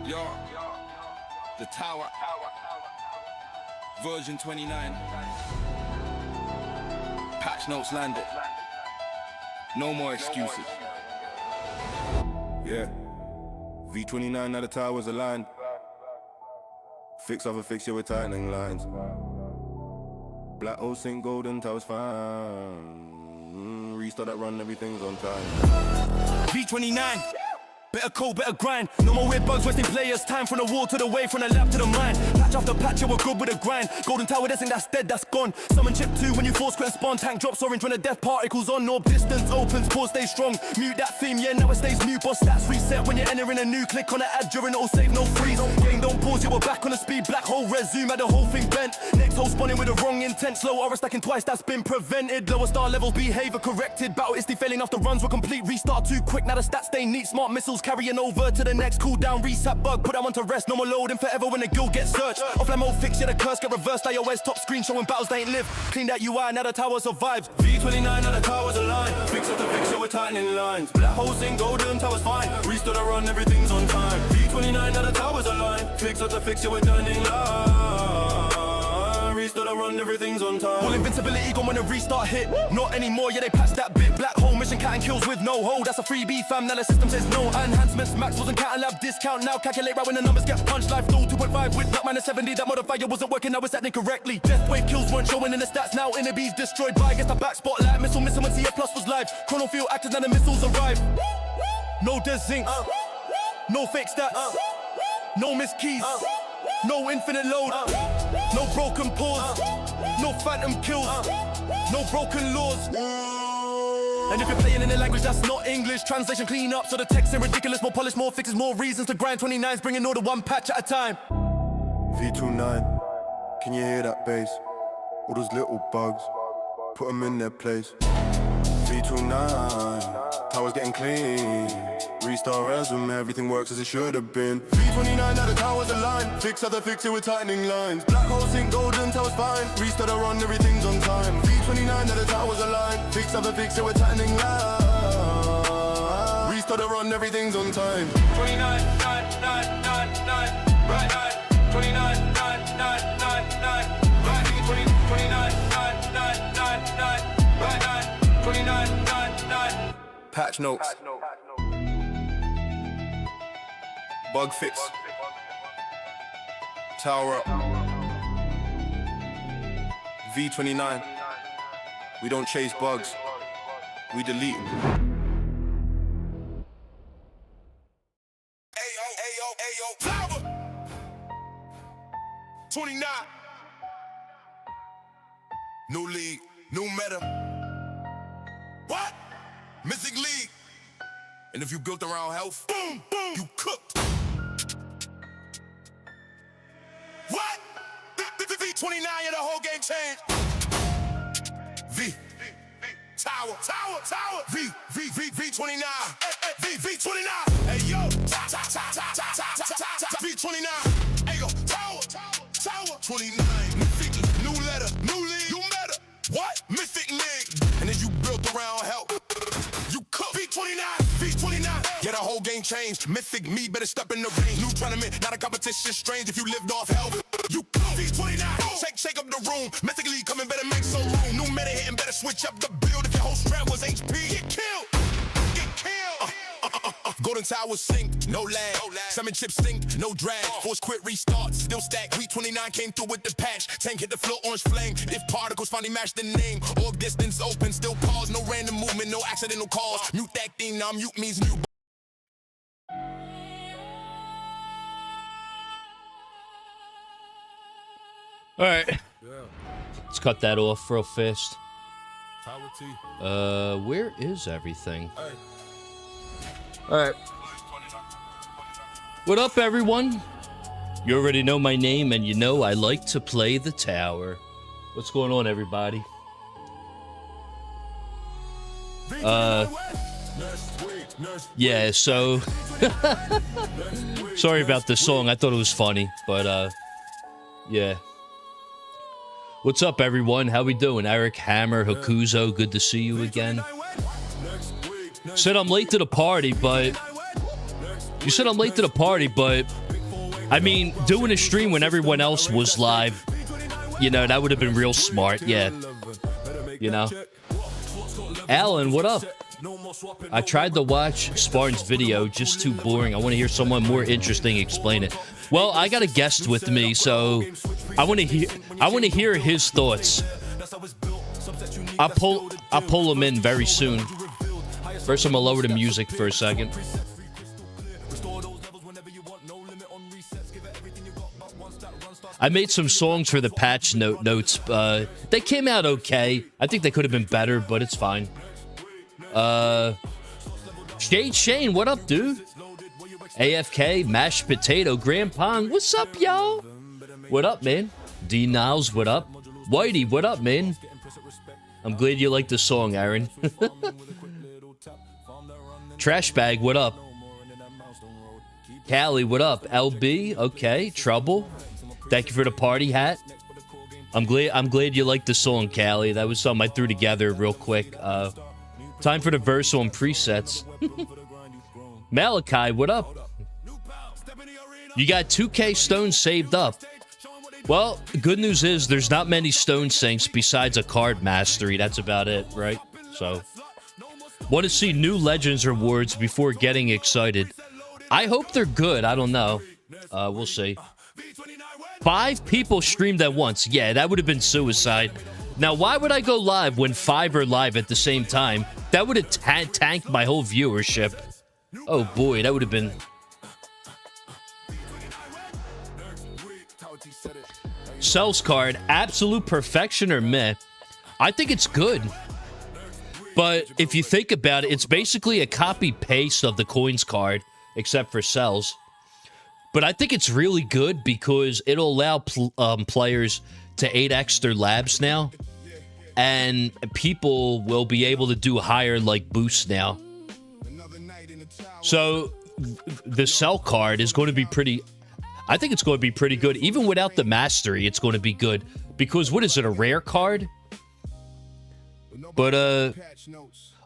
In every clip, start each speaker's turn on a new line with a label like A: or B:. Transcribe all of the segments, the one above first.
A: Yo, the tower, version 29. Patch notes landed. No more excuses.
B: Yeah, V29 now the towers aligned. Fix off a fix, yeah, we're tightening lines. Black hole sink, golden towers fine. Restart that run, everything's on time.
C: V29, better code, better grind. No more weird bugs, wasting players' time. From the wall to the wave, from the lab to the mine. Patch after patch, yeah, we're good with the grind. Golden tower, that's dead, that's gone. Summon chip 2 when you force quit and spawn. Tank drops orange when the death particles on. Orb distance opens, pause stay strong. Mute that theme, yeah, now it stays mute. Boss stats reset when you're entering a new. Click on the ad during it'll save, no freeze. Game don't pause, yeah, we're back on the speed. Black hole resume, had the whole thing bent. Next hole spawning with the wrong intent. Slow aura stacking twice, that's been prevented. Lower star levels, behavior corrected. Battle is failing after runs were complete. Restart too quick, now the stats stay neat. Smart missiles carrying over to the next cooldown. Reset bug, put that one to rest. No more loading forever when the guild gets searched. Offline mode fix, yeah, the curse get reversed. iOS top screen showing battles they ain't live. Clean that UI, now the tower survives. V29, now the towers align. Fix up the fix, yeah, we're tightening lines. Black holes in golden towers fine. Restart the run, everything's on time. V29, now the towers align. Fix up the fix, yeah, we're tightening lines. Restart the run, everything's on time. All invincibility gone when the restart hit. Not anymore, yeah, they patched that bit. Black hole mission cat and kills with no hold. That's a freebie fam, now the system says no. Enhancements, max wasn't cat and lab discount. Now calculate right when the numbers get punched. Life flow 2.5 with black minus 70. That modifier wasn't working, now it's acting correctly. Death wave kills weren't showing in the stats. Now inner destroyed by against the back spotlight. Missile missing when CF Plus was live. Chrono field actors, now the missiles arrive. No dead zinc, no fake stats, no miss keys, no infinite load, no broken pause, no phantom kills, no broken laws. And if you're playing in a language that's not English, translation clean up so the text ain't ridiculous. More polish, more fixes, more reasons to grind. 29's bringing order one patch at a time.
B: V29, can you hear that bass? All those little bugs, put them in their place. V29, towers getting clean. Restart resume, everything works as it should have been. V29, now the towers align. Fix other fix, yeah, we're tightening lines. Black hole sink, golden towers fine. Restart the run, everything's on time. V29, now the towers align. Fix other fix, yeah, we're tightening lines. Restart the run, everything's on time.
C: 29, 9, 9, 9, 9, right, 9, 29, 9, 9, 9, 9, right, 29, 9, 9, 9, 9, right, 9, 29, 9, 9.
B: Patch notes. Bug fix. Tower up. V29. We don't chase bugs. We delete them.
C: Ayo, Flower. 29. New league, new meta. What? Mythic league. And if you built around health, boom, boom, you cooked. What? V29, yeah, the whole game changed. Tower, V29, V29. Hey yo, V29. Hey yo, Tower, 29. Mythic, new letter, new league, new meta. What? Mythic league. And then you built around help. You cook. V29. Yeah, the whole game changed. Mythic me, better step in the range. New tournament, not a competition. Strange if you lived off health. You cook. V29. Shake up the room. Mythic league coming, better make some room. New meta hitting, better switch up the build. If your whole strat was HP, get killed. Golden towers sink, no lag. Salmon chips stink, no drag. Force quit, restart, still stack. V29 came through with the patch. Tank hit the floor, orange flame. If particles finally match the name. Orb distance open, still pause. No random movement, no accidental cause. Mute that thing, now mute means new.
D: All right. Let's cut that off real fast.
A: Tower T.
D: Where is everything? All right. What up, everyone? You already know my name, and you know I like to play the tower. What's going on, everybody? Yeah, so... Sorry about the song. I thought it was funny, but, yeah. What's up, everyone? How we doing? Eric, Hammer, Hakuzo, good to see you again. Said I'm late to the party, but... You said I'm late to the party, but I mean, doing a stream when everyone else was live, you know, that would have been real smart. Yeah. You know? Alan, what up? I tried to watch Spartan's video, just too boring. I want to hear someone more interesting explain it. Well, I got a guest with me, so I want to hear his thoughts. I'll pull him in very soon. First, I'm gonna lower the music for a second. I made some songs for the patch notes. They came out okay. I think they could have been better, but it's fine. Shane, what up, dude? AFK, mashed potato, Grand Pong, what's up, y'all? What up, man? D Niles, what up? Whitey, what up, man? I'm glad you like the song, Aaron. Trash Bag, what up? Callie, what up? LB, okay. Trouble, thank you for the party hat. I'm glad you like the song, Callie. That was something I threw together real quick. Time for the verse on presets. Malachi, what up? You got 2K stones saved up. Well, good news is there's not many stone sinks besides a card mastery. That's about it, right? So, want to see new Legends rewards before getting excited. I hope they're good. I don't know. We'll see. 5 people streamed at once. Yeah, that would have been suicide. Now, why would I go live when 5 are live at the same time? That would have tanked my whole viewership. Oh boy, that would have been... Cells card, absolute perfection or meh? I think it's good. But if you think about it, it's basically a copy-paste of the coins card, except for cells. But I think it's really good because it'll allow players to 8x their labs now. And people will be able to do higher, like, boosts now. So, the cell card is going to be pretty... I think it's going to be pretty good. Even without the mastery, it's going to be good. Because, what is it, a rare card? But,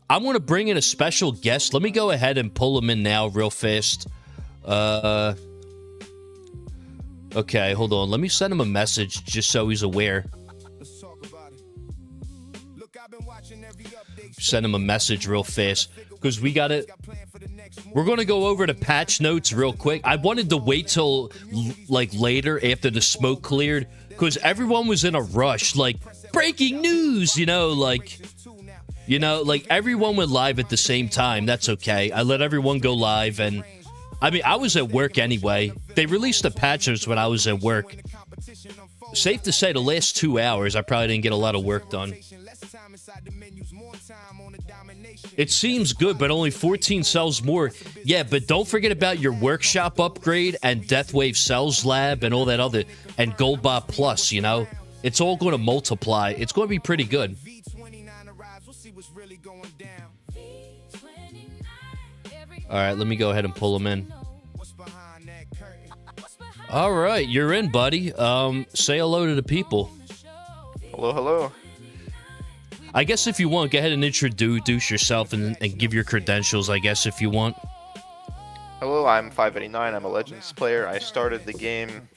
D: I want to bring in a special guest. Let me go ahead and pull him in now real fast. Okay, hold on. Let me send him a message just so he's aware. Send him a message real fast. Because we got it. We're going to go over the patch notes real quick. I wanted to wait till, like, later after the smoke cleared. Because everyone was in a rush. Like, breaking news, you know, like... You know, like, everyone went live at the same time. That's okay. I let everyone go live, and... I mean, I was at work anyway. They released the patches when I was at work. Safe to say, the last 2 hours, I probably didn't get a lot of work done. It seems good, but only 14 cells more. Yeah, but don't forget about your workshop upgrade and Deathwave Cells Lab and all that other... And Goldbot Plus, you know? It's all going to multiply. It's going to be pretty good. Alright, let me go ahead and pull him in. Alright, you're in, buddy. Say hello to the people.
E: Hello, hello.
D: I guess if you want, go ahead and introduce yourself and give your credentials, I guess, if you want.
E: Hello, I'm 589. I'm a Legends player. I started the game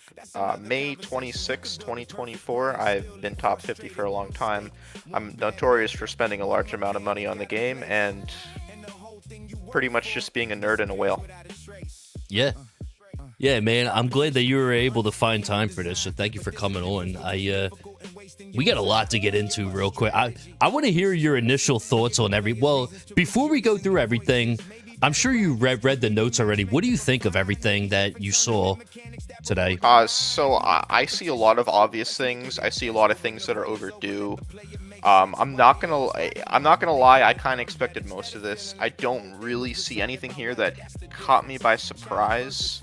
E: May 26, 2024. I've been top 50 for a long time. I'm notorious for spending a large amount of money on the game and pretty much just being a nerd and a whale.
D: Yeah. Yeah, man, I'm glad that you were able to find time for this, so thank you for coming on. We got a lot to get into real quick. I want to hear your initial thoughts on well, before we go through everything, I'm sure you read the notes already. What do you think of everything that you saw today?
E: So I see a lot of obvious things. I see a lot of things that are overdue. I'm not gonna lie. I kind of expected most of this. I don't really see anything here that caught me by surprise,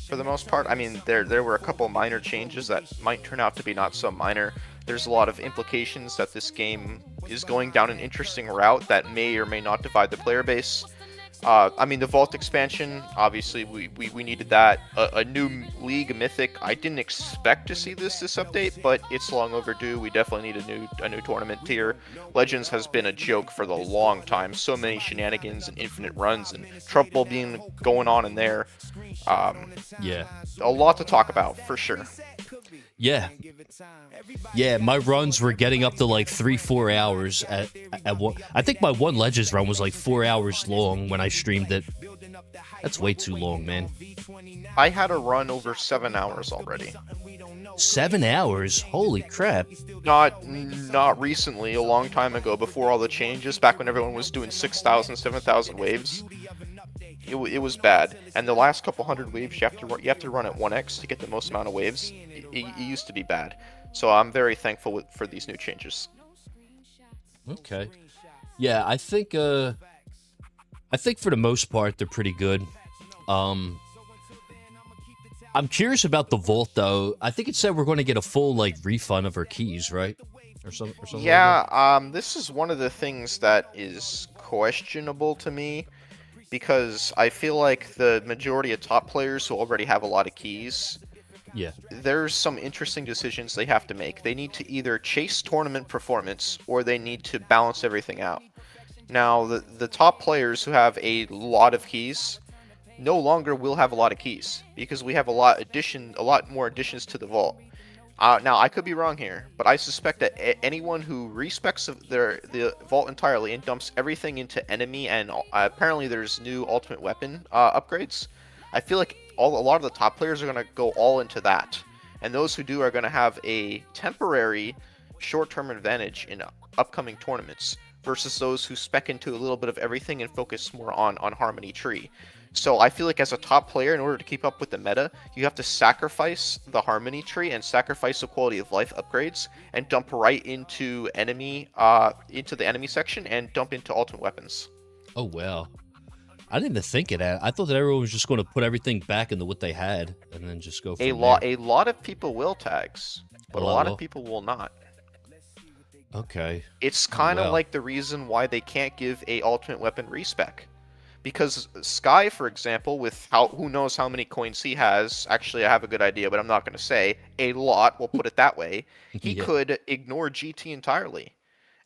E: for the most part. I mean, there were a couple minor changes that might turn out to be not so minor. There's a lot of implications that this game is going down an interesting route that may or may not divide the player base. I mean, the Vault expansion, obviously, we needed that. A new League Mythic, I didn't expect to see this update, but it's long overdue. We definitely need a new tournament tier. Legends has been a joke for the long time. So many shenanigans and infinite runs and trouble being going on in there.
D: Yeah.
E: A lot to talk about, for sure.
D: Yeah. Yeah, my runs were getting up to like 3-4 hours at one. I think my one Legends run was like 4 hours long when I streamed it. That's way too long, man.
E: I had a run over 7 hours already.
D: 7 hours? Holy crap.
E: Not recently, a long time ago, before all the changes, back when everyone was doing 6,000, 7,000 waves. It was bad, and the last couple hundred waves you have to run at 1x to get the most amount of waves. It used to be bad, so I'm very thankful for these new changes.
D: Okay, yeah, I think for the most part they're pretty good. I'm curious about the Vault though. I think it said we're going to get a full like refund of our keys, right? Or something.
E: Yeah,
D: like
E: this is one of the things that is questionable to me. Because I feel like the majority of top players who already have a lot of keys,
D: yeah,
E: there's some interesting decisions they have to make. They need to either chase tournament performance or they need to balance everything out. Now, the top players who have a lot of keys no longer will have a lot of keys because we have a lot more additions to the vault. Now, I could be wrong here, but I suspect that anyone who respects the vault entirely and dumps everything into enemy, and apparently there's new ultimate weapon upgrades, I feel like a lot of the top players are going to go all into that. And those who do are going to have a temporary short-term advantage in upcoming tournaments versus those who spec into a little bit of everything and focus more on Harmony Tree. So I feel like as a top player, in order to keep up with the meta, you have to sacrifice the Harmony Tree and sacrifice the quality of life upgrades and dump right into the enemy section and dump into ultimate weapons.
D: Oh well, I didn't even think of that. I thought that everyone was just going to put everything back into what they had and then just go from there.
E: A lot of people will tags, but a lot of people will not.
D: Okay.
E: It's kind of like the reason why they can't give a ultimate weapon respec. Because Sky, for example, with who knows how many coins he has, actually I have a good idea, but I'm not going to say, a lot, we'll put it that way, he could ignore GT entirely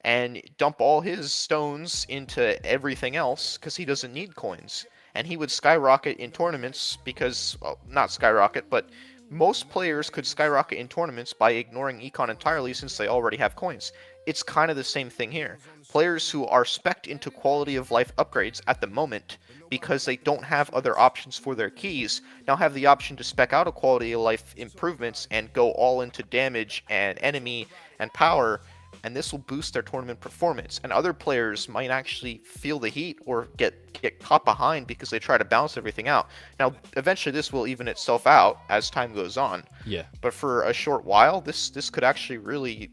E: and dump all his stones into everything else because he doesn't need coins. And he would skyrocket in tournaments because, well, not skyrocket, but most players could skyrocket in tournaments by ignoring Econ entirely since they already have coins. It's kind of the same thing here. Players who are specced into quality of life upgrades at the moment because they don't have other options for their keys now have the option to spec out a quality of life improvements and go all into damage and enemy and power, and this will boost their tournament performance. And other players might actually feel the heat or get caught behind because they try to balance everything out. Now, eventually this will even itself out as time goes on.
D: Yeah.
E: But for a short while, this could actually really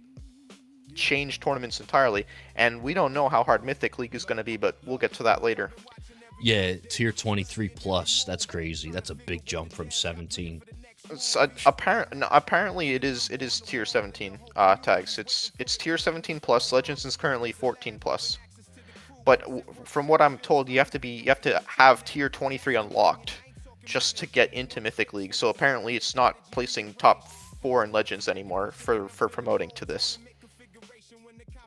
E: change tournaments entirely, and we don't know how hard Mythic League is going to be, but we'll get to that later.
D: Yeah, tier 23 plus. That's crazy. That's a big jump from 17.
E: Apparently it is tier 17 tags. It's tier 17 plus. Legends is currently 14 plus. But from what I'm told, you have to have tier 23 unlocked just to get into Mythic League. So apparently it's not placing top 4 in Legends anymore for promoting to this.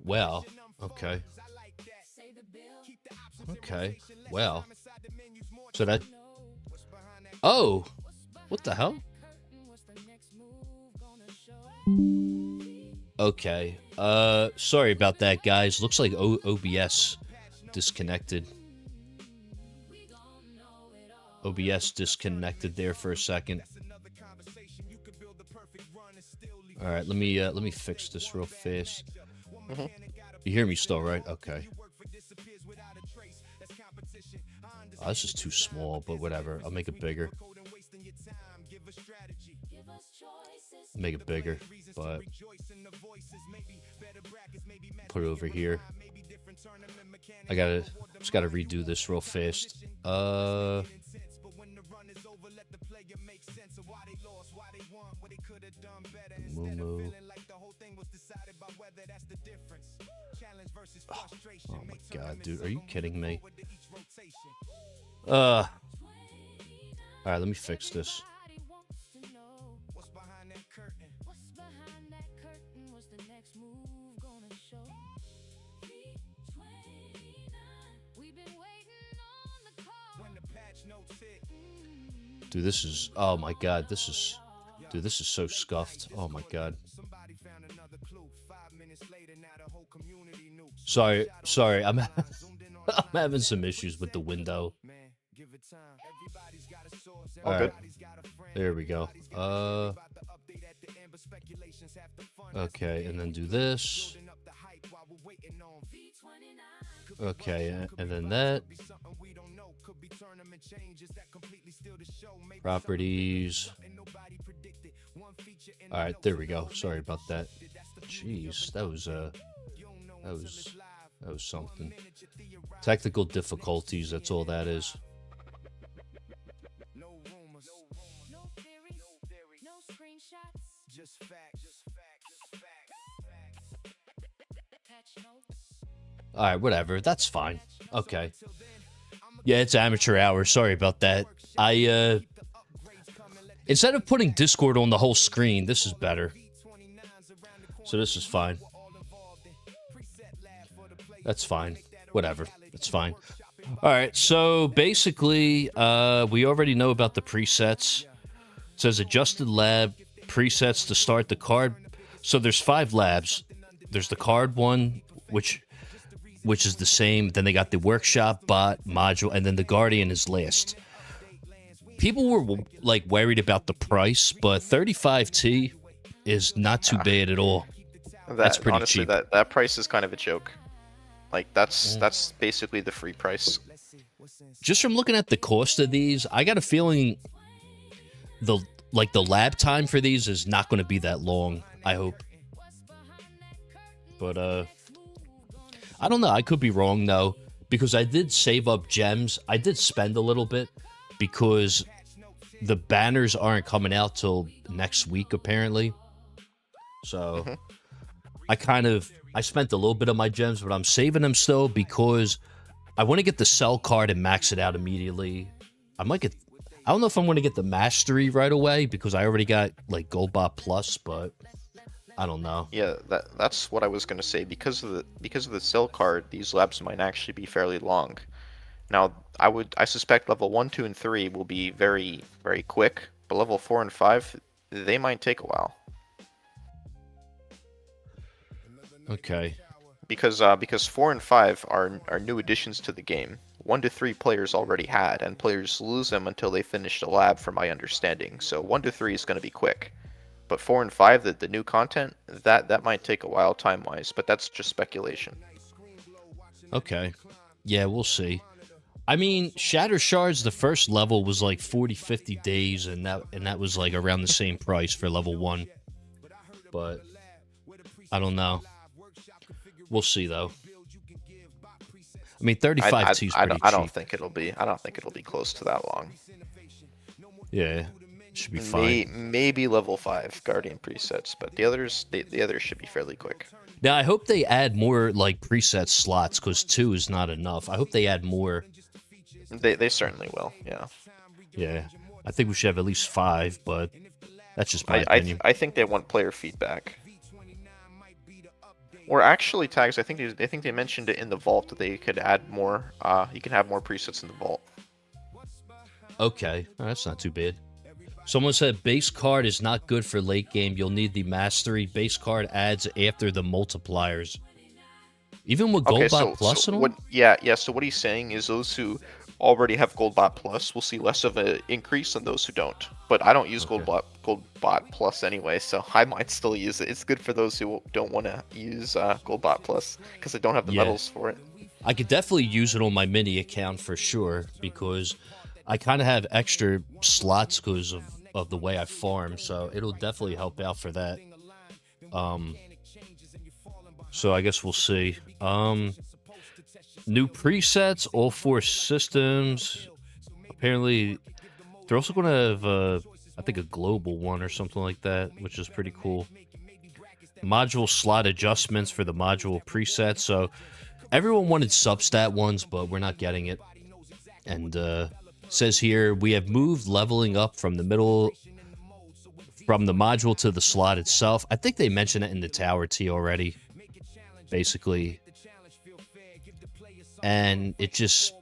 D: Well, okay. Okay, well. So that... Oh! What the hell? Okay. Sorry about that, guys. Looks like OBS disconnected. OBS disconnected there for a second. Alright, let me fix this real fast.
E: Mm-hmm.
D: You hear me still, right? Okay. Oh, this is too small, but whatever. I'll make it bigger. Make it bigger, but put it over here. Just gotta redo this real fast. Moo. Oh my god, dude, are you kidding me? All right, let me fix this. Dude, this is, oh my god, this is, dude, this is so scuffed. Oh my god. Sorry, I'm I'm having some issues with the window. All right, there we go. Okay, and then do this. Okay, and then that. Properties. All right, there we go. Sorry about that. Jeez, that was something. Technical difficulties, that's all that is. All right, whatever. That's fine. Okay. Yeah, it's amateur hour. Sorry about that. Instead of putting Discord on the whole screen, this is better. So this is fine. That's fine. Whatever. It's fine. All right, so basically, we already know about the presets. It says adjusted lab presets to start the card. So there's 5 labs. There's the card one, which is the same. Then they got the workshop, bot, module, and then the guardian is last. People were like worried about the price, but 35T is not too bad at all. That's pretty
E: honestly,
D: cheap.
E: That price is kind of a joke. Like that's basically the free price.
D: Just from looking at the cost of these, I got a feeling the lab time for these is not going to be that long. I hope. But I don't know. I could be wrong though, because I did save up gems. I did spend a little bit because the banners aren't coming out till next week apparently. So I spent a little bit of my gems, but I'm saving them still because I want to get the cell card and max it out immediately. I don't know if I'm going to get the mastery right away because I already got like Goldbot Plus, but I don't know.
E: Yeah, that's what I was gonna say. Because of the cell card, these labs might actually be fairly long. Now, I suspect level 1, 2, and 3 will be very, very quick, but level 4 and 5, they might take a while.
D: Okay.
E: Because 4 and 5 are new additions to the game. 1 to 3 players already had, and players lose them until they finish the lab, from my understanding. So 1 to 3 is going to be quick. But 4 and 5, the new content, that might take a while time-wise, but that's just speculation.
D: Okay. Yeah, we'll see. I mean, Shatter Shards, the first level was like 40-50 days, and that was like around the same price for level 1. But I don't know. We'll see though. I mean, 35T is pretty cheap.
E: I don't think it'll be close to that long.
D: Yeah. Should be fine.
E: Maybe level 5 Guardian presets, but the others should be fairly quick.
D: Now I hope they add more like preset slots because 2 is not enough. I hope they add more.
E: They certainly will. Yeah.
D: Yeah. I think we should have at least 5, but that's just my opinion.
E: I think they want player feedback. Or actually, tags. I think they mentioned it in the vault that they could add more. You can have more presets in the vault.
D: Okay, that's not too bad. Someone said base card is not good for late game. You'll need the mastery. Base card adds after the multipliers. Even with Goldbot Plus and all?
E: So what he's saying is those who already have Goldbot Plus will see less of an increase than those who don't. But I don't use Goldbot Plus anyway, so I might still use it. It's good for those who don't want to use Goldbot Plus because I don't have the medals for it.
D: I could definitely use it on my mini account for sure because I kind of have extra slots because of the way I farm, so it'll definitely help out for that. So I guess we'll see. New presets, all 4 systems. Apparently, they're also going to have I think a global one or something like that, which is pretty cool. Module slot adjustments for the module presets. So everyone wanted substat ones, but we're not getting it. And says here, we have moved leveling up from the middle, from the module to the slot itself. I think they mentioned it in the Tower T already, basically. And it just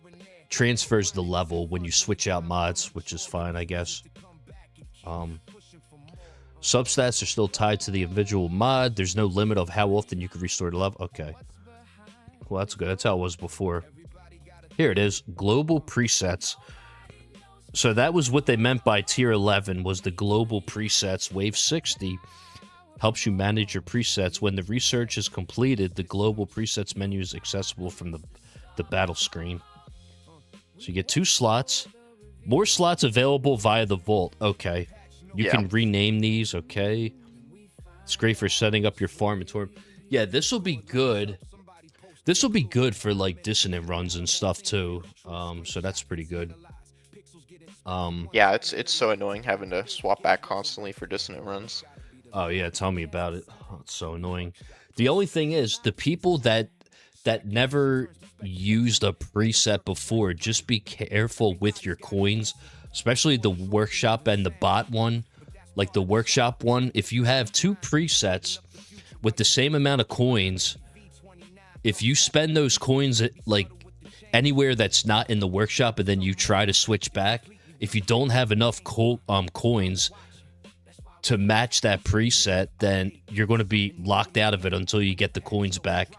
D: transfers the level when you switch out mods, which is fine, I guess. Substats are still tied to the individual mod. There's no limit of how often you can restore the level. Okay. Well, that's good. That's how it was before. Here it is. Global presets. So that was what they meant by tier 11, was the global presets. Wave 60 helps you manage your presets. When the research is completed, the global presets menu is accessible from the battle screen. So you get 2 slots. More slots available via the vault. Okay. You can rename these. Okay. It's great for setting up your farm and tour. Yeah, this will be good. This will be good for, like, dissonant runs and stuff, too. So that's pretty good.
E: Yeah, it's so annoying having to swap back constantly for dissonant runs.
D: Oh, yeah, tell me about it. Oh, it's so annoying. The only thing is, the people that never used a preset before, just be careful with your coins, especially the workshop and the bot one. Like the workshop one, if you have 2 presets with the same amount of coins, if you spend those coins at, like, anywhere that's not in the workshop and then you try to switch back, if you don't have enough coins to match that preset, then you're going to be locked out of it until you get the coins back.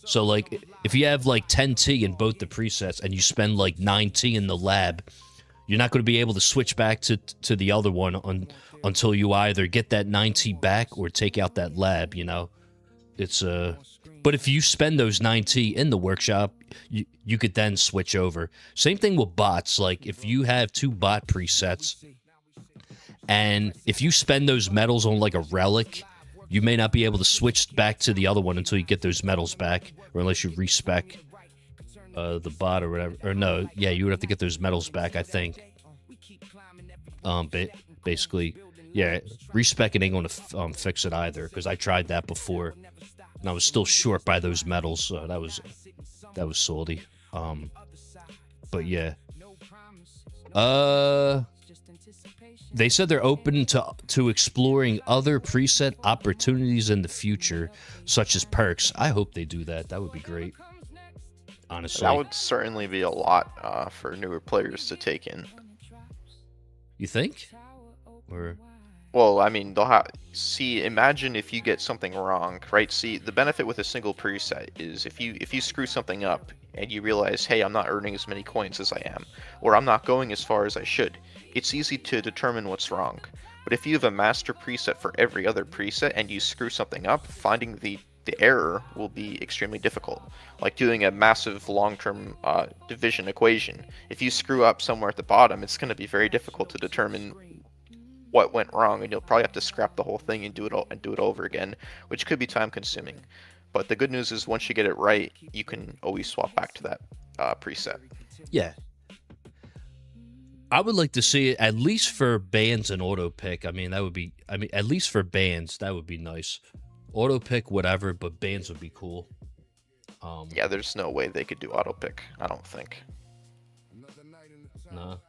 D: So, like, if you have, like, 10T in both the presets and you spend, like, 9T in the lab, you're not going to be able to switch back to the other one until you either get that 9T back or take out that lab, you know? It's, But if you spend those 9T in the workshop, you could then switch over. Same thing with bots. Like, if you have 2 bot presets, and if you spend those medals on, like, a relic, you may not be able to switch back to the other one until you get those medals back, or unless you respec the bot or whatever. Or no, yeah, you would have to get those medals back, I think. Basically, yeah, respecing ain't gonna fix it either, because I tried that before, and I was still short by those medals. So that was salty. But yeah. They said they're open to exploring other preset opportunities in the future, such as perks. I hope they do that. That would be great. Honestly,
E: that would certainly be a lot for newer players to take in.
D: You think? Or
E: well, I mean, they'll have imagine if you get something wrong, right? See, the benefit with a single preset is if you screw something up and you realize, hey, I'm not earning as many coins as I am, or I'm not going as far as I should, it's easy to determine what's wrong. But if you have a master preset for every other preset and you screw something up, finding the error will be extremely difficult. Like doing a massive long-term division equation. If you screw up somewhere at the bottom, it's going to be very difficult to determine what went wrong, and you'll probably have to scrap the whole thing and do it over again, which could be time-consuming. But the good news is once you get it right, you can always swap back to that preset.
D: Yeah. I would like to see it at least for bands and auto pick. I mean, at least for bands, that would be nice. Auto pick, whatever, but bands would be cool.
E: Yeah, there's no way they could do auto pick, I don't think.
D: No.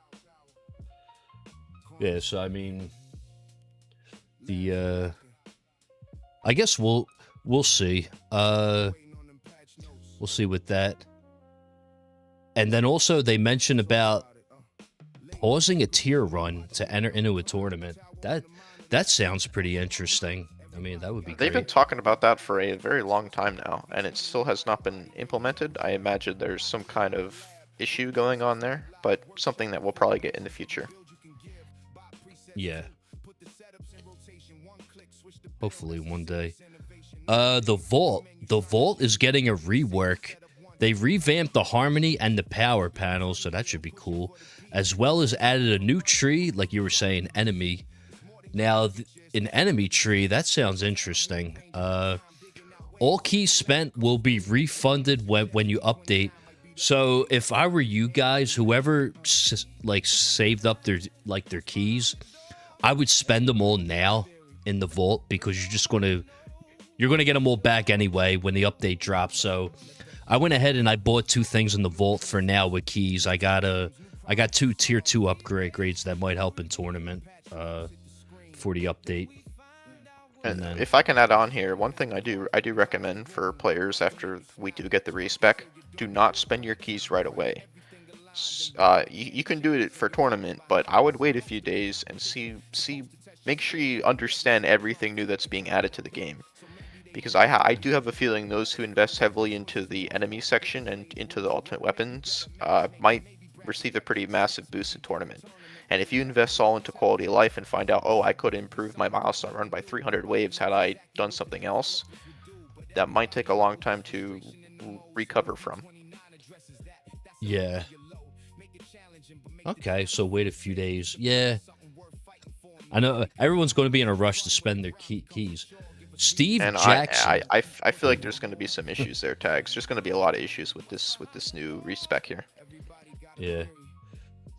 D: Yeah, so I mean, I guess we'll see. We'll see with that. And then also they mentioned about pausing a tier run to enter into a tournament. That sounds pretty interesting. I mean, that would be great.
E: They've been talking about that for a very long time now, and it still has not been implemented. I imagine there's some kind of issue going on there, but something that we'll probably get in the future.
D: Yeah. Hopefully one day. The Vault is getting a rework. They revamped the harmony and the power panels, so that should be cool. As well as added a new tree, like you were saying, enemy. Now, an enemy tree, that sounds interesting. All keys spent will be refunded when you update. So if I were you guys, whoever saved up their keys, I would spend them all now in the vault because you're gonna get them all back anyway when the update drops. So I went ahead and I bought 2 things in the vault for now with keys. I got 2 tier 2 upgrades that might help in tournament for the update.
E: And then, if I can add on here, one thing I do recommend for players after we do get the respec, do not spend your keys right away. You can do it for tournament, but I would wait a few days and make sure you understand everything new that's being added to the game. Because I do have a feeling those who invest heavily into the enemy section and into the ultimate weapons might receive a pretty massive boost in tournament. And if you invest all into quality of life and find out, oh, I could improve my milestone run by 300 waves had I done something else, that might take a long time to recover from.
D: Yeah. Okay, so wait a few days. Yeah. I know everyone's going to be in a rush to spend their keys. Steve
E: and
D: Jackson.
E: I feel like there's going to be some issues there, Tags. There's going to be a lot of issues with this new respec here.
D: Yeah.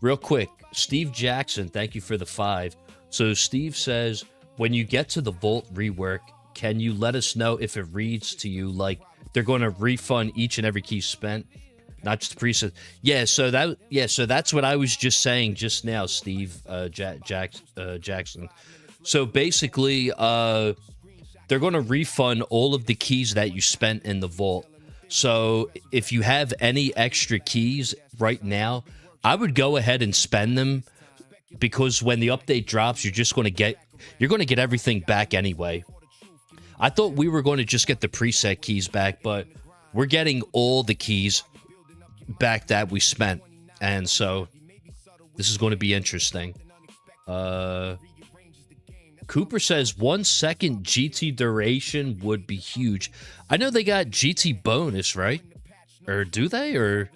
D: Real quick, Steve Jackson, thank you for the 5. So Steve says, when you get to the Vault rework, can you let us know if it reads to you like they're going to refund each and every key spent, not just the preset? Yeah, so that's what I was just saying just now, Steve Jackson. So basically, they're going to refund all of the keys that you spent in the Vault. So if you have any extra keys right now, I would go ahead and spend them because when the update drops, you're going to get everything back anyway. I thought we were going to just get the preset keys back, but we're getting all the keys back that we spent. And so this is going to be interesting. Cooper says 1 second GT duration would be huge. I know they got GT bonus, right? Or do they? Or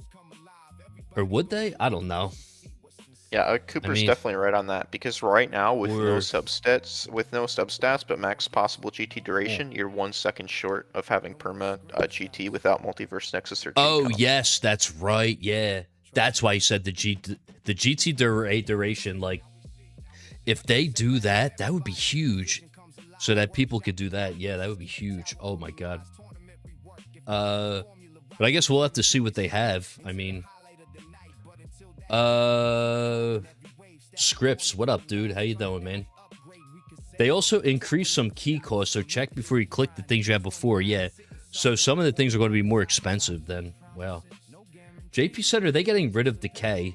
D: would they? I don't know.
E: Yeah, Cooper's definitely right on that because right now with no substats but max possible GT duration, you're 1 second short of having perma GT without multiverse nexus or.
D: Oh yes, that's right. Yeah, that's why he said the GT duration. Like, if they do that, that would be huge. So that people could do that. Yeah, that would be huge. Oh my god. But I guess we'll have to see what they have. I mean. Scripts, what up, dude? How you doing, man? They also increased some key costs, so check before you click the things you had before. Yeah, so some of the things are going to be more expensive then. Well, JP said, are they getting rid of decay?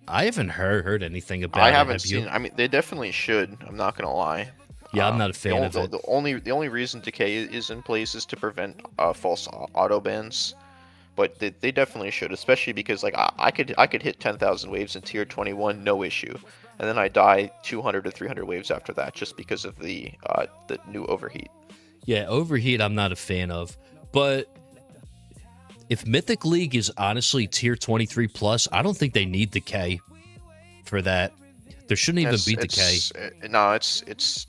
D: I haven't heard anything about it.
E: I haven't seen. I mean, they definitely should. I'm not gonna lie.
D: Yeah, I'm not a fan of it.
E: The only reason decay is in place is to prevent false auto bans. But they definitely should, especially because like I could hit 10,000 waves in tier 21 no issue, and then I die 200 to 300 waves after that just because of the new overheat.
D: Yeah, overheat I'm not a fan of, but if Mythic League is honestly tier 23 plus, I don't think they need decay for that. There shouldn't even be decay.
E: No, it's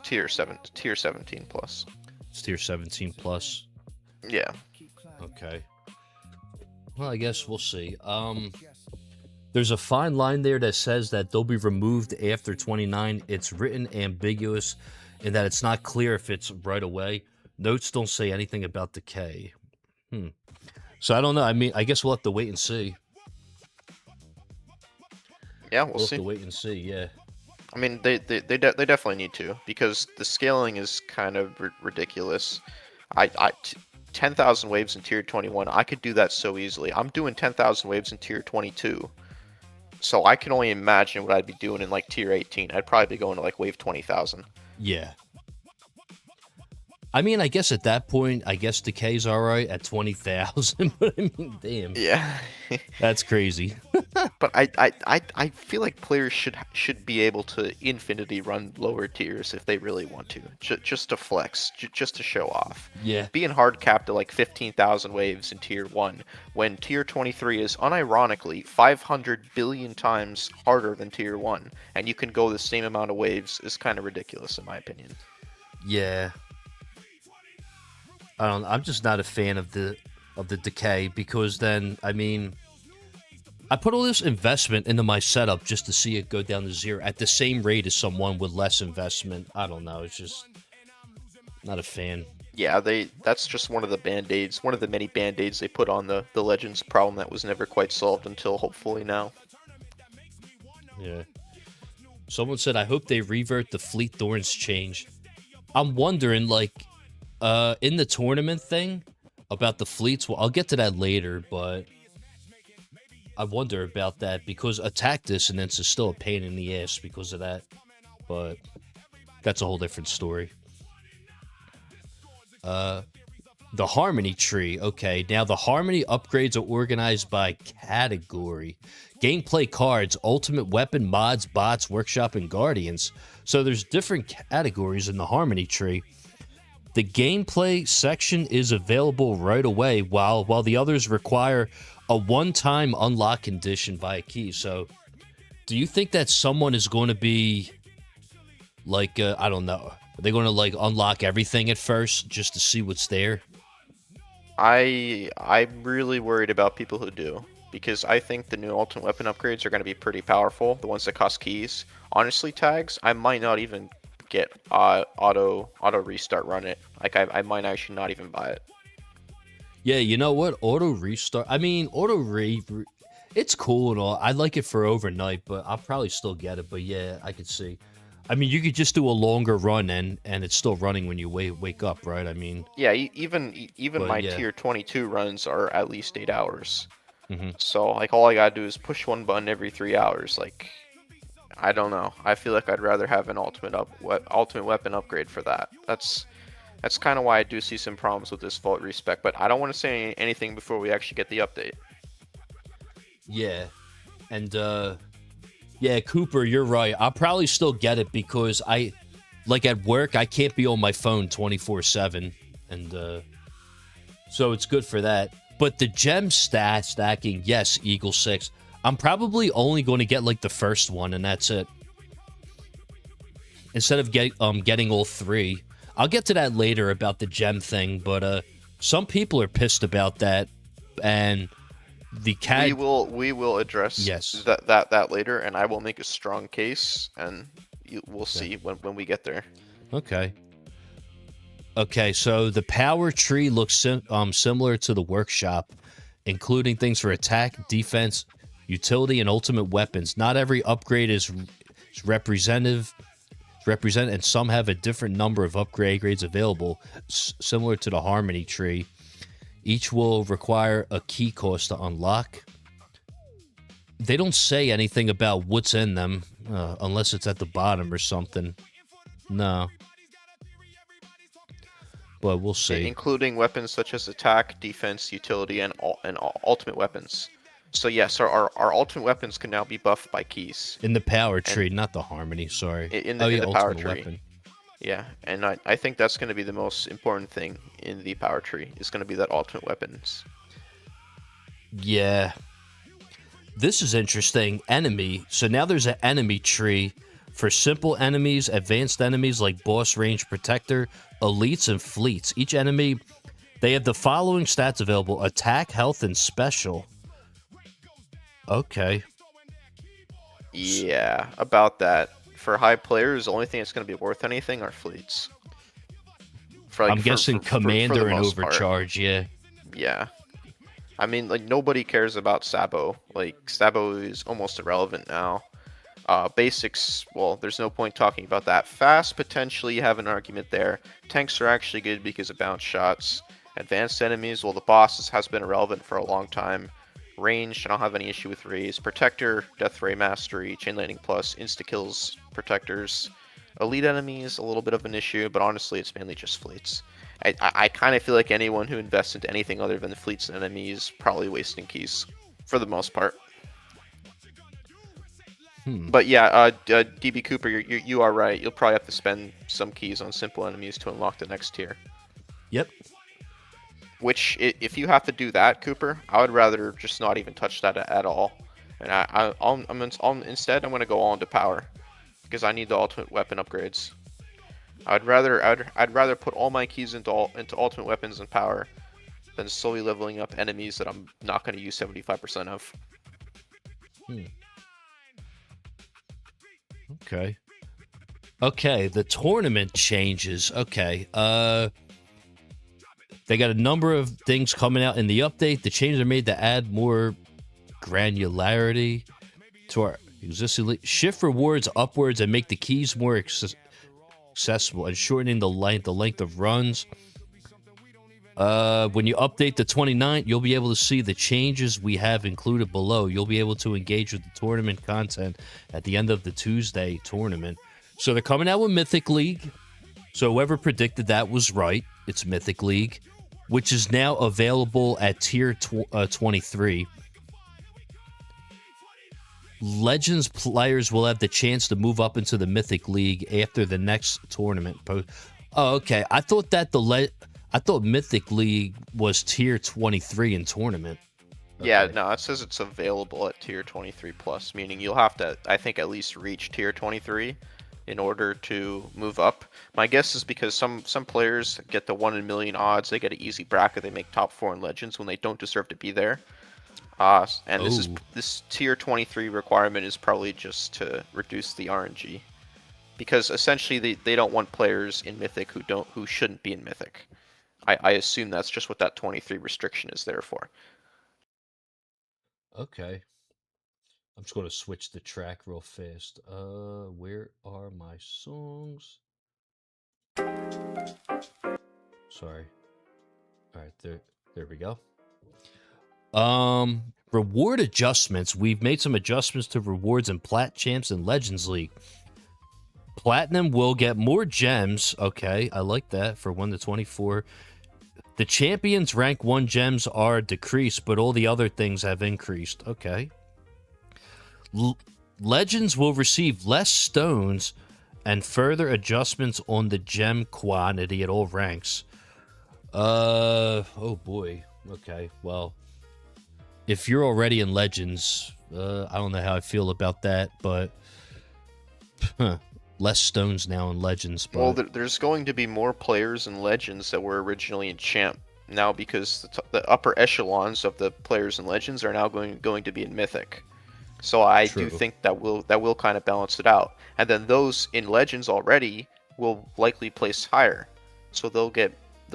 E: tier 17 plus.
D: It's tier 17 plus.
E: Yeah.
D: Okay. Well, I guess we'll see. There's a fine line there that says that they'll be removed after 29. It's written ambiguous in that it's not clear if it's right away. Notes don't say anything about decay. So I don't know. I mean, I guess we'll have to wait and see.
E: Yeah, we'll see.
D: Have to wait and see. Yeah.
E: I mean, they definitely need to because the scaling is kind of ridiculous. 10,000 waves in tier 21, I could do that so easily. I'm doing 10,000 waves in tier 22. So I can only imagine what I'd be doing in like tier 18. I'd probably be going to like wave 20,000.
D: Yeah. I mean, I guess at that point, I guess decay's all right at 20,000, but I mean, damn.
E: Yeah.
D: That's crazy.
E: But I feel like players should be able to infinity run lower tiers if they really want to, just to flex, just to show off.
D: Yeah.
E: Being hard capped to like 15,000 waves in tier 1, when tier 23 is unironically 500 billion times harder than tier 1, and you can go the same amount of waves is kind of ridiculous in my opinion.
D: Yeah. I'm just not a fan of the decay because then, I mean, I put all this investment into my setup just to see it go down to 0 at the same rate as someone with less investment. I don't know. It's just not a fan.
E: Yeah, that's just one of the band-aids, one of the many band-aids they put on the Legends problem that was never quite solved until hopefully now.
D: Yeah. Someone said, I hope they revert the Fleet Thorns change. I'm wondering, like, in the tournament thing about the fleets, well, I'll get to that later, but I wonder about that because attack dissonance is still a pain in the ass because of that. But that's a whole different story. The Harmony tree. Okay, now the Harmony upgrades are organized by category. Gameplay cards, ultimate weapon, mods, bots, workshop, and guardians. So there's different categories in the Harmony tree. The gameplay section is available right away, while the others require a one-time unlock condition via key. So do you think that someone is going to be like, I don't know, are they going to like unlock everything at first just to see what's there?
E: I'm really worried about people who do, because I think the new ultimate weapon upgrades are going to be pretty powerful, the ones that cost keys. Honestly, tags, I might not even get auto restart run it. Like I might actually not even buy it.
D: Yeah, you know what? Auto restart. I mean, it's cool and all. I like it for overnight, but I'll probably still get it. But yeah, I could see. I mean, you could just do a longer run and it's still running when you wake up, right? I mean,
E: yeah, even my
D: yeah.
E: tier 22 runs are at least 8 hours.
D: Mm-hmm.
E: So like all I gotta do is push one button every 3 hours. Like, I don't know. I feel like I'd rather have an ultimate weapon upgrade for that. That's kind of why I do see some problems with this Vault respec. But I don't want to say anything before we actually get the update.
D: Yeah, and yeah, Cooper, you're right. I'll probably still get it because like at work, I can't be on my phone 24/7, and so it's good for that. But the gem stacking, yes, Eagle 6. I'm probably only going to get like the first one, and that's it. Instead of getting all 3. I'll get to that later about the gem thing, but some people are pissed about that, and the
E: we will address that later, and I will make a strong case, and we'll see when we get there.
D: Okay. Okay, so the power tree looks similar to the workshop, including things for attack, defense, utility, and ultimate weapons. Not every upgrade is represented, and some have a different number of upgrade grades available, similar to the Harmony tree. Each will require a key cost to unlock. They don't say anything about what's in them, unless it's at the bottom or something. No. But we'll see.
E: Including weapons such as attack, defense, utility, and ultimate weapons. So yes, our ultimate weapons can now be buffed by keys.
D: In the power tree, not the Harmony, sorry.
E: In the power tree.
D: Weapon.
E: Yeah, and I think that's going to be the most important thing in the power tree. Is going to be that ultimate weapons.
D: Yeah. This is interesting. Enemy. So now there's an enemy tree for simple enemies, advanced enemies like boss range protector, elites, and fleets. Each enemy, they have the following stats available: attack, health, and special. Okay.
E: Yeah, about that. For high players, the only thing that's going to be worth anything are fleets.
D: I'm guessing commander and overcharge, yeah.
E: Yeah. I mean, like, nobody cares about Sabo. Like, Sabo is almost irrelevant now. Basics, well, there's no point talking about that. Fast, potentially, you have an argument there. Tanks are actually good because of bounce shots. Advanced enemies, well, the boss has been irrelevant for a long time. Range, I don't have any issue with raise. Protector, Death Ray Mastery, Chain Lightning Plus, Insta-Kills, Protectors. Elite enemies, a little bit of an issue, but honestly, it's mainly just fleets. I kind of feel like anyone who invests into anything other than fleets and enemies probably wasting keys, for the most part. But yeah, DB Cooper, you are right. You'll probably have to spend some keys on simple enemies to unlock the next tier.
D: Yep.
E: Which, if you have to do that, Cooper, I would rather just not even touch that at all. And instead, I'm going to go all into power, because I need the ultimate weapon upgrades. I'd rather put all my keys into ultimate weapons and power than slowly leveling up enemies that I'm not going to use 75% of.
D: Okay. Okay, the tournament changes. Okay. They got a number of things coming out in the update. The changes are made to add more granularity to our existing league. Shift rewards upwards and make the keys more accessible and shortening the length of runs. When you update the 29th, you'll be able to see the changes we have included below. You'll be able to engage with the tournament content at the end of the Tuesday tournament. So they're coming out with Mythic League. So whoever predicted that was right. It's Mythic League, which is now available at tier 23. Legends players will have the chance to move up into the Mythic League after the next tournament. Oh, okay. I thought that I thought Mythic League was tier 23 in tournament. Okay.
E: Yeah, no, it says it's available at tier 23 plus, meaning you'll have to, I think, at least reach tier 23 in order to move up. My guess is because some players get the 1 in a million odds, they get an easy bracket, they make top 4 in Legends when they don't deserve to be there. And this tier 23 requirement is probably just to reduce the RNG, because essentially they don't want players in Mythic who shouldn't be in Mythic. I assume that's just what that 23 restriction is there for.
D: Okay. I'm just going to switch the track real fast. Where are my songs? Sorry. All right, there we go. Reward adjustments. We've made some adjustments to rewards in Plat Champs and Legends League. Platinum will get more gems. Okay, I like that, for 1 to 24. The champions rank 1 gems are decreased, but all the other things have increased. Okay. Legends will receive less stones and further adjustments on the gem quantity at all ranks. Oh boy. Okay, well, if you're already in Legends, I don't know how I feel about that, but less stones now in Legends. But...
E: Well, there's going to be more players in Legends that were originally in Champ now, because the upper echelons of the players in Legends are now going to be in Mythic. So I do think that will kind of balance it out. And then those in Legends already will likely place higher, so they'll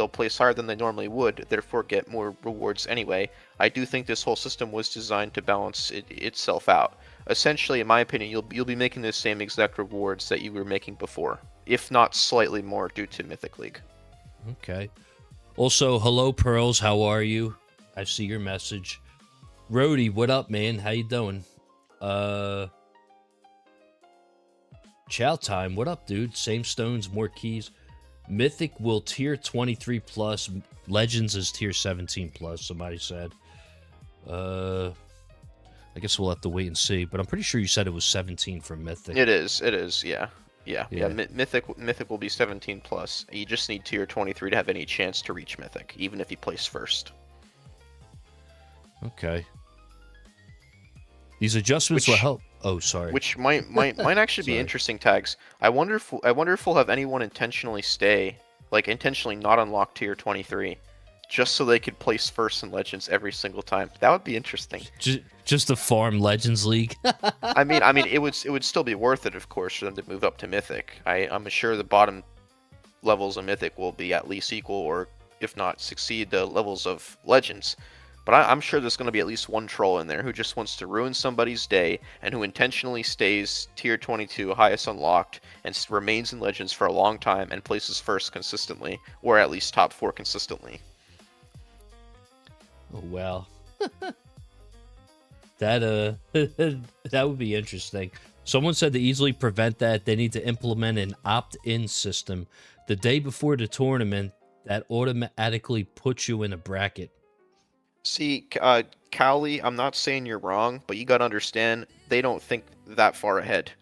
E: place higher than they normally would, therefore get more rewards anyway. I do think this whole system was designed to balance itself out. Essentially, in my opinion, you'll be making the same exact rewards that you were making before, if not slightly more due to Mythic League.
D: Okay. Also, hello Pearls, how are you? I see your message. Rody, what up, man? How you doing? Chow Time, what up, dude? Same stones, more keys. Mythic will tier 23 plus. Legends is tier 17 plus, somebody said. I guess we'll have to wait and see, but I'm pretty sure you said it was 17 for Mythic.
E: It is, yeah. Mythic will be 17 plus. You just need tier 23 to have any chance to reach Mythic, even if you place first.
D: Okay. These adjustments will help. Oh, sorry.
E: Which might actually be interesting tags. I wonder if we'll have anyone intentionally intentionally not unlock tier 23, just so they could place first in Legends every single time. That would be interesting.
D: Just to farm Legends League.
E: I mean, it would still be worth it, of course, for them to move up to Mythic. I'm sure the bottom levels of Mythic will be at least equal, or if not succeed the levels of Legends. But I'm sure there's going to be at least one troll in there who just wants to ruin somebody's day and who intentionally stays tier 22 highest unlocked and remains in Legends for a long time and places first consistently, or at least top 4 consistently.
D: Oh, wow. That would be interesting. Someone said to easily prevent that, they need to implement an opt-in system the day before the tournament that automatically puts you in a bracket.
E: See, Cowley, I'm not saying you're wrong, but you gotta understand, they don't think that far ahead.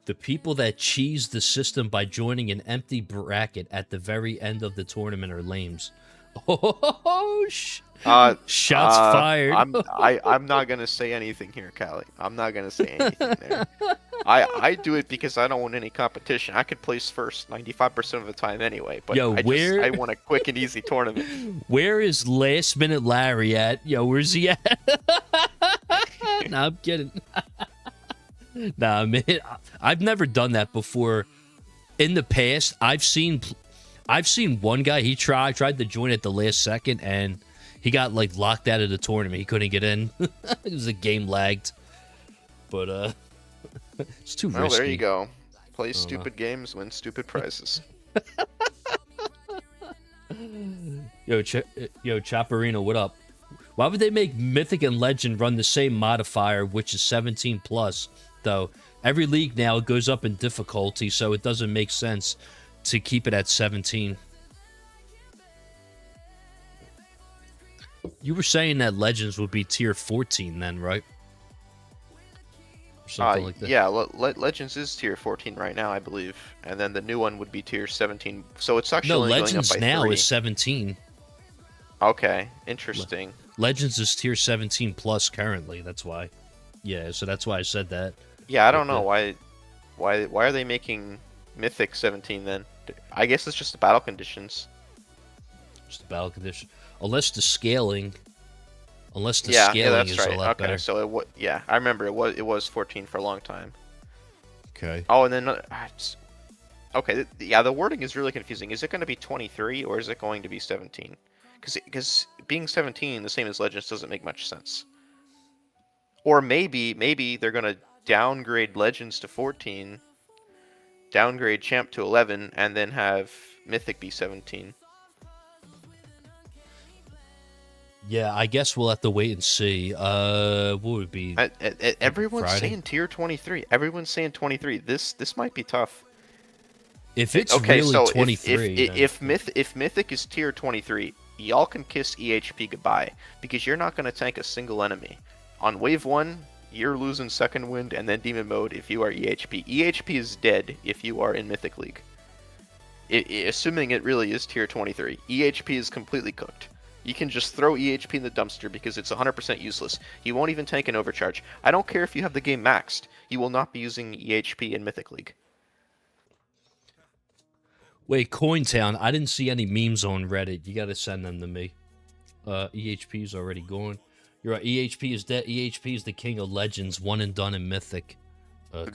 D: The people that cheese the system by joining an empty bracket at the very end of the tournament are lames. Oh, shots fired.
E: I'm not gonna say anything here, Callie. I'm not gonna say anything there. I do it because I don't want any competition. I could place first 95% of the time anyway, but
D: Yo,
E: I want a quick and easy tournament.
D: Where is last minute Larry at? Yo, where's he at? Nah, I'm kidding. Nah, man, I've never done that before. In the past, I've seen one guy. He tried to join at the last second, and he got like locked out of the tournament. He couldn't get in. It was a game lagged, but it's too risky.
E: Well, there you go. Play stupid games, win stupid prizes.
D: Yo, Chopperino, what up? Why would they make Mythic and Legend run the same modifier, which is 17 plus? Though every league now goes up in difficulty, so it doesn't make sense to keep it at 17. You were saying that Legends would be tier 14 then, right? Or something like that.
E: Yeah, Legends is tier 14 right now, I believe, and then the new one would be tier 17. So it's actually only
D: Legends
E: going up by
D: now
E: 3.
D: is 17.
E: Okay, interesting.
D: Legends is tier 17 plus currently. That's why. Yeah, so that's why I said that.
E: Yeah, I don't know why are they making Mythic 17 then? I guess it's just the battle conditions.
D: Just the battle condition, unless the scaling
E: That's
D: is a lot
E: okay,
D: better.
E: so I remember it was 14 for a long time.
D: Okay.
E: Oh, and then okay, yeah, the wording is really confusing. Is it going to be 23 or is it going to be 17? Because being 17 the same as Legends doesn't make much sense. Or maybe they're going to downgrade Legends to 14, downgrade Champ to 11, and then have Mythic be 17.
D: Yeah, I guess we'll have to wait and see. What would it be?
E: Everyone's
D: Friday?
E: saying tier 23. Everyone's saying 23. This might be tough.
D: If it's
E: Okay,
D: really
E: so
D: 23,
E: if Mythic is tier 23, y'all can kiss EHP goodbye because you're not going to tank a single enemy. On wave 1, you're losing second wind and then demon mode if you are EHP. EHP is dead if you are in Mythic League. Assuming it really is tier 23, EHP is completely cooked. You can just throw EHP in the dumpster because it's 100% useless. You won't even tank an overcharge. I don't care if you have the game maxed. You will not be using EHP in Mythic League.
D: Wait, Cointown, I didn't see any memes on Reddit. You got to send them to me. EHP is already gone. You're right, EHP is dead. EHP is the king of Legends, one and done in Mythic.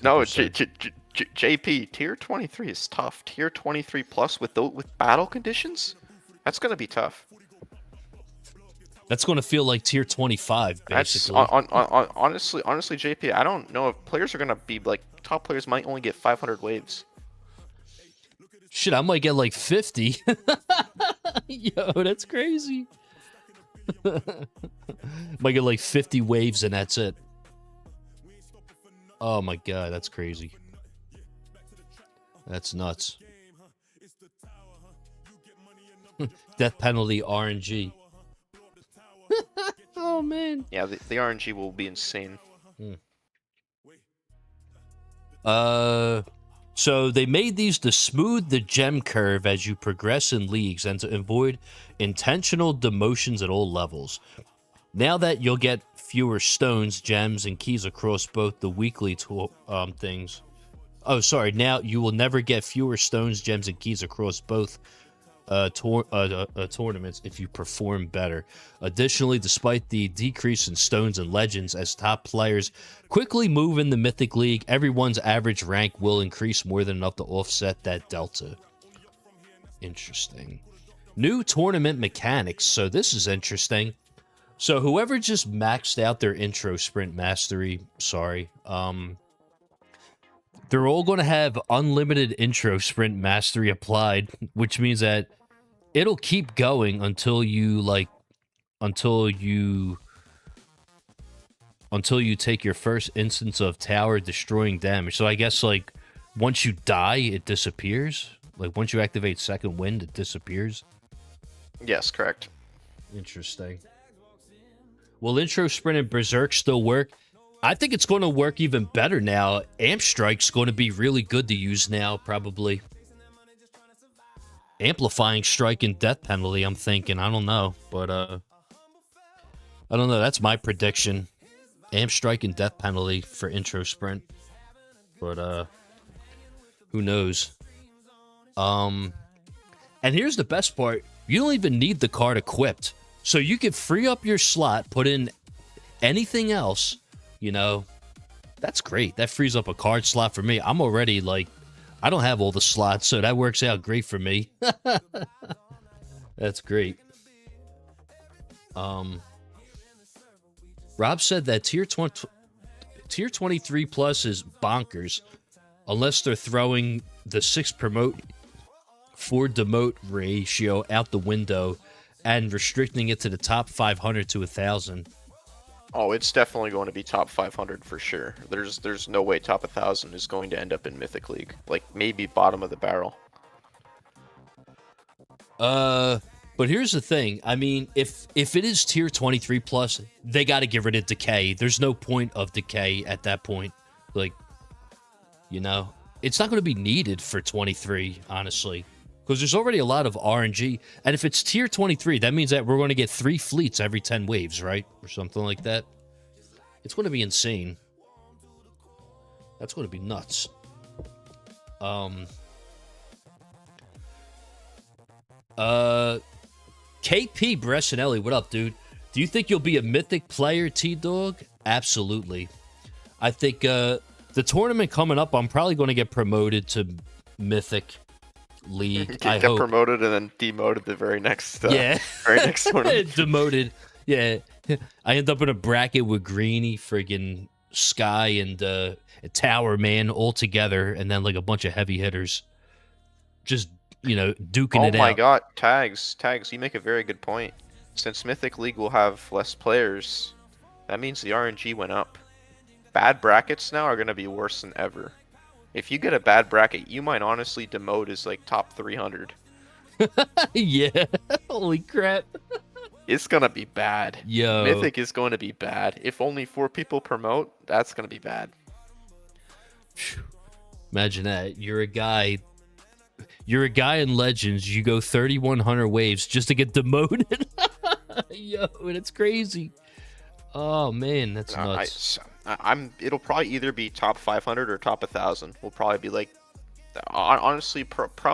E: No, JP, tier 23 is tough. Tier 23 plus with battle conditions? That's going to be tough.
D: That's going to feel like tier 25, basically.
E: Honestly, JP, I don't know if players are going to be like, top players might only get 500 waves.
D: Shit, I might get like 50. Yo, that's crazy. Might get like 50 waves and that's it. Oh my god, that's crazy. That's nuts. Death penalty RNG. Oh man.
E: Yeah, the RNG will be insane.
D: So they made these to smooth the gem curve as you progress in leagues and to avoid intentional demotions at all levels. Now that you'll get fewer stones, gems, and keys across both the weekly things. Oh, sorry. Now you will never get fewer stones, gems, and keys across both tournaments if you perform better. Additionally, despite the decrease in stones and legends as top players quickly move in the Mythic League, everyone's average rank will increase more than enough to offset that delta. Interesting. New tournament mechanics. So this is interesting. So whoever just maxed out their intro sprint mastery, they're all going to have unlimited intro sprint mastery applied, which means that it'll keep going until you take your first instance of tower destroying damage. So I guess like once you die, it disappears. Like once you activate second wind, it disappears.
E: Yes, correct.
D: Interesting. Will intro sprint and berserk still work? I think it's going to work even better now. Amp Strike's going to be really good to use now, probably. Amplifying strike and death penalty, I'm thinking. I don't know, but I don't know. That's my prediction. Amp Strike and death penalty for intro sprint. But who knows? And here's the best part: you don't even need the card equipped, so you could free up your slot, put in anything else. You know, that's great. That frees up a card slot for me. I'm already like, I don't have all the slots, so that works out great for me. That's great. Rob said that tier 23 plus is bonkers unless they're throwing the 6 promote 4 demote ratio out the window and restricting it to the top 500 to 1,000.
E: Oh, it's definitely going to be top 500 for sure. There's no way top 1,000 is going to end up in Mythic League. Like, maybe bottom of the barrel.
D: But here's the thing. I mean, if it is tier 23 plus, they got to get rid of decay. There's no point of decay at that point. Like, you know, it's not going to be needed for 23, honestly, because there's already a lot of RNG. And if it's tier 23, that means that we're going to get 3 fleets every 10 waves, right? Or something like that. It's going to be insane. That's going to be nuts. KP Bressanelli, what up, dude? Do you think you'll be a Mythic player, T-Dog? Absolutely. I think the tournament coming up, I'm probably going to get promoted to Mythic League.
E: Get promoted and then demoted the very next very next tournament.
D: Demoted. Yeah. I end up in a bracket with Greeny, friggin' Sky, and a Tower Man all together, and then like a bunch of heavy hitters. Just, you know, duking it out.
E: Oh my god, tags, you make a very good point. Since Mythic League will have less players, that means the RNG went up. Bad brackets now are going to be worse than ever. If you get a bad bracket, you might honestly demote as like top 300.
D: Yeah, holy crap.
E: It's going to be bad.
D: Yo.
E: Mythic is going to be bad. If only 4 people promote, that's going to be bad.
D: Imagine that. You're a guy in Legends. You go 3,100 waves just to get demoted. Yo, and it's crazy. Oh man, that's nuts.
E: It'll probably either be top 500 or top 1,000. We'll probably be like, honestly,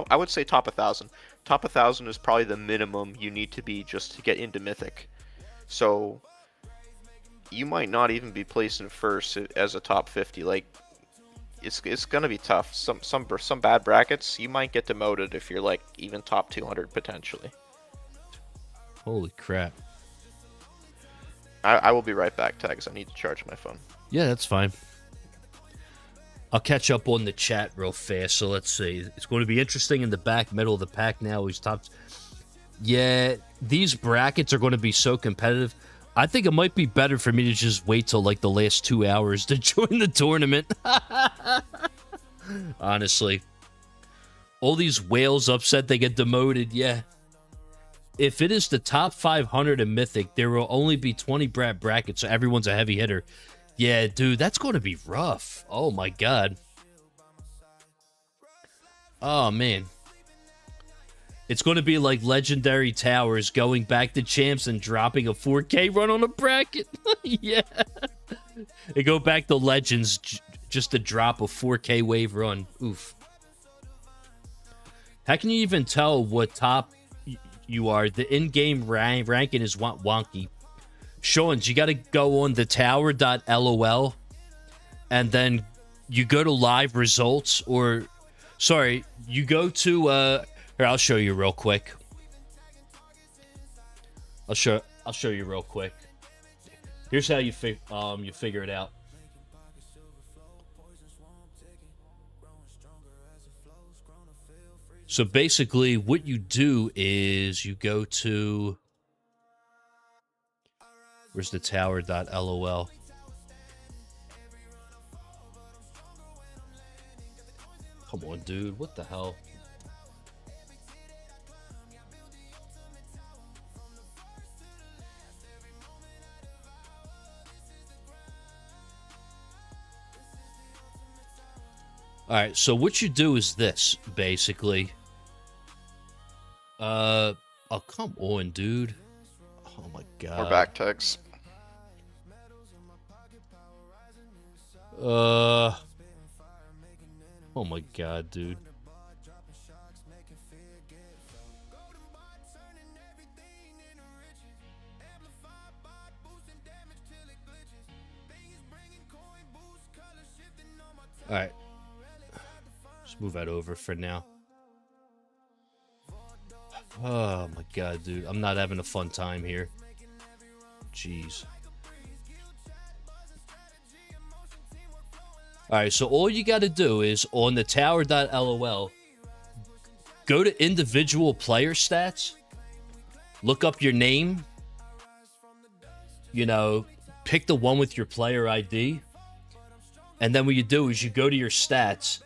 E: I would say top 1,000. Top 1,000 is probably the minimum you need to be just to get into Mythic. So you might not even be placed in first as a top 50. Like, it's gonna be tough. Some bad brackets, you might get demoted if you're like even top 200 potentially.
D: Holy crap!
E: I will be right back, Tags. I need to charge my phone.
D: Yeah, that's fine. I'll catch up on the chat real fast. So let's see. It's going to be interesting in the back middle of the pack now. He's top. Yeah, these brackets are going to be so competitive. I think it might be better for me to just wait till like the last 2 hours to join the tournament. Honestly. All these whales upset they get demoted, yeah. If it is the top 500 in Mythic, there will only be 20 brackets, so everyone's a heavy hitter. Yeah, dude, that's going to be rough. Oh, my God. Oh, man. It's going to be like Legendary Towers going back to champs and dropping a 4K run on a bracket. Yeah. They go back to Legends just to drop a 4K wave run. Oof. How can you even tell what top you are? The in-game ranking is wonky. Sean's, you got to go on the tower.lol and then you go to live results, or sorry, you go to here, I'll show you real quick. I'll show you real quick. Here's how you figure it out. So basically what you do is you go to, where's the tower.lol? Come on, dude. What the hell? All right, so what you do is this, basically. Oh, come on, dude. Oh, my God.
E: We're back, Tags.
D: Oh my god, dude. Alright. Let's move that over for now. Oh my god, dude. I'm not having a fun time here. Jeez. Alright, so all you gotta do is on the tower.lol, go to individual player stats, look up your name, you know, pick the one with your player ID, and then what you do is you go to your stats,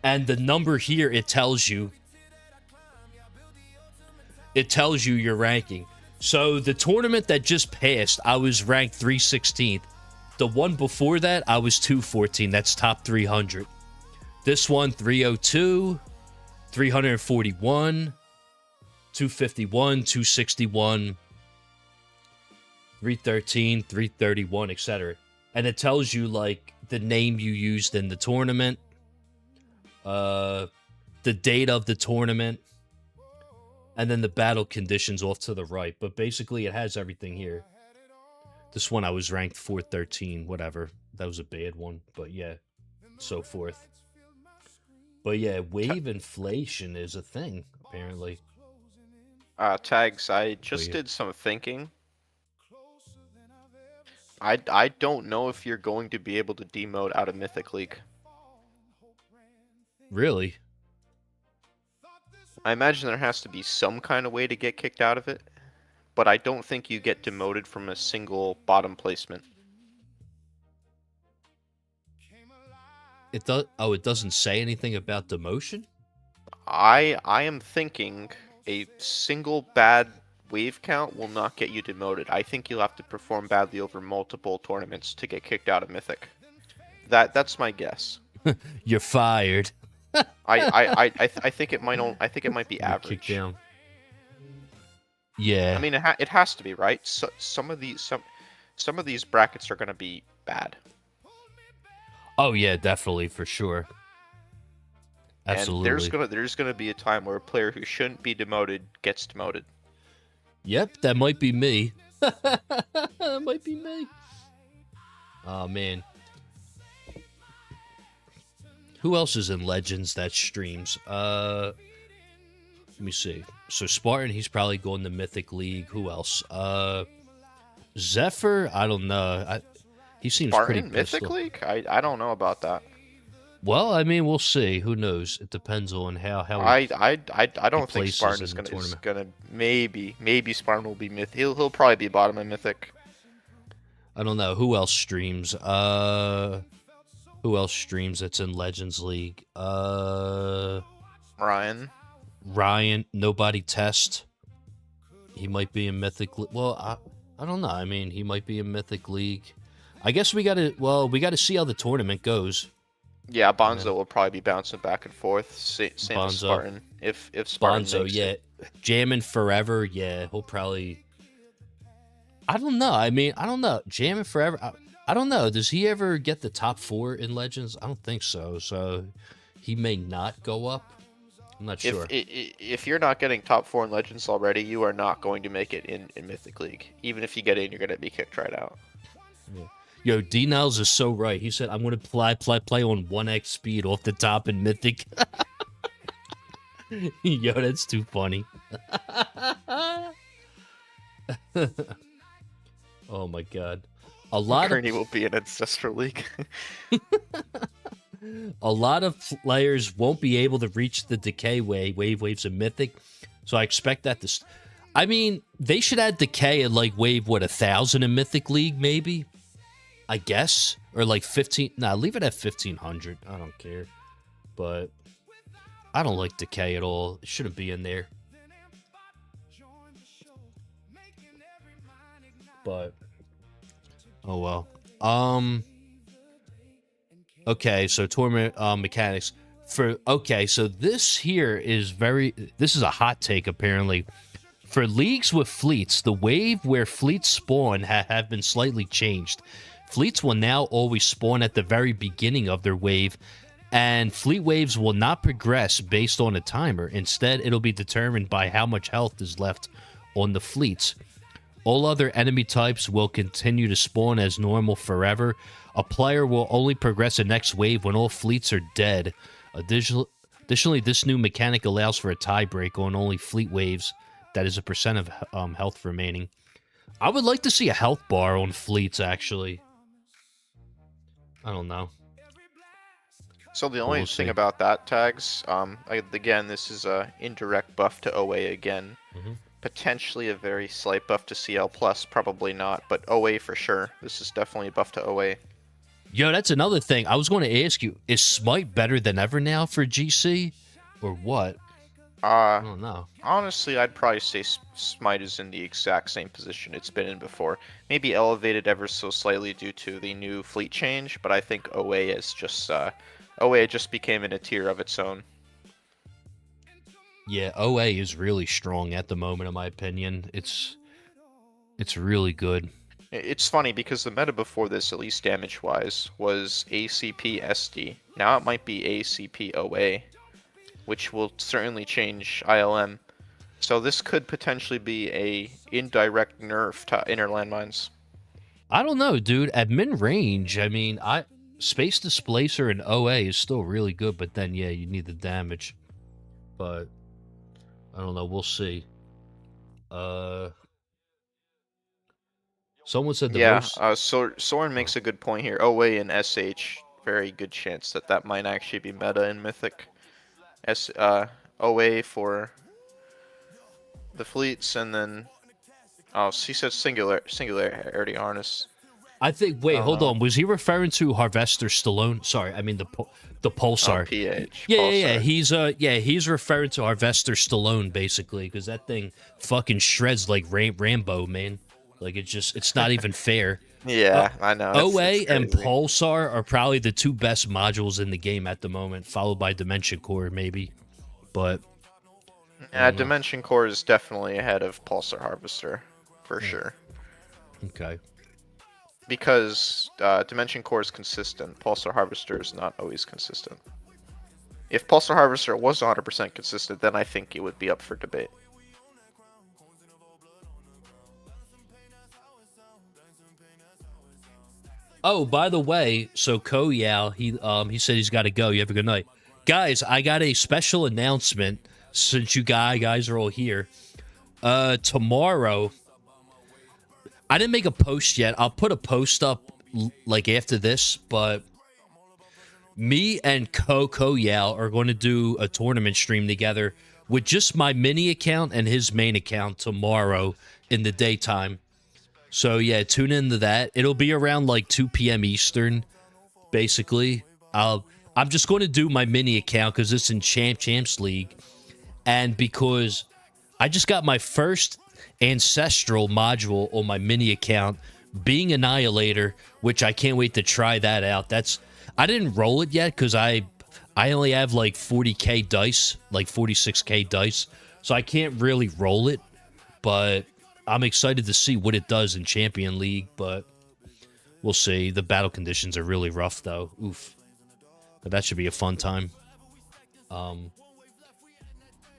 D: and the number here, it tells you your ranking. So the tournament that just passed, I was ranked 316th. The one before that, I was 214. That's top 300. This one, 302, 341, 251, 261, 313, 331, etc. And it tells you, like, the name you used in the tournament, the date of the tournament, and then the battle conditions off to the right. But basically, it has everything here. This one, I was ranked 413, whatever. That was a bad one, but yeah, so forth. But yeah, wave inflation is a thing, apparently.
E: Tags, I just did some thinking. I don't know if you're going to be able to demote out of Mythic League.
D: Really?
E: I imagine there has to be some kind of way to get kicked out of it, but I don't think you get demoted from a single bottom placement.
D: It does. Oh, it doesn't say anything about demotion?
E: I am thinking a single bad wave count will not get you demoted. I think you'll have to perform badly over multiple tournaments to get kicked out of Mythic. That's my guess.
D: You're fired.
E: I think it might I think it might be average.
D: Kicked down. Yeah.
E: I mean, it has to be, right? So some of these brackets are going to be bad.
D: Oh yeah, definitely, for sure. Absolutely.
E: And there's gonna be a time where a player who shouldn't be demoted gets demoted.
D: Yep, that might be me. That might be me. Oh man. Who else is in Legends that streams? Let me see. So Spartan, he's probably going to Mythic League. Who else? Zephyr, I don't know. He seems
E: Spartan,
D: pretty
E: Mythic League? I don't know about that.
D: Well, I mean, we'll see. Who knows? It depends on how.
E: I don't think Spartan is gonna maybe Spartan will be Mythic. He'll probably be bottom of Mythic.
D: I don't know who else streams. Who else streams that's in Legends League?
E: Ryan,
D: Nobody Test. He might be in Mythic League. Well, I don't know. I mean, he might be in Mythic League. I guess we gotta see how the tournament goes.
E: Yeah, Bonzo will probably be bouncing back and forth. Same as Spartan. If Spartan
D: Bonzo,
E: makes
D: yeah,
E: it.
D: Jamming Forever, yeah, he'll probably. I don't know. I mean, I don't know. Jamming Forever. I don't know. Does he ever get the top 4 in Legends? I don't think so. So he may not go up. I'm not sure.
E: If you're not getting top 4 in Legends already, you are not going to make it in Mythic League. Even if you get in, you're going to be kicked right out.
D: Yeah. Yo, D-Niles is so right. He said, I'm going to play on 1x speed off the top in Mythic. Yo, that's too funny. Oh, my God.
E: Kearney will be in Ancestral League.
D: A lot of players won't be able to reach the decay waves in Mythic. So I expect that to... I mean, they should add decay at, like, wave, 1,000 in Mythic League, maybe? I guess, or like 15. Nah, leave it at 1,500. I don't care, but I don't like decay at all. It shouldn't be in there. But oh well. Okay, so tournament mechanics for. Okay, so this here is this is a hot take apparently. For leagues with fleets, the wave where fleets spawn have been slightly changed. Fleets will now always spawn at the very beginning of their wave, And fleet waves will not progress based on a timer. Instead, it'll be determined by how much health is left on the fleets. All other enemy types will continue to spawn as normal forever. A player will only progress the next wave when all fleets are dead. Additionally, this new mechanic allows for a tiebreak on only fleet waves. That is a percent of health remaining. I would like to see a health bar on fleets, actually. I don't know.
E: So the only thing about that, Tags, again, this is a indirect buff to OA again. Potentially a very slight buff to CL+, probably not, but OA for sure. This is definitely a buff to OA.
D: Yo, that's another thing. I was going to ask you, is Smite better than ever now for GC? Or what? I don't know.
E: Honestly, I'd probably say Smite is in the exact same position it's been in before. Maybe elevated ever so slightly due to the new fleet change, but I think OA is just... OA just became in a tier of its own.
D: Yeah, OA is really strong at the moment, in my opinion. It's really good.
E: It's funny because the meta before this, at least damage-wise, was ACP SD. Now it might be ACP OA, which will certainly change ILM. So this could potentially be a indirect nerf to inner landmines.
D: I don't know, dude. At mid-range, I mean, Space Displacer and OA is still really good, but then, yeah, you need the damage. But, I don't know. We'll see. Someone said
E: Soren makes a good point here. OA and SH, very good chance that might actually be meta in Mythic. OA for the fleets, and then... Oh, he said Singularity Harness.
D: I think. Wait, hold on. Was he referring to Harvester Stallone? Sorry, I mean the Pulsar.
E: Oh, PH.
D: Yeah. He's referring to Harvester Stallone basically, because that thing fucking shreds like Rambo, man. Like it's not even fair.
E: Yeah, I know.
D: OA and Pulsar are probably the two best modules in the game at the moment, followed by Dimension Core maybe. But
E: Dimension Core is definitely ahead of Pulsar Harvester for sure.
D: Okay.
E: Because Dimension Core is consistent, Pulsar Harvester is not always consistent. If Pulsar Harvester was 100% consistent, then I think it would be up for debate.
D: Oh, by the way, so Koyao, he said he's got to go. You have a good night. Guys, I got a special announcement since you guys are all here. Tomorrow, I didn't make a post yet. I'll put a post up like after this, but me and Koyao are going to do a tournament stream together with just my mini account and his main account tomorrow in the daytime. So yeah, tune into that. It'll be around like 2 p.m. Eastern, basically. I'm just going to do my mini account because it's in Champs League, and because I just got my first Ancestral module on my mini account, being Annihilator, which I can't wait to try that out. I didn't roll it yet because I only have like 40k dice, like 46k dice, so I can't really roll it, but I'm excited to see what it does in Champion League, but we'll see. The battle conditions are really rough, though. Oof. But that should be a fun time.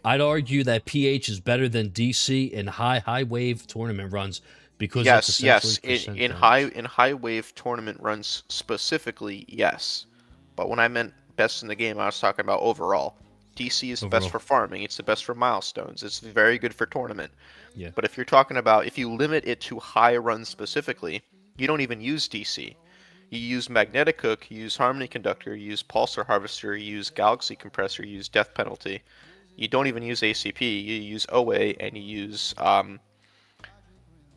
D: I'd argue that PH is better than DC in high wave tournament runs because
E: yes, in high wave tournament runs specifically, yes. But when I meant best in the game, I was talking about overall. DC is the best for farming. It's the best for milestones. It's very good for tournament.
D: Yeah.
E: But if you're talking about, if you limit it to high runs specifically, you don't even use DC. You use Magnetic Hook, you use Harmony Conductor, you use Pulsar Harvester, you use Galaxy Compressor, you use Death Penalty. You don't even use ACP. You use OA and you use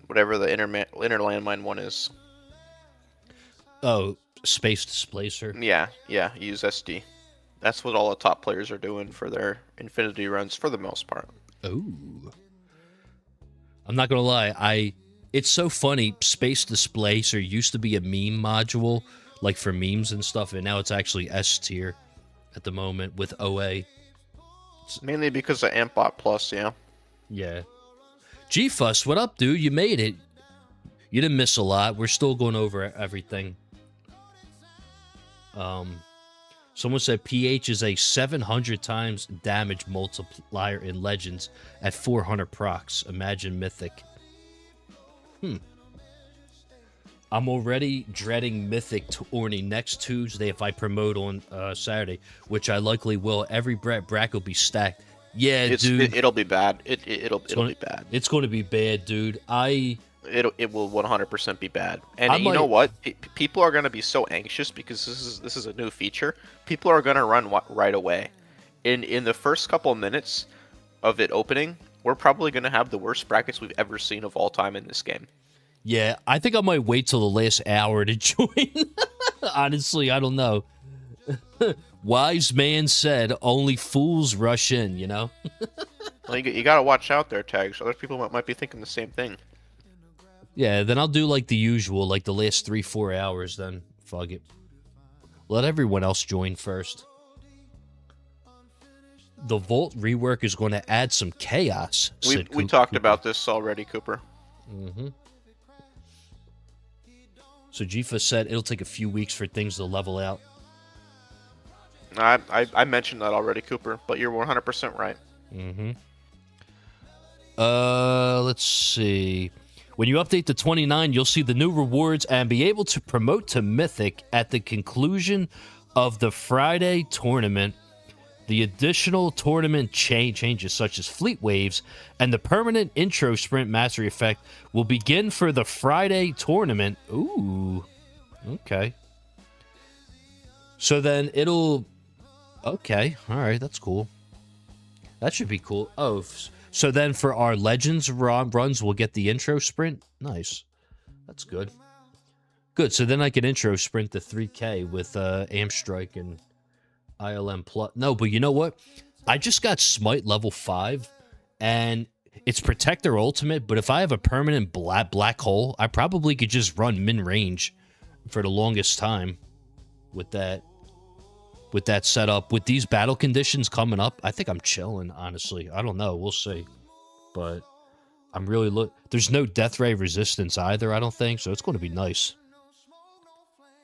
E: whatever the inner landmine one is.
D: Oh, Space Displacer.
E: Yeah, you use SD. That's what all the top players are doing for their Infinity runs for the most part.
D: Ooh. I'm not gonna lie, it's so funny. Space Displacer used to be a meme module, like for memes and stuff, and now it's actually S tier at the moment with OA.
E: Mainly because of Ampbot Plus, yeah.
D: Yeah. G-Fuss, what up, dude? You made it. You didn't miss a lot. We're still going over everything. Someone said PH is a 700 times damage multiplier in Legends at 400 procs. Imagine Mythic. I'm already dreading Mythic tourney next Tuesday if I promote on Saturday, which I likely will. Every bracket will be stacked. Yeah, dude.
E: It'll be bad. It'll be bad.
D: It's going to be bad, dude.
E: It will 100% be bad. And
D: I
E: you
D: might-
E: know what? People are going to be so anxious because this is a new feature. People are going to run right away. In the first couple of minutes of it opening, we're probably going to have the worst brackets we've ever seen of all time in this game.
D: Yeah, I think I might wait till the last hour to join. Honestly, I don't know. Wise man said, only fools rush in, you know?
E: Well, you got to watch out there, Tags. Other people might be thinking the same thing.
D: Yeah, then I'll do like the usual, like the last 3-4 hours, then fuck it. Let everyone else join first. The Vault rework is going to add some chaos.
E: We talked about this already, Cooper.
D: Mm-hmm. So Jifa said it'll take a few weeks for things to level out.
E: I mentioned that already, Cooper, but you're 100% right.
D: Mm-hmm. Let's see. When you update to 29, you'll see the new rewards and be able to promote to Mythic at the conclusion of the Friday tournament. The additional tournament changes, such as Fleet Waves and the permanent intro sprint mastery effect, will begin for the Friday tournament. Ooh, okay. So then it'll... Okay, all right, that's cool. That should be cool. Oh, so then for our Legends runs, we'll get the intro sprint? Nice. That's good. Good, so then I can intro sprint the 3K with Amp Strike and ILM Plus. No, but you know what? I just got Smite level 5, and it's Protector Ultimate, but if I have a permanent black hole, I probably could just run min-range for the longest time with that setup. With these battle conditions coming up, I think I'm chilling, honestly. I don't know. We'll see. But I'm really there's no death ray resistance either, I don't think, so it's going to be nice.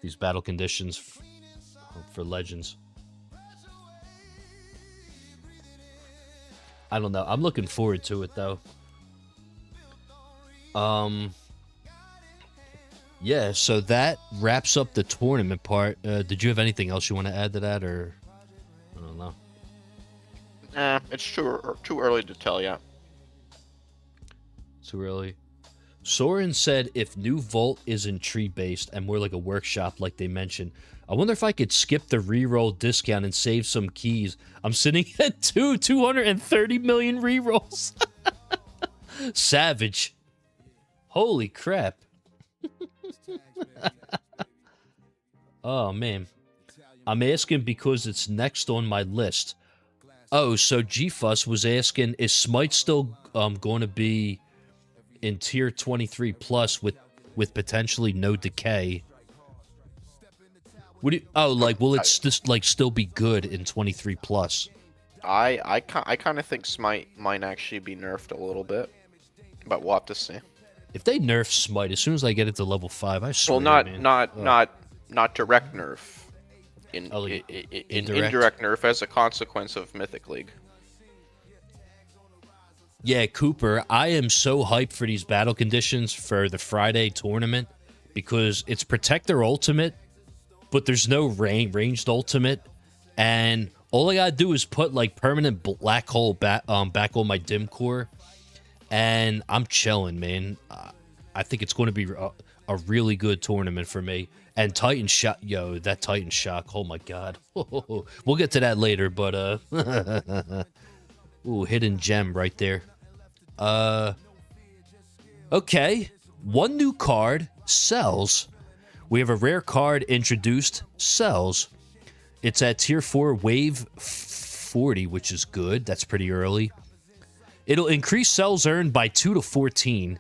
D: These battle conditions for Legends. I don't know. I'm looking forward to it, though. Yeah, so that wraps up the tournament part. Did you have anything else you want to add to that, or I don't know?
E: It's too early to tell yet.
D: Too early. Soren said if new Vault isn't tree-based and more like a workshop like they mentioned, I wonder if I could skip the reroll discount and save some keys. I'm sitting at 230 million rerolls. Savage. Holy crap. Oh, man. I'm asking because it's next on my list. Oh, so GFUS was asking, is Smite still going to be in tier 23 plus with potentially no decay? Would it, will it just still be good in 23 plus?
E: I kind of think Smite might actually be nerfed a little bit, but we'll have to see.
D: If they nerf Smite as soon as I get it to level 5, I swear.
E: Well,
D: man.
E: not direct nerf. Indirect nerf as a consequence of Mythic League.
D: Yeah, Cooper, I am so hyped for these battle conditions for the Friday tournament because it's Protector Ultimate, but there's no ranged Ultimate, and all I gotta do is put like permanent black hole back on my dim core, and I'm chilling, man. I think it's going to be a really good tournament for me. And Titan Shock, yo, that Titan Shock, oh my god. We'll get to that later, but ooh, hidden gem right there. Okay, one new card sells. We have a rare card introduced, sells. It's at tier 4 wave 40, which is good. That's pretty early. It'll increase cells earned by 2 to 14.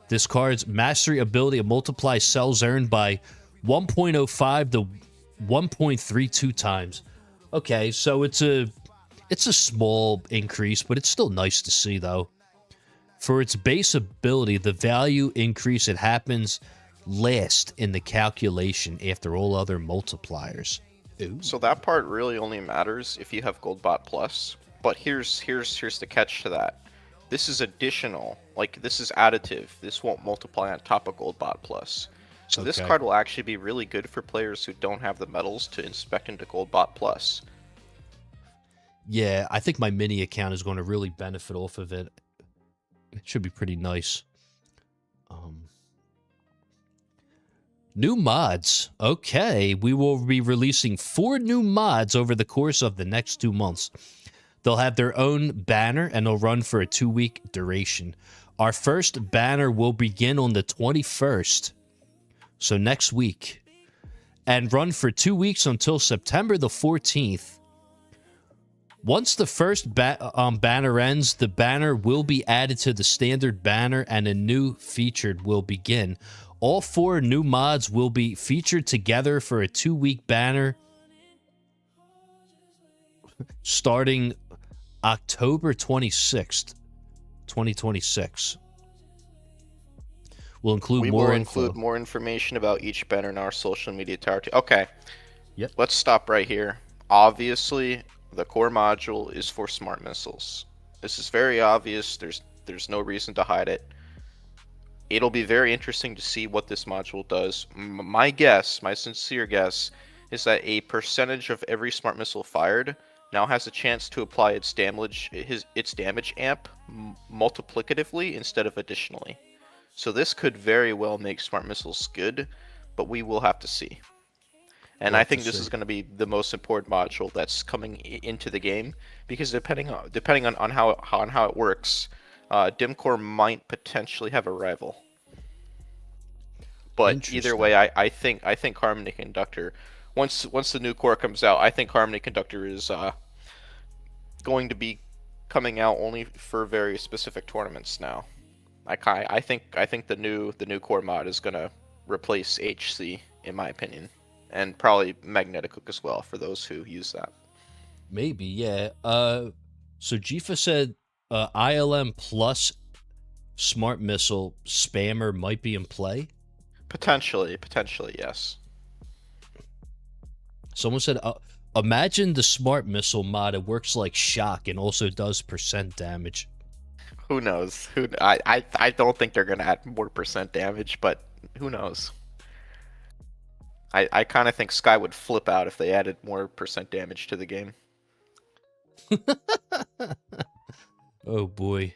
D: This card's mastery ability will multiply cells earned by 1.05 to 1.32 times. Okay, so it's a small increase, but it's still nice to see, though. For its base ability, the value increase, it happens last in the calculation after all other multipliers. Ooh.
E: So that part really only matters if you have Goldbot Plus. But here's the catch to that. This is additional, like this is additive. This won't multiply on top of Goldbot Plus. So this
D: Okay.
E: card will actually be really good for players who don't have the medals to inspect into Goldbot Plus.
D: Yeah, I think my mini account is going to really benefit off of it. It should be pretty nice. New mods. Okay, we will be releasing 4 new mods over the course of the next 2 months. They'll have their own banner, and they'll run for a 2-week duration. Our first banner will begin on the 21st, so next week, and run for 2 weeks until September the 14th. Once the first banner ends, the banner will be added to the standard banner, and a new featured will begin. All 4 new mods will be featured together for a 2-week banner starting October 26th, 2026. We'll include
E: We
D: more
E: will
D: info.
E: include more information about each banner in our social media tower. Okay.
D: Yep.
E: Let's stop right here. Obviously, the core module is for smart missiles. This is very obvious. There's no reason to hide it. It'll be very interesting to see what this module does. My guess, my sincere guess, is that a percentage of every smart missile fired now has a chance to apply its damage amp multiplicatively instead of additionally. So this could very well make smart missiles good, but we will have to see. And I think this is going to be the most important module that's coming into the game, because depending on how it works, Dimcore might potentially have a rival. But either way, I think Harmony Conductor, once the new core comes out, I think Harmony Conductor is going to be coming out only for very specific tournaments now. I think the new core mod is going to replace HC, in my opinion, and probably Magnetic Hook as well for those who use that.
D: Maybe, yeah. So Jifa said ILM plus smart missile spammer might be in play.
E: Potentially, yes.
D: Someone said, imagine the smart missile mod. It works like shock and also does % damage.
E: Who knows? I don't think they're gonna add more % damage, but who knows? I kind of think Sky would flip out if they added more % damage to the game.
D: Oh boy.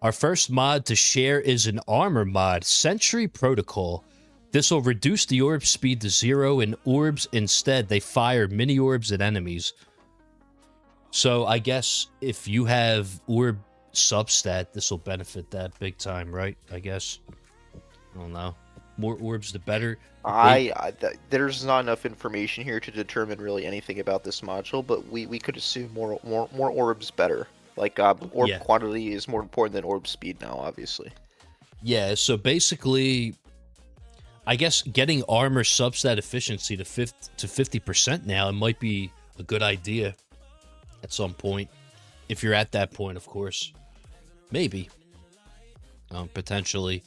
D: Our first mod to share is an armor mod, Sentry Protocol. This will reduce the orb speed to 0, and orbs instead, they fire mini orbs at enemies. So I guess if you have orb substat, this will benefit that big time, right? I guess. I don't know. More orbs, the better.
E: There's not enough information here to determine really anything about this module, but we could assume more orbs better. Like orb quantity is more important than orb speed now, obviously.
D: Yeah, so basically, I guess getting armor substat efficiency to 50% now, it might be a good idea at some point. If you're at that point, of course. Maybe. Potentially.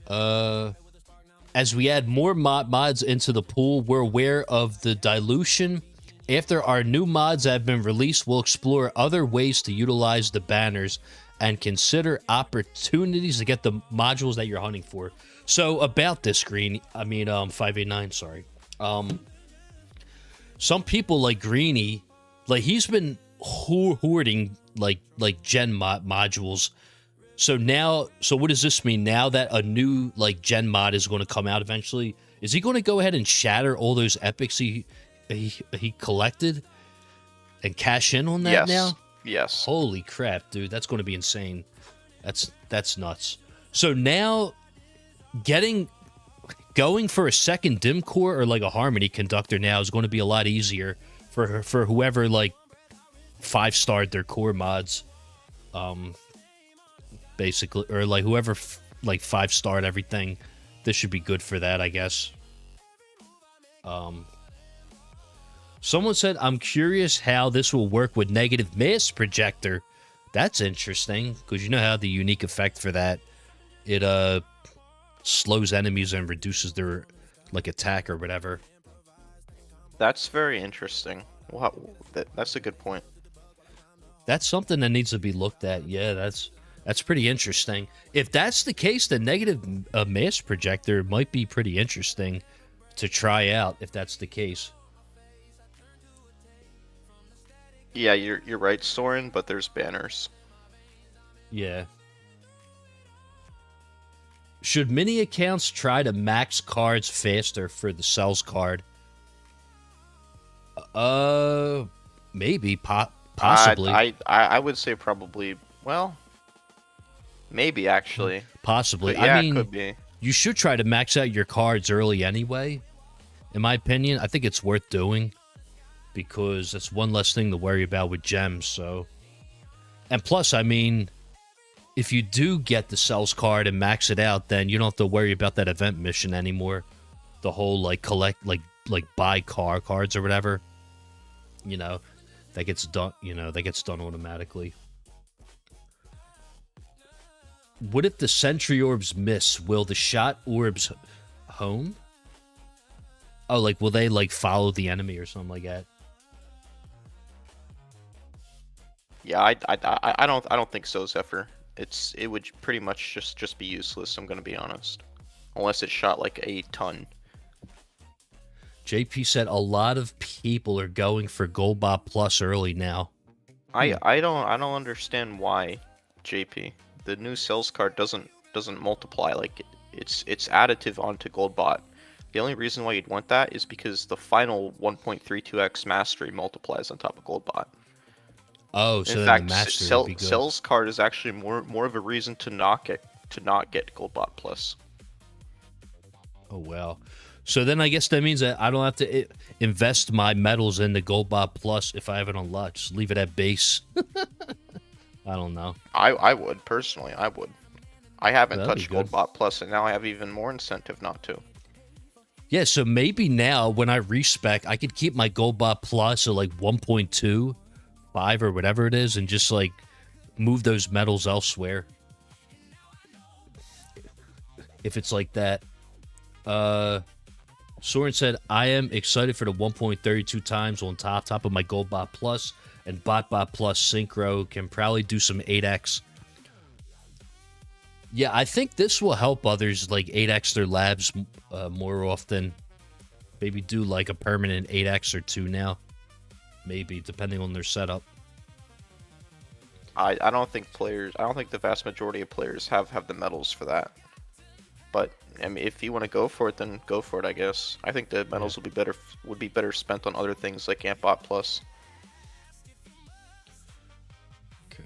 D: As we add more mods into the pool, we're aware of the dilution. After our new mods have been released, we'll explore other ways to utilize the banners and consider opportunities to get the modules that you're hunting for. So about this, 589, sorry. Some people like Greeny, like he's been hoarding like gen modules. So what does this mean? Now that a new like gen mod is going to come out eventually, is he going to go ahead and shatter all those epics he collected and cash in on that now?
E: Yes.
D: Holy crap, dude, that's going to be insane. That's nuts. So now going for a second dim core or like a harmony conductor now is going to be a lot easier for whoever like 5-starred their core mods, basically, or like whoever like 5-starred everything. This should be good for that, I guess. Someone said, I'm curious how this will work with negative mass projector. That's interesting, because you know how the unique effect for that, it slows enemies and reduces their like attack or whatever.
E: That's very interesting. Wow, that's a good point.
D: That's something that needs to be looked at. Yeah, that's pretty interesting. If that's the case, the negative mass projector might be pretty interesting to try out if that's the case.
E: Yeah, you're right, Soren, but there's banners.
D: Yeah. Should mini accounts try to max cards faster for the cells card? Maybe, possibly.
E: I would say probably. Well, maybe actually.
D: Possibly.
E: But yeah,
D: I mean,
E: it could be.
D: You should try to max out your cards early anyway. In my opinion, I think it's worth doing because that's one less thing to worry about with gems. So, and plus, I mean, if you do get the cells card and max it out, then you don't have to worry about that event mission anymore. The whole like collect like buy cards or whatever. You know, that gets done. You know, that gets done automatically. What if the sentry orbs miss? Will the shot orbs home? Oh, like will they like follow the enemy or something like that?
E: Yeah, I don't think so, Zephyr. It would pretty much just be useless. I'm gonna be honest, unless it shot like a ton.
D: JP said a lot of people are going for Goldbot Plus early now.
E: I don't understand why, JP. The new cells card doesn't multiply, like it's additive onto Goldbot. The only reason why you'd want that is because the final 1.32x mastery multiplies on top of Goldbot.
D: Oh, so
E: in
D: then
E: fact,
D: the mastery would be good.
E: cells card is actually more of a reason to not get Goldbot Plus.
D: Oh well. So then I guess that means that I don't have to invest my medals in the Goldbot Plus if I have it unlocked. Just leave it at base. I don't know.
E: I would, personally, I would. I haven't
D: That'd
E: touched
D: be good.
E: Goldbot Plus, and now I have even more incentive not to.
D: Yeah, so maybe now when I respec, I could keep my Goldbot Plus at like 1.25 or whatever it is and just like move those medals elsewhere. If it's like that. Soren said, I am excited for the 1.32 times on top of my Goldbot Plus, and BotBot Plus Synchro can probably do some 8x. Yeah, I think this will help others like 8x their labs more often. Maybe do like a permanent 8x or 2 now. Maybe, depending on their setup.
E: I don't think the vast majority of players have the medals for that. But I mean, if you want to go for it, then go for it, I guess. I think the medals would be better spent on other things like AmpBot Plus.
D: Okay.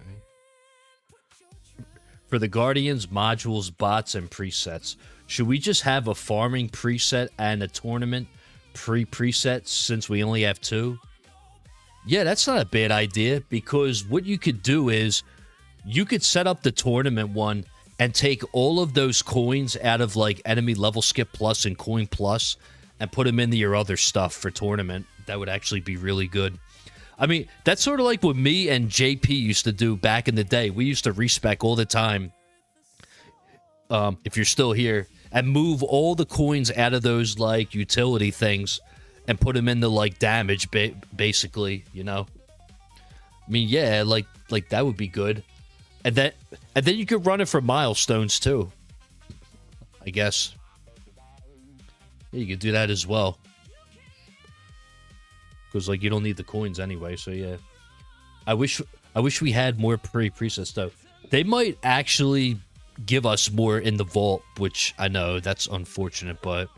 D: For the Guardians, modules, bots, and presets, should we just have a farming preset and a tournament preset since we only have 2? Yeah, that's not a bad idea, because what you could do is you could set up the tournament one and take all of those coins out of like enemy level skip plus and coin plus and put them into your other stuff for tournament. That would actually be really good. I mean, that's sort of like what me and JP used to do back in the day. We used to respec all the time, if you're still here, and move all the coins out of those like utility things and put them into like damage, basically, you know? I mean, yeah, like that would be good. And then you could run it for milestones too, I guess. Yeah, you could do that as well. Because like you don't need the coins anyway, so yeah. I wish we had more presets though. They might actually give us more in the vault, which I know that's unfortunate, but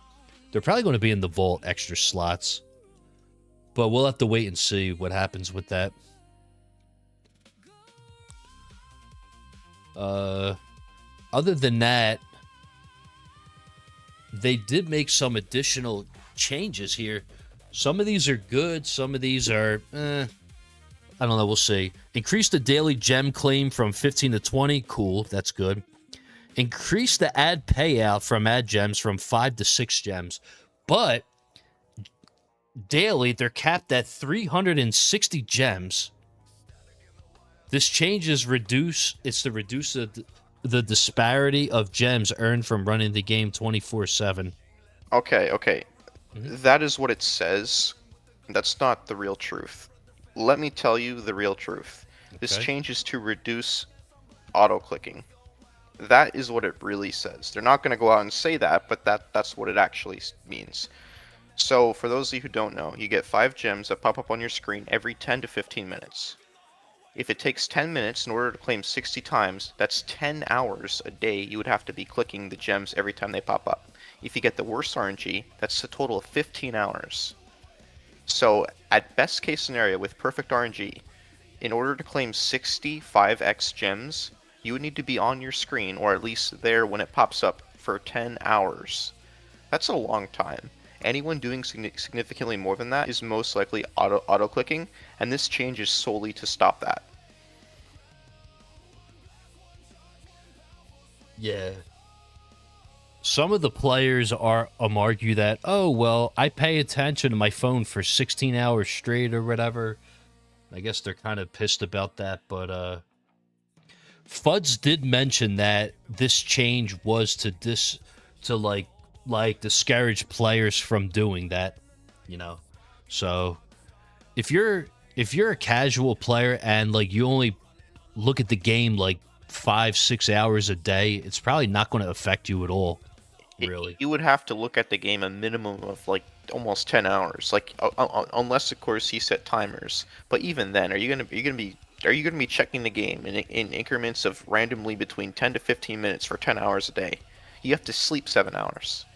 D: they're probably going to be in the vault extra slots. But we'll have to wait and see what happens with that. Other than that, they did make some additional changes here. Some of these are good. Some of these are, I don't know. We'll see. Increase the daily gem claim from 15 to 20. Cool. That's good. Increase the ad payout from ad gems from 5 to 6 gems. But daily, they're capped at 360 gems. This change is reduce the disparity of gems earned from running the game 24/7.
E: Okay. That is what it says. That's not the real truth. Let me tell you the real truth. This
D: Okay.
E: change is to reduce auto-clicking. That is what it really says. They're not going to go out and say that, but that's what it actually means. So, for those of you who don't know, you get 5 gems that pop up on your screen every 10 to 15 minutes. If it takes 10 minutes in order to claim 60 times, that's 10 hours a day you would have to be clicking the gems every time they pop up. If you get the worst RNG, that's a total of 15 hours. So, at best case scenario with perfect RNG, in order to claim 65x gems, you would need to be on your screen, or at least there when it pops up, for 10 hours. That's a long time. Anyone doing significantly more than that is most likely auto-clicking, and this change is solely to stop that.
D: Yeah. Some of the players argue that, oh, well, I pay attention to my phone for 16 hours straight or whatever. I guess they're kind of pissed about that, but Fuds did mention that this change was to discourage players from doing that, you know. So if you're a casual player and like you only look at the game like 5-6 hours a day, it's probably not going to affect you at all. Really,
E: you would have to look at the game a minimum of like almost 10 hours, like unless of course he set timers. But even then, are you gonna be checking the game in increments of randomly between 10 to 15 minutes for 10 hours a day? You have to sleep 7 hours.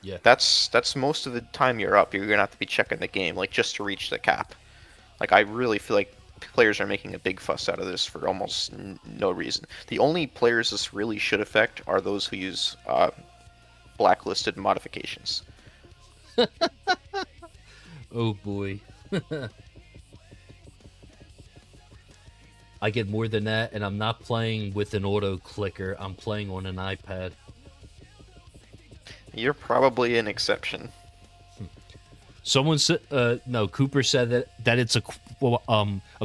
D: yeah.
E: That's most of the time you're up. You're gonna have to be checking the game, like just to reach the cap. Like I really feel like players are making a big fuss out of this for almost no reason. The only players this really should affect are those who use blacklisted modifications.
D: Oh boy. I get more than that, and I'm not playing with an auto clicker. I'm playing on an iPad.
E: You're probably an exception.
D: Someone said, no, Cooper said that it's a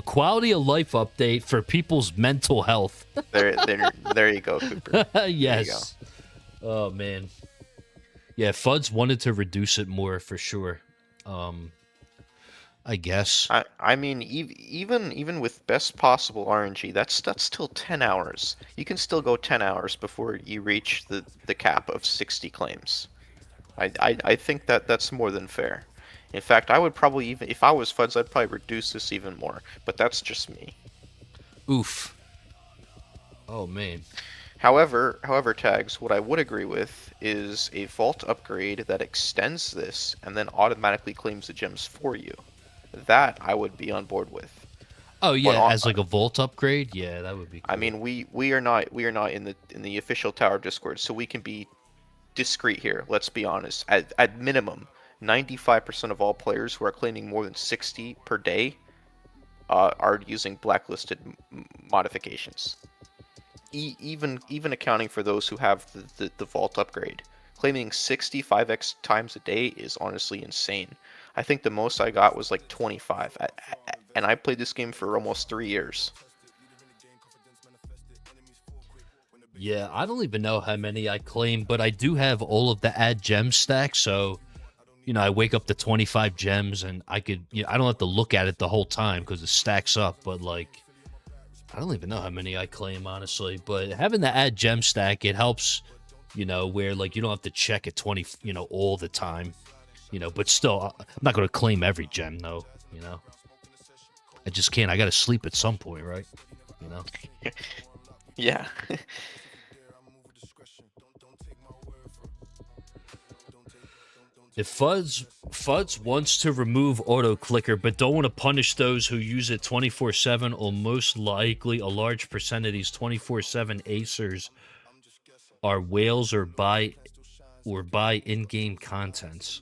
D: quality of life update for people's mental health.
E: There you go, Cooper.
D: Yes. Oh man. Yeah, Fuds wanted to reduce it more for sure. I guess.
E: I mean, even with best possible RNG, that's still 10 hours. You can still go 10 hours before you reach the cap of 60 claims. I think that's more than fair. In fact, I would probably even, if I was Fuds, I'd probably reduce this even more. But that's just me.
D: Oof. Oh man.
E: However, Tags, what I would agree with is a vault upgrade that extends this and then automatically claims the gems for you. That I would be on board with.
D: Oh yeah, as like a vault upgrade, yeah, that would be cool.
E: I mean, we are not in the official Tower Discord, so we can be discreet here. Let's be honest. At minimum, 95% of all players who are claiming more than 60 per day are using blacklisted modifications. Even accounting for those who have the vault upgrade, claiming 65x times a day is honestly insane. I think the most I got was like 25, and I played this game for almost 3 years.
D: Yeah, I don't even know how many I claim, but I do have all of the add gem stacks, so I wake up to 25 gems, and I could, I don't have to look at it the whole time because it stacks up, but like, I don't even know how many I claim, honestly, but having the add gem stack, it helps, where like you don't have to check it 20, all the time, but still, I'm not going to claim every gem though, I just can't. I got to sleep at some point, right?
E: Yeah.
D: If Fuds wants to remove auto clicker but don't want to punish those who use it 24/7, or most likely a large percent of these 24/7 acers are whales or buy in-game contents.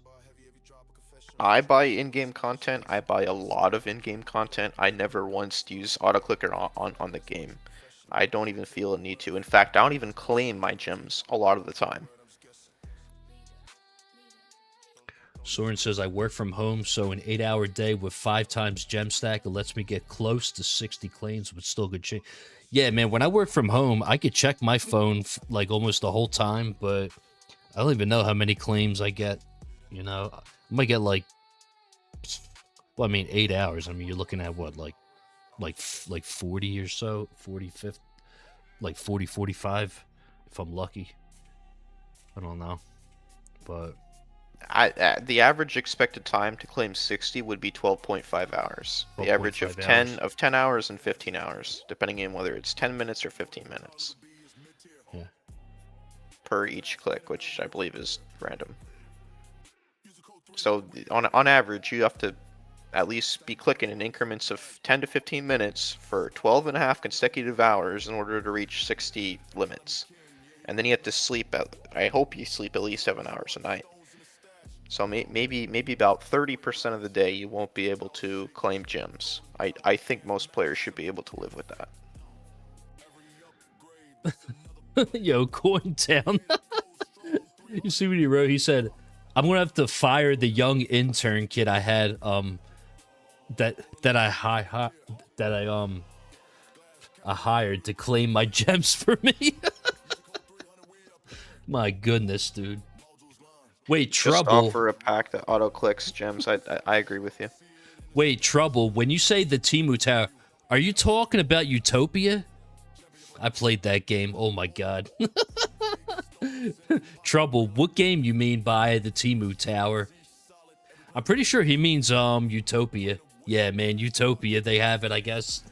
E: I buy in-game content. I buy a lot of in-game content. I never once use auto clicker on the game. I don't even feel a need to. In fact, I don't even claim my gems a lot of the time.
D: Soren says, I work from home, so an 8-hour day with 5 times gem stack, it lets me get close to 60 claims with still good change. Yeah, man, when I work from home, I could check my phone like almost the whole time, but I don't even know how many claims I get. You know, I might get like, well, I mean, 8 hours. I mean, you're looking at what, like 40 or so, 45, like 40, 45, if I'm lucky. I don't know, but
E: The average expected time to claim 60 would be 12.5 hours. The average of 10 hours and 15 hours, depending on whether it's 10 minutes or 15 minutes.
D: Yeah.
E: Per each click, which I believe is random. So on average, you have to at least be clicking in increments of 10 to 15 minutes for 12 and a half consecutive hours in order to reach 60 limits. And then you have to sleep I hope you sleep at least 7 hours a night. So maybe about 30% of the day you won't be able to claim gems. I think most players should be able to live with that.
D: Yo, Coin Town. You see what he wrote? He said, "I'm gonna have to fire the young intern kid I had. I hired to claim my gems for me." My goodness, dude. Wait,
E: Just
D: Trouble.
E: offer a pack that auto clicks gems. I agree with you.
D: Wait, Trouble. When you say the Timu Tower, are you talking about Utopia? I played that game. Oh my god. Trouble. What game you mean by the Timu Tower? I'm pretty sure he means Utopia. Yeah, man, Utopia. They have it, I guess.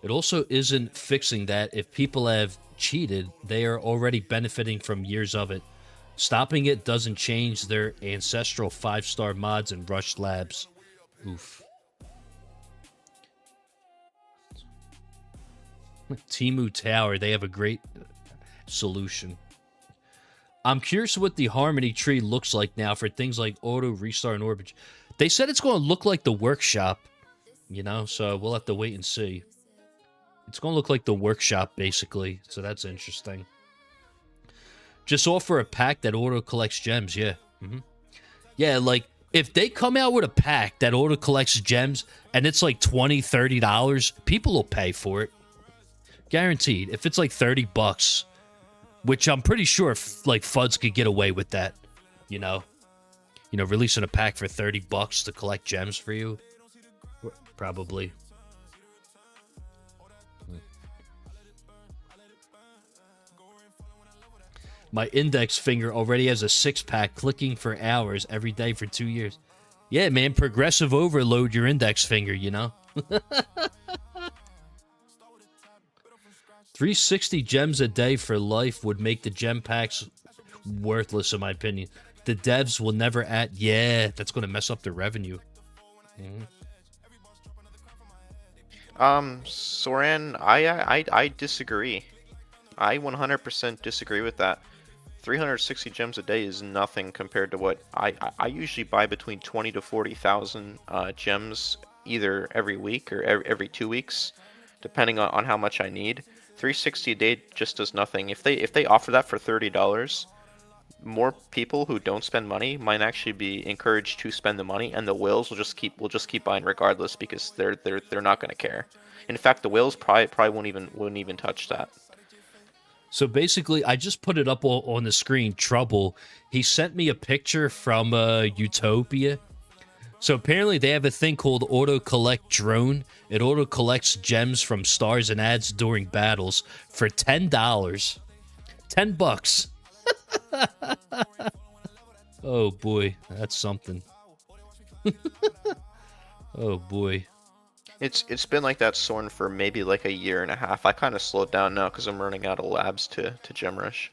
D: It also isn't fixing that if people have cheated, they are already benefiting from years of it. Stopping it doesn't change their ancestral 5-star mods and Rush Labs. Oof. Timu Tower, they have a great solution. I'm curious what the Harmony tree looks like now for things like auto, restart, and orbit. They said it's going to look like the workshop, you know, so we'll have to wait and see. It's going to look like the workshop, basically, so that's interesting. Just offer a pack that auto collects gems, yeah. Yeah, like, if they come out with a pack that auto collects gems, and it's like $20, $30, people will pay for it. Guaranteed. If it's like $30, which I'm pretty sure, like, Fuds could get away with that, you know? You know, releasing a pack for $30 to collect gems for you? Probably. My index finger already has a 6-pack clicking for hours every day for 2 years. Yeah, man, progressive overload your index finger, you know? 360 gems a day for life would make the gem packs worthless, in my opinion. The devs will never add... Yeah, that's going to mess up their revenue.
E: Soren, I disagree. I 100% disagree with that. 360 gems a day is nothing compared to what I usually buy between 20 to 40,000 gems either every week or every 2 weeks, depending on how much I need. 360 a day just does nothing. If they offer that for $30, more people who don't spend money might actually be encouraged to spend the money, and the whales will just keep buying regardless because they're not going to care. In fact, the whales probably wouldn't even touch that.
D: So basically, I just put it up on the screen, Trouble. He sent me a picture from Utopia. So apparently they have a thing called Auto Collect Drone. It auto collects gems from stars and ads during battles for $10. $10. Oh boy, that's something. Oh boy.
E: It's been like that, Soren, for maybe like a year and a half. I kind of slowed down now because I'm running out of labs to gem rush.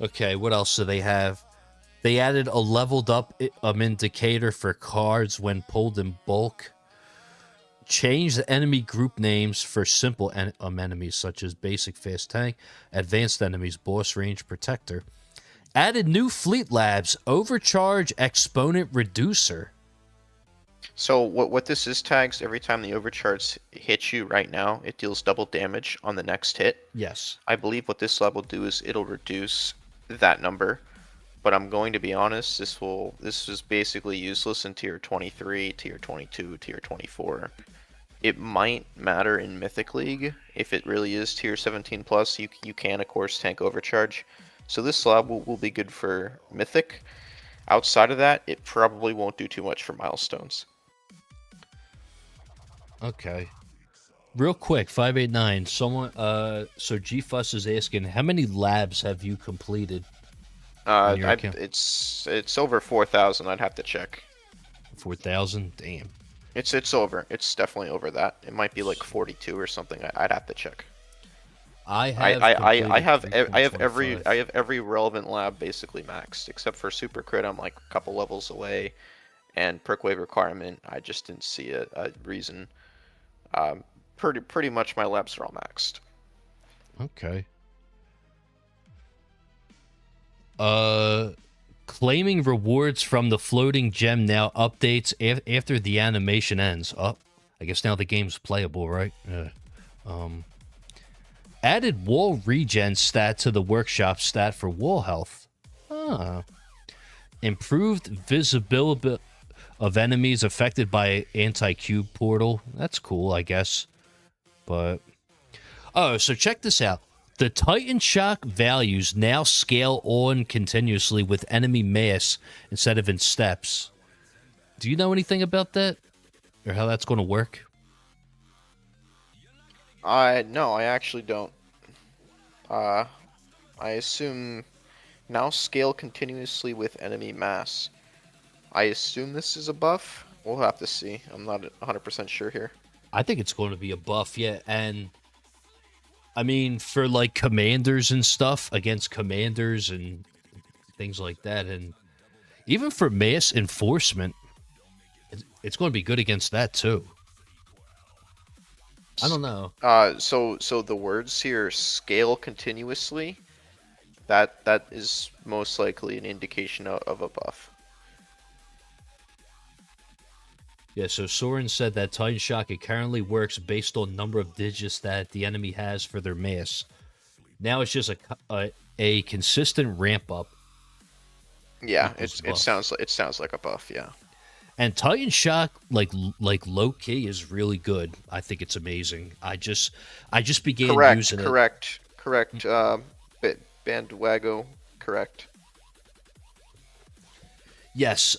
D: Okay, what else do they have? They added a leveled up indicator for cards when pulled in bulk. Change the enemy group names for simple enemies such as basic fast tank, advanced enemies, boss range protector. Added new fleet labs, overcharge exponent reducer.
E: So what this is, tags, every time the overcharge hits you right now, it deals double damage on the next hit.
D: Yes.
E: I believe what this lab will do is it'll reduce that number but I'm going to be honest, this is basically useless in tier 23, tier 22, tier 24. It might matter in Mythic League if it really is tier 17 plus. You can of course tank overcharge, so this slab will be good for Mythic. Outside of that, it probably won't do too much for milestones.
D: Okay. Real quick, 589. Someone, so GFuss is asking, how many labs have you completed?
E: It's over 4,000. I'd have to check.
D: 4,000. Damn.
E: It's over. It's definitely over that. It might be like 42 or something. I'd have to check.
D: I
E: have
D: completed
E: every relevant lab basically maxed except for super crit. I'm like a couple levels away, and perk wave requirement. I just didn't see a reason. Pretty much my labs are all maxed.
D: Okay. Claiming rewards from the floating gem now updates after the animation ends. Oh, I guess now the game's playable, right? Added wall regen stat to the workshop stat for wall health. Improved visibility of enemies affected by anti-cube portal. That's cool, I guess. But oh, so check this out. The Titan Shock values now scale on continuously with enemy mass instead of in steps. Do you know anything about that? Or how that's going to work?
E: No, I actually don't. I assume now scale continuously with enemy mass. I assume this is a buff. We'll have to see. I'm not 100% sure here.
D: I think it's going to be a buff, yeah. And I mean, for like commanders and stuff, against commanders and things like that, and even for mass enforcement, it's going to be good against that too. I don't know.
E: So the words here, scale continuously, that is most likely an indication of a buff.
D: Yeah, so Soren said that Titan Shock, it currently works based on number of digits that the enemy has for their mass. Now it's just a consistent ramp up.
E: Yeah, it sounds like a buff, yeah.
D: And Titan Shock, like low key, is really good. I think it's amazing. I just began using it.
E: Correct. Bandwago, correct.
D: Yes.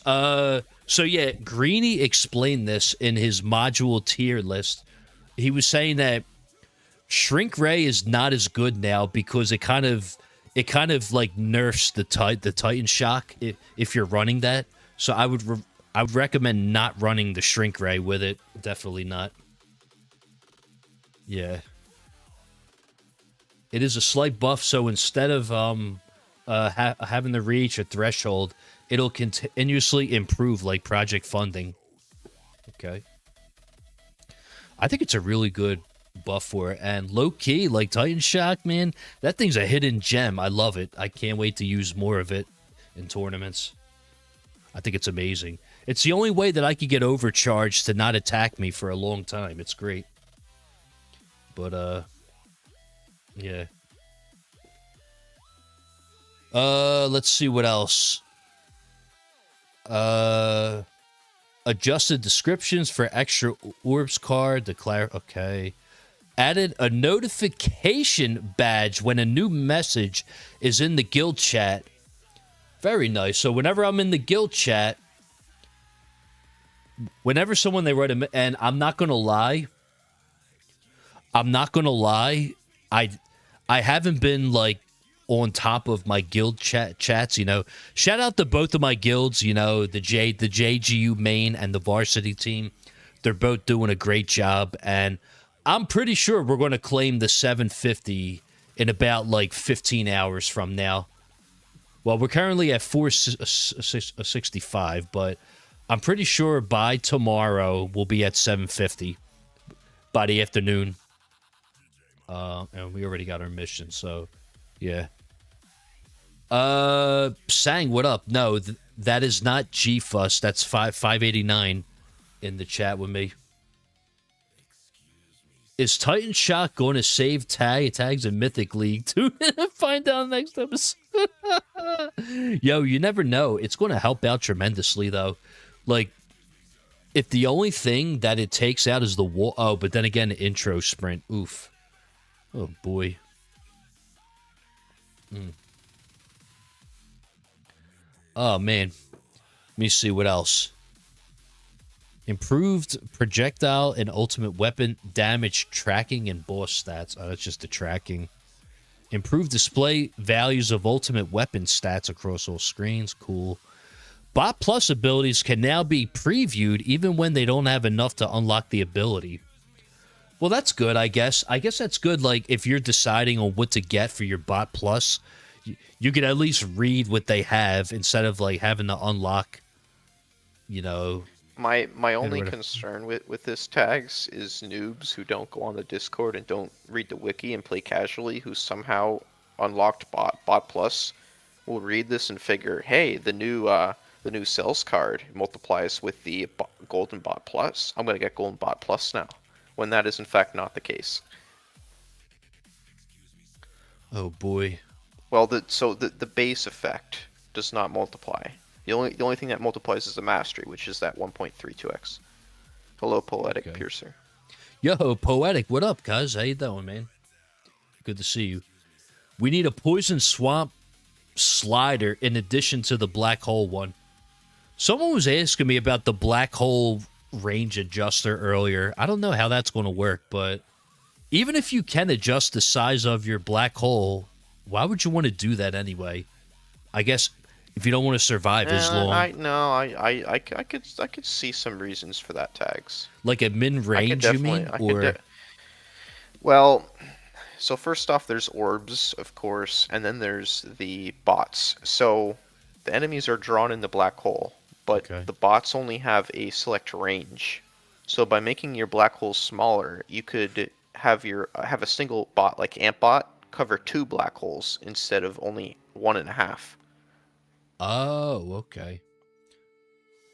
D: So yeah, Greeny explained this in his module tier list. He was saying that Shrink Ray is not as good now because it kind of like nerfs the Titan Shock if you're running that. So I would recommend not running the Shrink Ray with it. Definitely not. Yeah. It is a slight buff, so instead of having to reach a threshold, it'll continuously improve like project funding. Okay. I think it's a really good buff for it. And low-key, like Titan Shock, man, that thing's a hidden gem. I love it. I can't wait to use more of it in tournaments. I think it's amazing. It's the only way that I could get overcharged to not attack me for a long time. It's great. But, yeah. Let's see what else. Adjusted descriptions for extra orbs card. Okay. Added a notification badge when a new message is in the guild chat. Very nice. So whenever I'm in the guild chat, whenever someone they write and I'm not gonna lie, I haven't been like on top of my guild chats, you know. Shout out to both of my guilds, you know, the JGU main and the varsity team. They're both doing a great job, and I'm pretty sure we're going to claim the 750 in about like 15 hours from now. Well, we're currently at 465, but I'm pretty sure by tomorrow we'll be at 750 by the afternoon. And we already got our mission, so yeah. Sang, what up? No, that is not GFuss. That's 589 in the chat with me. Is Titan Shock going to save tags in Mythic League too? Find out next episode. Yo, you never know. It's going to help out tremendously, though. Like, if the only thing that it takes out is the wall. Oh, but then again, intro sprint. Oof. Oh, boy. Oh, man. Let me see what else. Improved projectile and ultimate weapon damage tracking and boss stats. Oh, that's just the tracking. Improved display values of ultimate weapon stats across all screens. Cool. Bot Plus abilities can now be previewed even when they don't have enough to unlock the ability. Well, that's good, I guess. I guess that's good, like, if you're deciding on what to get for your Bot Plus, you could at least read what they have instead of, like, having to unlock, you know...
E: My only concern with this tags is noobs who don't go on the Discord and don't read the wiki and play casually, who somehow unlocked Bot Plus, will read this and figure, hey, the new sales card multiplies with the Golden Bot Plus. I'm going to get Golden Bot Plus now, when that is in fact not the case.
D: Oh boy.
E: Well, the base effect does not multiply. The only thing that multiplies is the mastery, which is that 1.32x. Hello, Poetic Piercer.
D: Yo, Poetic, what up, cuz? How you doing, man? Good to see you. We need a Poison Swamp slider in addition to the Black Hole one. Someone was asking me about the Black Hole range adjuster earlier. I don't know how that's going to work, but even if you can adjust the size of your Black Hole, why would you want to do that anyway? I guess... if you don't want to survive as long.
E: I could see some reasons for that, tags.
D: Like at mid-range, you mean?
E: Well, so first off, there's orbs, of course, and then there's the bots. So the enemies are drawn in the black hole, but the bots only have a select range. So by making your black hole smaller, you could have a single bot, like Amp Bot, cover 2 black holes instead of only 1.5.
D: Oh, okay.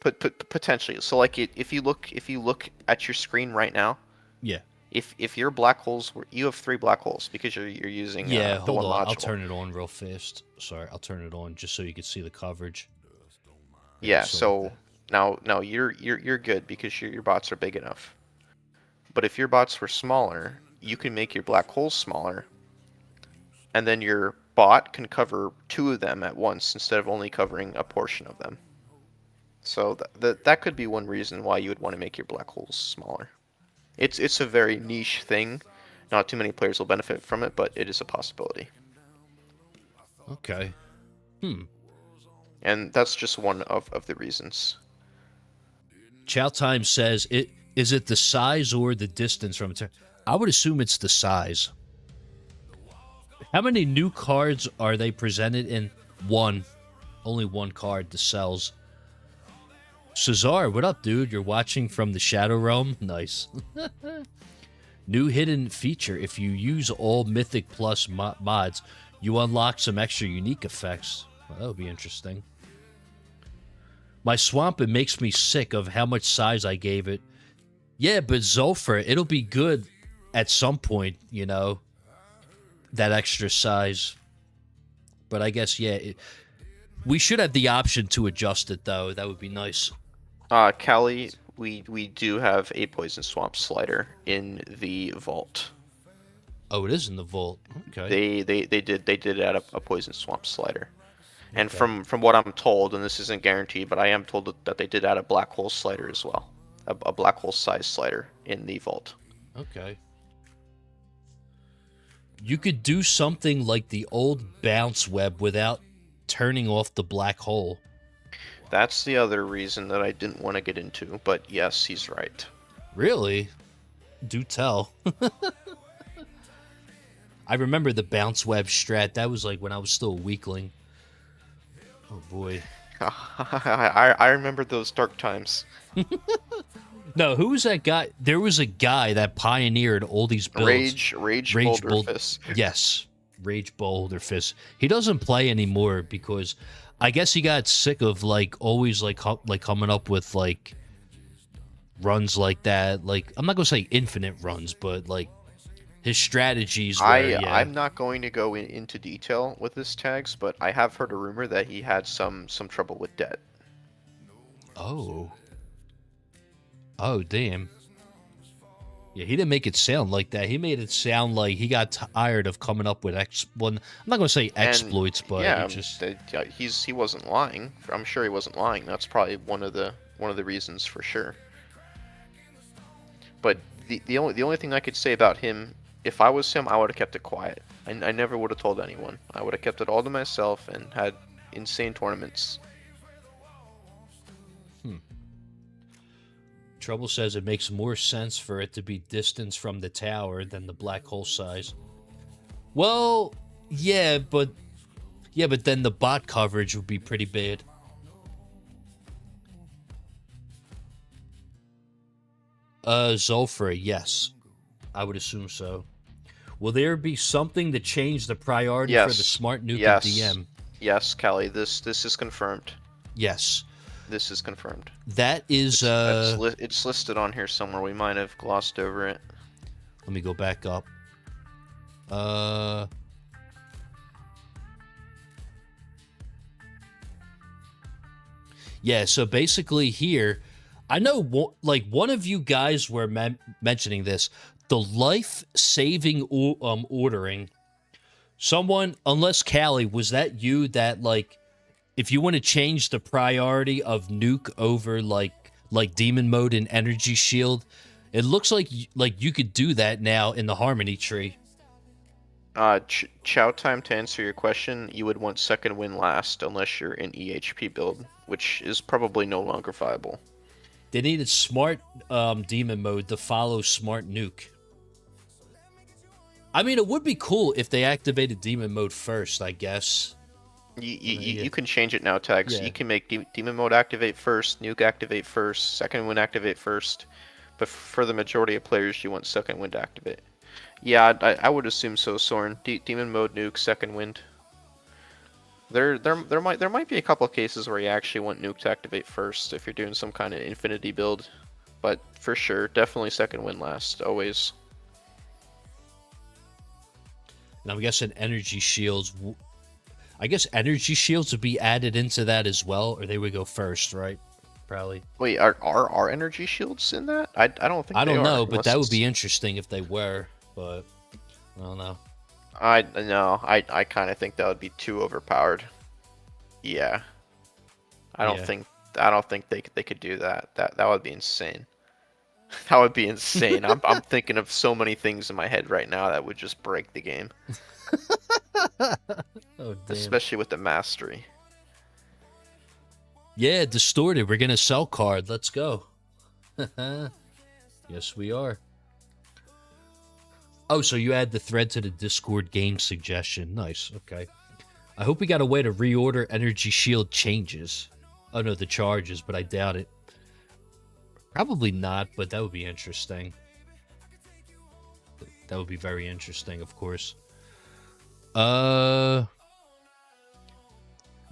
E: Potentially. So, like, if you look at your screen right now,
D: yeah.
E: If your black holes you have 3 black holes because you're using the
D: hold
E: one
D: on.
E: module.
D: I'll turn it on real fast. Sorry, I'll turn it on just so you can see the coverage.
E: Yeah. So now you're good because your bots are big enough. But if your bots were smaller, you can make your black holes smaller, and then your bot can cover 2 of them at once instead of only covering a portion of them. So that could be one reason why you would want to make your black holes smaller. It's a very niche thing. Not too many players will benefit from it, but it is a possibility.
D: Okay.
E: And that's just one of the reasons.
D: Chow Time says, is it the size or the distance from it? I would assume it's the size. How many new cards are they presented in? One. Only one card, the cells. Cesar, what up, dude? You're watching from the Shadow Realm? Nice. New hidden feature. If you use all Mythic Plus mods, you unlock some extra unique effects. Well, that would be interesting. My swamp, it makes me sick of how much size I gave it. Yeah, but Zolfer, it'll be good at some point, you know. That extra size. But I guess, yeah, we should have the option to adjust it, though. That would be nice.
E: Callie, we do have a Poison Swamp slider in the vault.
D: Oh, it is in the vault. Okay.
E: They did add a Poison Swamp slider. And from what I'm told, and this isn't guaranteed, but I am told that they did add a black hole slider as well. A black hole size slider in the vault.
D: Okay. You could do something like the old bounce web without turning off the black hole.
E: That's the other reason that I didn't want to get into, but yes, he's right.
D: Really? Do tell. I remember the bounce web strat. That was like when I was still a weakling. Oh boy.
E: I remember those dark times.
D: No, who was that guy? There was a guy that pioneered all these builds.
E: Rage Boulderfist.
D: Yes, Rage Boulderfist. He doesn't play anymore because I guess he got sick of like always like coming up with like runs like that. Like I'm not gonna say infinite runs, but like his strategies were. Yeah.
E: I'm not going to go into detail with his tags, but I have heard a rumor that he had some trouble with debt.
D: Oh. Oh, damn. Yeah, he didn't make it sound like that. He made it sound like he got tired of coming up with I'm not going to say exploits, but
E: yeah,
D: it just
E: he wasn't lying. I'm sure he wasn't lying. That's probably one of the reasons for sure. But the only thing I could say about him, if I was him, I would have kept it quiet. I never would have told anyone. I would have kept it all to myself and had insane tournaments.
D: Trouble says it makes more sense for it to be distance from the tower than the black hole size. Well, yeah, but then the bot coverage would be pretty bad. Zulfra, yes. I would assume so. Will there be something to change the priority for the smart nuke and DM?
E: Yes, Callie, this is confirmed.
D: Yes.
E: This is confirmed.
D: That is
E: it's listed on here somewhere. We might have glossed over it.
D: Let me go back up. Yeah, so basically here, I know like one of you guys were mentioning this, the life-saving ordering. Someone, unless Callie, was that you that like if you want to change the priority of nuke over like demon mode and energy shield, it looks like you could do that now in the harmony tree.
E: Chow time, to answer your question, you would want second win last unless you're in EHP build, which is probably no longer viable.
D: They needed smart demon mode to follow smart nuke. I mean, it would be cool if they activated demon mode first, I guess.
E: You can change it now, tags. Yeah. You can make demon mode activate first, nuke activate first, second wind activate first. But for the majority of players, you want second wind to activate. Yeah, I would assume so, Soren. Demon mode, nuke, second wind. There might be a couple of cases where you actually want nuke to activate first if you're doing some kind of infinity build. But for sure, definitely second wind last, always.
D: And I'm guessing energy shields. I guess energy shields would be added into that as well, or they would go first, right? Probably.
E: Wait, are energy shields in that? I don't think.
D: I don't know, but that would be interesting if they were. But I don't know.
E: I kind of think that would be too overpowered. Yeah. I don't think they could do that. That would be insane. That would be insane. I'm thinking of so many things in my head right now that would just break the game.
D: Oh, damn.
E: Especially with the mastery.
D: Yeah, distorted. We're gonna sell card. Let's go. Yes, we are. Oh, so you add the thread to the Discord game suggestion. Nice. Okay. I hope we got a way to reorder energy shield changes. Oh no, the charges, but I doubt it. Probably not, but that would be interesting. That would be very interesting, of course.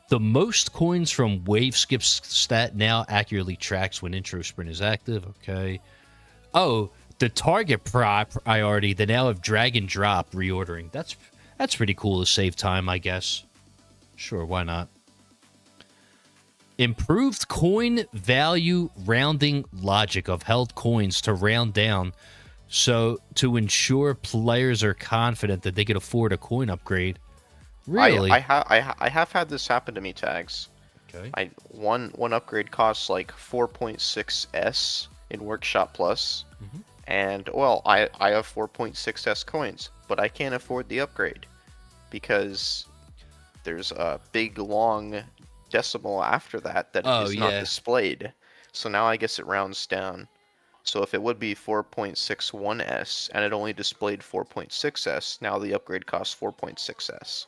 D: The most coins from Wave Skip's stat now accurately tracks when intro sprint is active. Okay. Oh, the target priority, they now have drag and drop reordering. That's pretty cool to save time, I guess. Sure, why not? Improved coin value rounding logic of held coins to round down, so to ensure players are confident that they could afford a coin upgrade. Really?
E: I have had this happen to me, tags.
D: Okay.
E: One upgrade costs like 4.6s in Workshop Plus, and well, I have 4.6s coins, but I can't afford the upgrade because there's a big long decimal after that is not displayed. So now I guess it rounds down. So if it would be 4.61s and it only displayed 4.6s, now the upgrade costs 4.6s.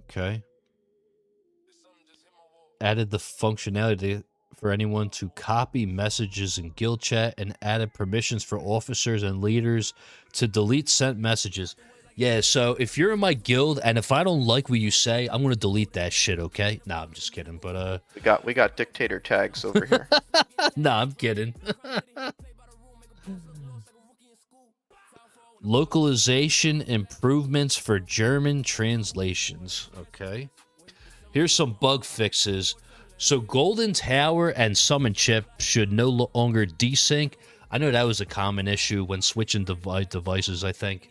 D: Okay. Added the functionality for anyone to copy messages in guild chat and added permissions for officers and leaders to delete sent messages. Yeah, so if you're in my guild and if I don't like what you say, I'm gonna delete that shit, okay? Nah, I'm just kidding, but
E: we got dictator tags over here.
D: Nah, I'm kidding. Localization improvements for German translations. Okay. Here's some bug fixes. So Golden Tower and Summon Chip should no longer desync. I know that was a common issue when switching devices, I think.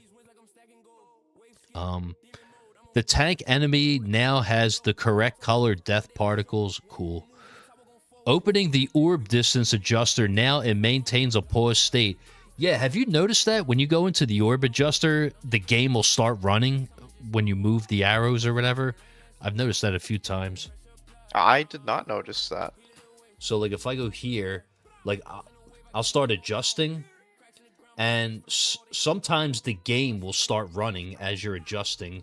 D: The tank enemy now has the correct color death particles. Cool. Opening the orb distance adjuster, now it maintains a pause state. Yeah, have you noticed that when you go into the orb adjuster, the game will start running when you move the arrows or whatever? I've noticed that a few times.
E: I did not notice that.
D: So, like, if I go here, like, I'll start adjusting, and sometimes the game will start running as you're adjusting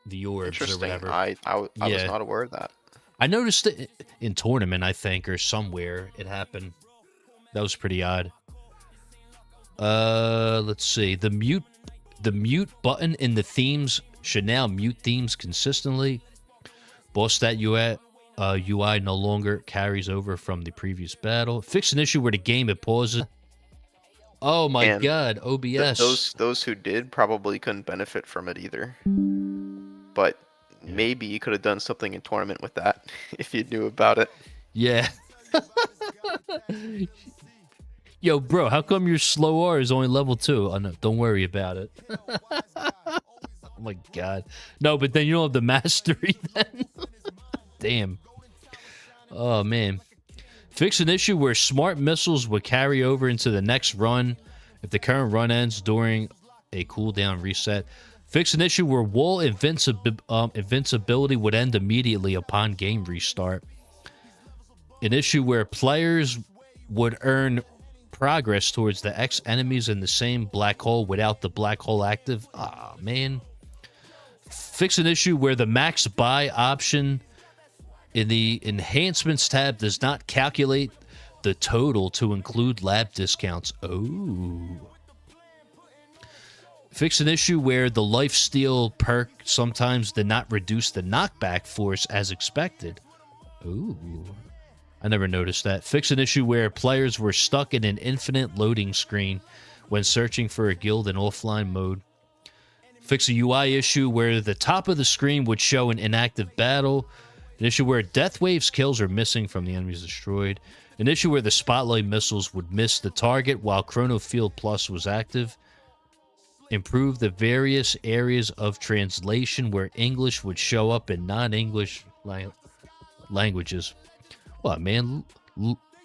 D: the orbs or whatever.
E: I was not aware of that.
D: I noticed it in tournament, I think, or somewhere it happened. That was pretty odd. Let's see. The mute button in the themes should now mute themes consistently. Boss stat UI no longer carries over from the previous battle. Fix an issue where the game it pauses. Oh my god, OBS.
E: Those who did probably couldn't benefit from it either. But maybe you could have done something in tournament with that if you knew about it.
D: Yeah. Yo, bro, how come your slow R is only level 2? Oh, no, don't worry about it. Oh my god. No, but then you don't have the mastery then. Damn. Oh, man. Fix an issue where smart missiles would carry over into the next run if the current run ends during a cooldown reset. Fix an issue where wall invincibility would end immediately upon game restart. An issue where players would earn progress towards the X enemies in the same black hole without the black hole active. Ah, man. Fix an issue where the max buy option in the enhancements tab does not calculate the total to include lab discounts. Oh. Fix an issue where the lifesteal perk sometimes did not reduce the knockback force as expected. Ooh. I never noticed that. Fix an issue where players were stuck in an infinite loading screen when searching for a guild in offline mode. Fix a UI issue where the top of the screen would show an inactive battle. An issue where death waves kills are missing from the enemies destroyed. An issue where the spotlight missiles would miss the target while Chrono Field Plus was active. Improve the various areas of translation where English would show up in non-English languages. What, man?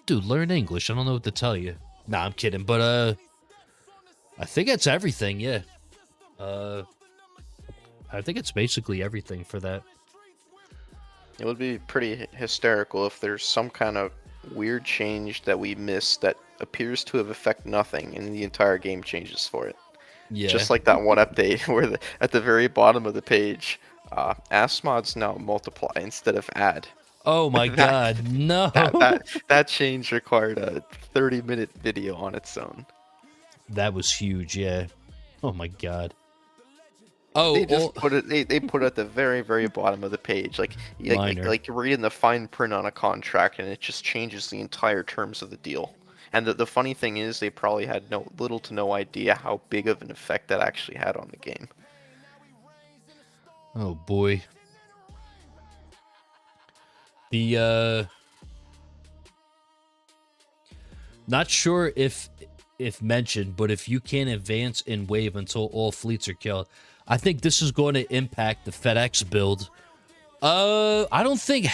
D: Dude, learn English. I don't know what to tell you. Nah, I'm kidding. But, I think that's everything, yeah. I think it's basically everything for that.
E: It would be pretty hysterical if there's some kind of weird change that we missed that appears to have affected nothing and the entire game changes for it.
D: Yeah.
E: Just like that one update where at the very bottom of the page, ASMods now multiply instead of add.
D: Oh my god, no.
E: That change required a 30-minute video on its own.
D: That was huge, yeah. Oh my god. Oh,
E: they just put it. They put it at the very, very bottom of the page, like you're reading the fine print on a contract, and it just changes the entire terms of the deal. And the funny thing is, they probably had little to no idea how big of an effect that actually had on the game.
D: Oh boy. The not sure if mentioned, but if you can't advance in wave until all fleets are killed, I think this is going to impact the FedEx build. I don't think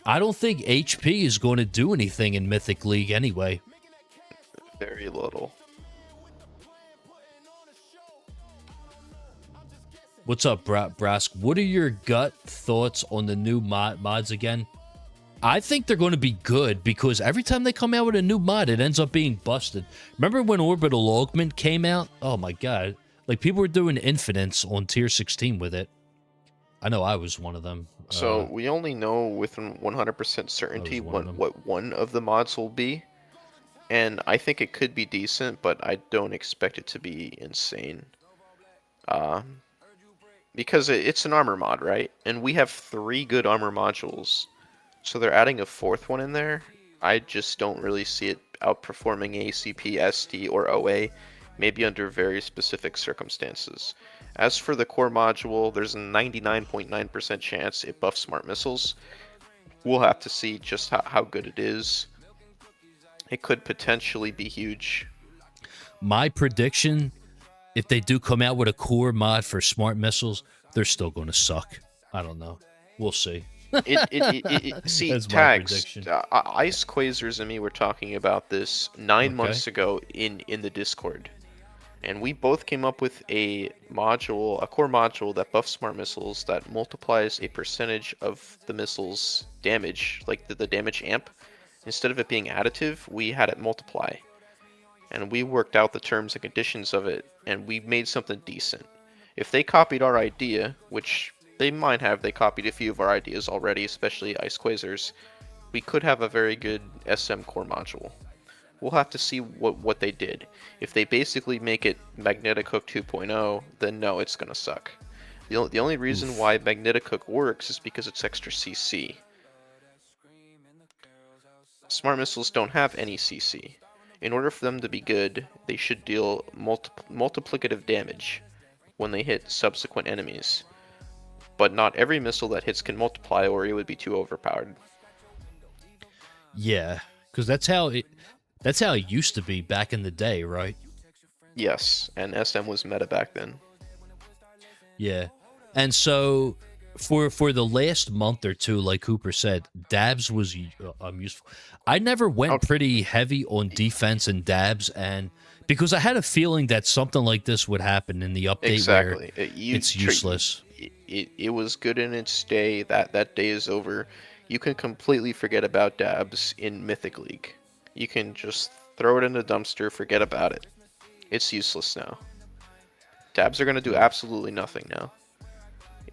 D: I don't think HP is going to do anything in Mythic League anyway.
E: Very little.
D: What's up, Brask? What are your gut thoughts on the new mods again? I think they're going to be good because every time they come out with a new mod, it ends up being busted. Remember when Orbital Augment came out? Oh my god. Like, people were doing infinites on tier 16 with it. I know I was one of them.
E: So we only know with 100% certainty what one of the mods will be. And I think it could be decent, but I don't expect it to be insane. Because it's an armor mod, right? And we have 3 good armor modules. So they're adding a 4th one in there. I just don't really see it outperforming ACP, SD, or OA. maybe under very specific circumstances. As for the core module, there's a 99.9% chance it buffs smart missiles. We'll have to see just how good it is. It could potentially be huge.
D: My prediction, if they do come out with a core mod for smart missiles, they're still going to suck. I don't know. We'll see.
E: See,
D: That's my
E: tags.
D: prediction.
E: Ice Quasers and me were talking about this 9 months ago in the Discord, and we both came up with a core module that buffs smart missiles that multiplies a percentage of the missile's damage, like the damage amp. Instead of it being additive, we had it multiply, and we worked out the terms and conditions of it, and we made something decent. If they copied our idea, which they might have, they copied a few of our ideas already, especially Ice Quasers, we could have a very good SM core module. We'll have to see what they did. If they basically make it Magnetic Hook 2.0, then no, it's going to suck. The only reason why Magnetic Hook works is because it's extra CC. Smart missiles don't have any CC. In order for them to be good, they should deal multiplicative damage when they hit subsequent enemies. But not every missile that hits can multiply, or it would be too overpowered.
D: Yeah, because that's how it used to be back in the day, right?
E: Yes, and SM was meta back then.
D: Yeah, and so for the last month or two, like Cooper said, dabs was useful. I never went pretty heavy on defense and dabs, and because I had a feeling that something like this would happen in the update.
E: Exactly,
D: where it's useless.
E: It was good in its day. That day is over. You can completely forget about dabs in Mythic League. You can just throw it in the dumpster, forget about it. It's useless now. Dabs are going to do absolutely nothing now.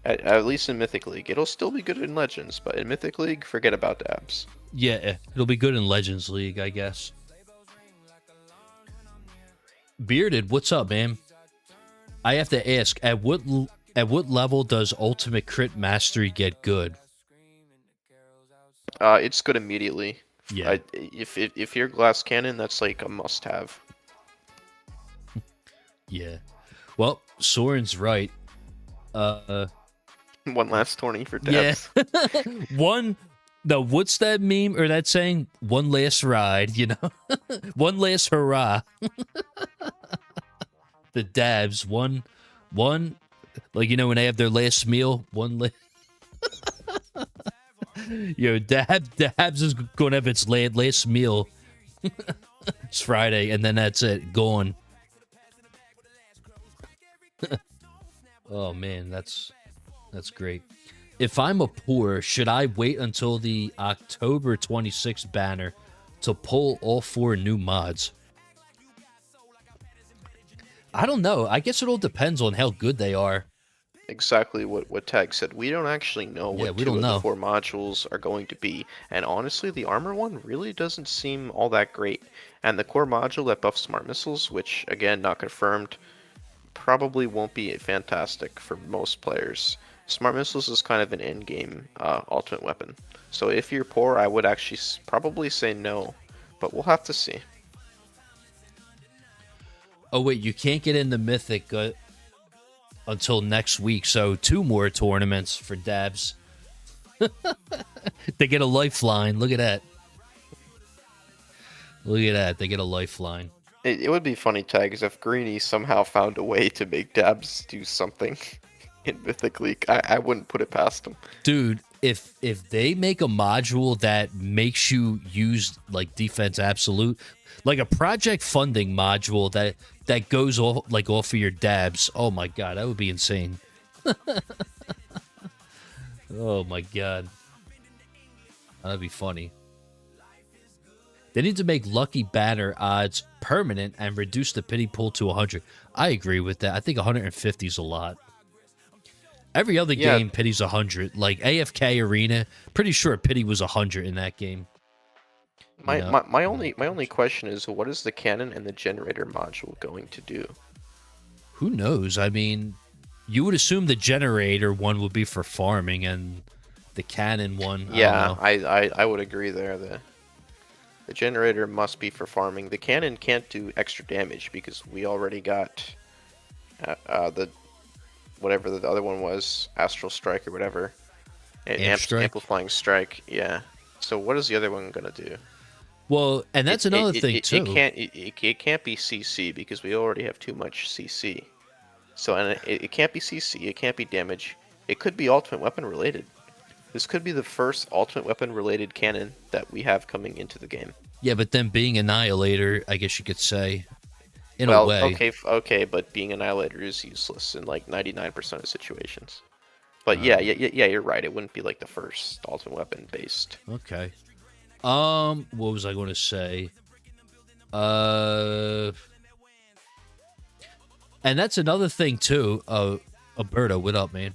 E: At least in Mythic League. It'll still be good in Legends, but in Mythic League, forget about dabs.
D: Yeah, it'll be good in Legends League, I guess. Bearded, what's up, man? I have to ask, at what level does Ultimate Crit Mastery get good?
E: It's good immediately.
D: Yeah.
E: If you're Glass Cannon, that's like a must-have.
D: Yeah. Well, Soren's right.
E: One last tourney for dabs.
D: Yeah. What's that meme or that saying? One last ride, you know? One last hurrah. The dabs, one, like, you know, when they have their last meal, Yo, dabs is going to have its last meal. It's Friday, and then that's it, gone. Oh man, that's great. If I'm a poor, should I wait until the October 26th banner to pull all 4 new mods? I don't know. I guess it all depends on how good they are.
E: Exactly what Tag said. We don't actually know what two of the 4 modules are going to be. And honestly, the armor one really doesn't seem all that great. And the core module that buffs smart missiles, which again, not confirmed, probably won't be fantastic for most players. Smart missiles is kind of an in-game ultimate weapon. So if you're poor, I would actually probably say no. But we'll have to see.
D: Oh wait, you can't get into Mythic until next week, so 2 more tournaments for dabs. They get a lifeline. Look at that. Look at that. They get a lifeline.
E: It would be funny, Tags, if Greeny somehow found a way to make dabs do something in Mythic League. I wouldn't put it past them.
D: Dude, if they make a module that makes you use like defense absolute, like a project funding module that goes off of your dabs, oh my god, that would be insane. Oh my god. That'd be funny. They need to make lucky banner odds permanent and reduce the pity pool to 100. I agree with that. I think 150 is a lot. Every other game, pity's 100. Like AFK Arena, pretty sure pity was 100 in that game.
E: My only question is, what is the cannon and the generator module going to do?
D: Who knows? I mean, you would assume the generator one would be for farming, and the cannon one.
E: Yeah, I would agree there. The generator must be for farming. The cannon can't do extra damage because we already got the whatever the other one was, Astral Strike or whatever. Amplifying Strike, yeah. So what is the other one gonna do?
D: Well, and that's another thing too.
E: It can't be CC because we already have too much CC. So and it can't be CC. It can't be damage. It could be ultimate weapon related. This could be the first ultimate weapon related cannon that we have coming into the game.
D: Yeah, but then being Annihilator, I guess you could say, in a way.
E: Okay, but being Annihilator is useless in like 99% of situations. But yeah, you're right. It wouldn't be like the first ultimate weapon based.
D: Okay. What was I going to say? And that's another thing too. Alberto, what up, man?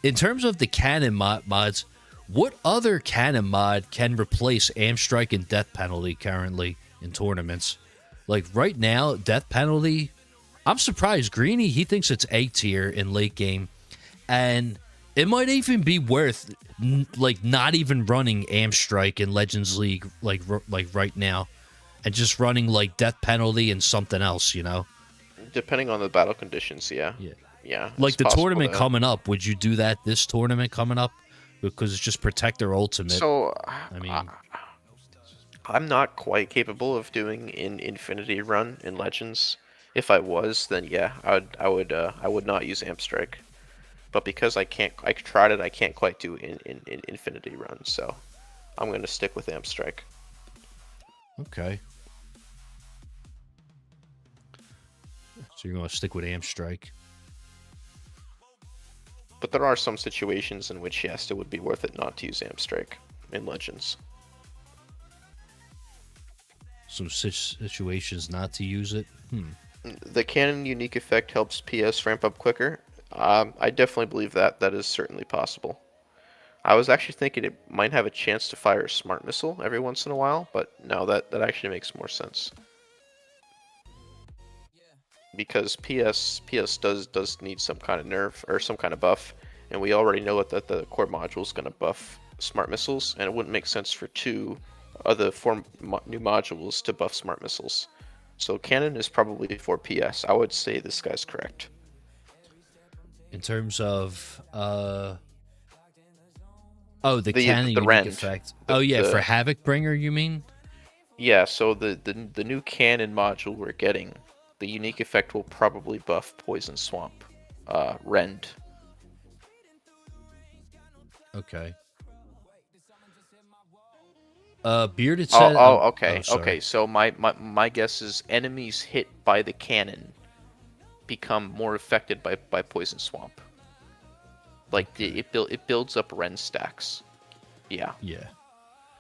D: In terms of the cannon mods, what other cannon mod can replace Amp Strike and Death Penalty currently in tournaments? Like right now, Death Penalty, I'm surprised. Greeny, he thinks it's A tier in late game. And it might even be worth like not even running Amp Strike in Legends League like right now, and just running like Death Penalty and something else, you know?
E: Depending on the battle conditions, yeah.
D: Like the tournament coming up, would you do that this tournament coming up? Because it's just Protector Ultimate.
E: So,
D: I mean,
E: I'm not quite capable of doing an Infinity run in Legends. If I was, then yeah, I would not use Amp Strike. But because I tried it, I can't quite do in Infinity run. So, I'm gonna stick with Amp Strike.
D: Okay. So you're gonna stick with Amp Strike.
E: But there are some situations in which, yes, it would be worth it not to use Amp Strike in Legends.
D: Some situations not to use it?
E: The cannon unique effect helps PS ramp up quicker. I definitely believe that. That is certainly possible. I was actually thinking it might have a chance to fire a smart missile every once in a while, but no, that actually makes more sense. Because PS does need some kind of nerf or some kind of buff, and we already know that the core module is going to buff smart missiles, and it wouldn't make sense for two of the four new modules to buff smart missiles. So cannon is probably for PS. I would say this guy's correct.
D: In terms of the cannon unique
E: rend
D: effect. For Havoc Bringer, you mean?
E: Yeah. So the new cannon module we're getting. The unique effect will probably buff Poison Swamp, Rend.
D: Okay. Bearded said.
E: Okay. So my guess is enemies hit by the cannon become more affected by Poison Swamp. Like it builds up Rend stacks. Yeah.
D: Yeah.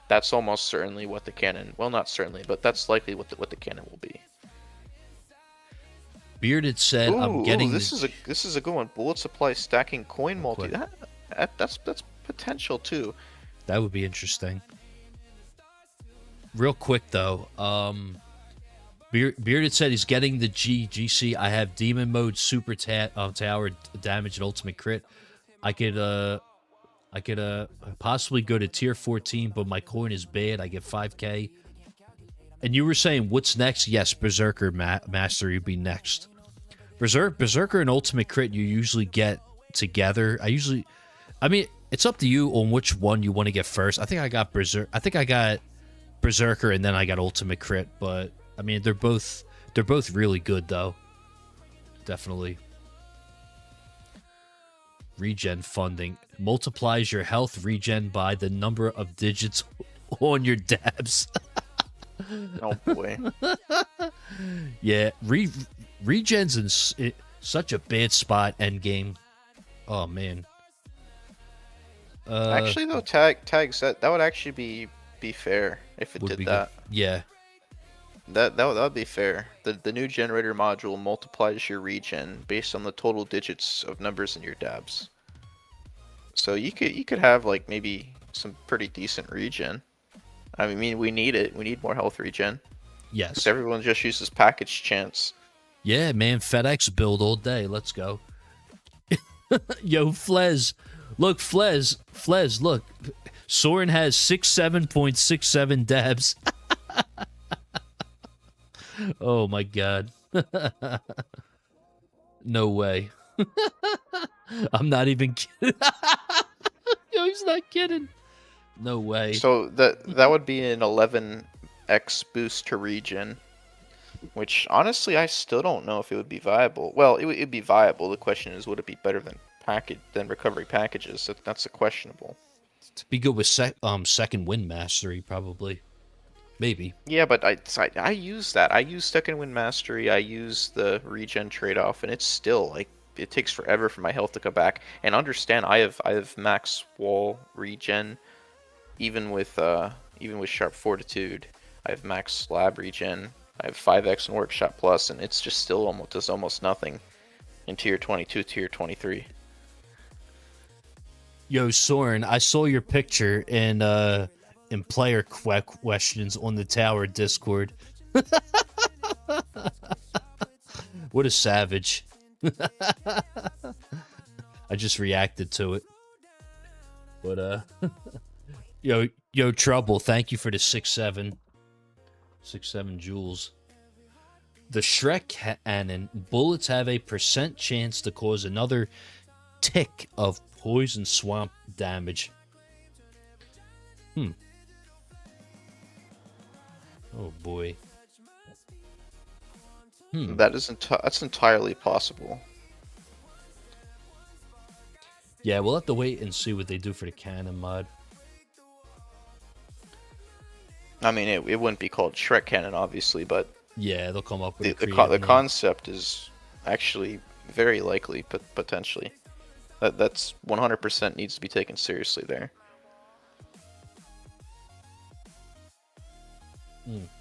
E: That's almost certainly what the cannon. Well, not certainly, but that's likely what the cannon will be.
D: Bearded said, "I'm getting."
E: This is a good one. Bullet supply stacking coin multi. That's potential too.
D: That would be interesting. Real quick though, Bearded said he's getting the GC. I have Demon Mode, Super Tower Damage, and Ultimate Crit. I could possibly go to tier 14, but my coin is bad. I get 5k. And you were saying, what's next? Yes, Berserker Mastery would be next. Berserker and Ultimate Crit you usually get together. I mean, it's up to you on which one you want to get first. I think I got Berserker and then I got Ultimate Crit, but I mean they're both really good though. Definitely. Regen funding multiplies your health regen by the number of digits on your dabs.
E: Oh boy.
D: Yeah, regen's in such a bad spot end game. Oh man.
E: Actually though, tag set that would actually be fair if it did that.
D: Good. Yeah.
E: That would be fair. The new generator module multiplies your regen based on the total digits of numbers in your dabs. So you could have like maybe some pretty decent regen. I mean, we need it. We need more health regen.
D: Yes.
E: Because everyone just uses package chance.
D: Yeah, man. FedEx build all day. Let's go. Yo, Flez. Look, Flez, look. Soren has 67.67 dabs. Oh my god. No way. I'm not even kidding. Yo, he's not kidding. No way.
E: So that would be an 11x boost to regen, which honestly I still don't know if it would be viable. Well, it'd be viable. The question is, would it be better than recovery packages? So that's a questionable.
D: To be good with second wind mastery, probably. Maybe.
E: Yeah, but I use that. I use second wind mastery. I use the regen trade off, and it's still like it takes forever for my health to come back. And understand, I have max wall regen. Even with Sharp Fortitude, I have max slab regen. I have 5x in Workshop Plus, and it's just still does almost nothing in Tier 22, Tier 23.
D: Yo, Soren, I saw your picture in player questions on the Tower Discord. What a savage. I just reacted to it. But Yo, Trouble, thank you for the 6-7 joules. The Shrek cannon. Bullets have a % chance to cause another tick of poison swamp damage. Oh boy.
E: That's entirely possible.
D: Yeah, we'll have to wait and see what they do for the cannon mod.
E: I mean, it wouldn't be called Shrek Cannon, obviously, but
D: yeah, they'll come up with
E: the concept is actually very likely, potentially. That's 100% needs to be taken seriously there.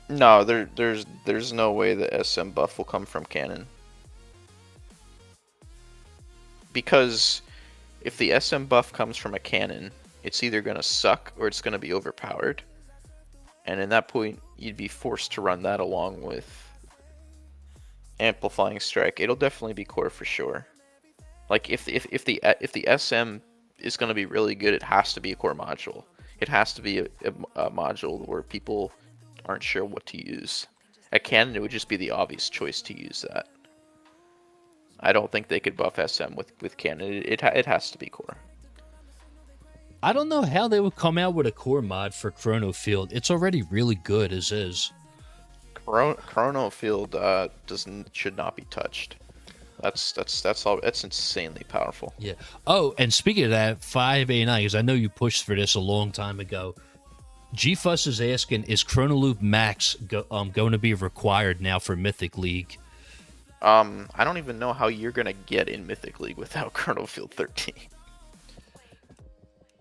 E: No, there's no way the SM buff will come from cannon. Because if the SM buff comes from a cannon, it's either going to suck or it's going to be overpowered. And in that point, you'd be forced to run that along with Amplifying Strike. It'll definitely be core for sure. Like if the SM is going to be really good, it has to be a core module. It has to be a module where people aren't sure what to use. At cannon, it would just be the obvious choice to use that. I don't think they could buff SM with cannon. It has to be core.
D: I don't know how they would come out with a core mod for Chrono Field. It's already really good as is.
E: Chrono Field should not be touched. That's all. It's insanely powerful.
D: Yeah. Oh, and speaking of that, 589, because I know you pushed for this a long time ago. GFuss is asking, is Chrono Loop Max going to be required now for Mythic League?
E: I don't even know how you're gonna get in Mythic League without Chrono Field 13.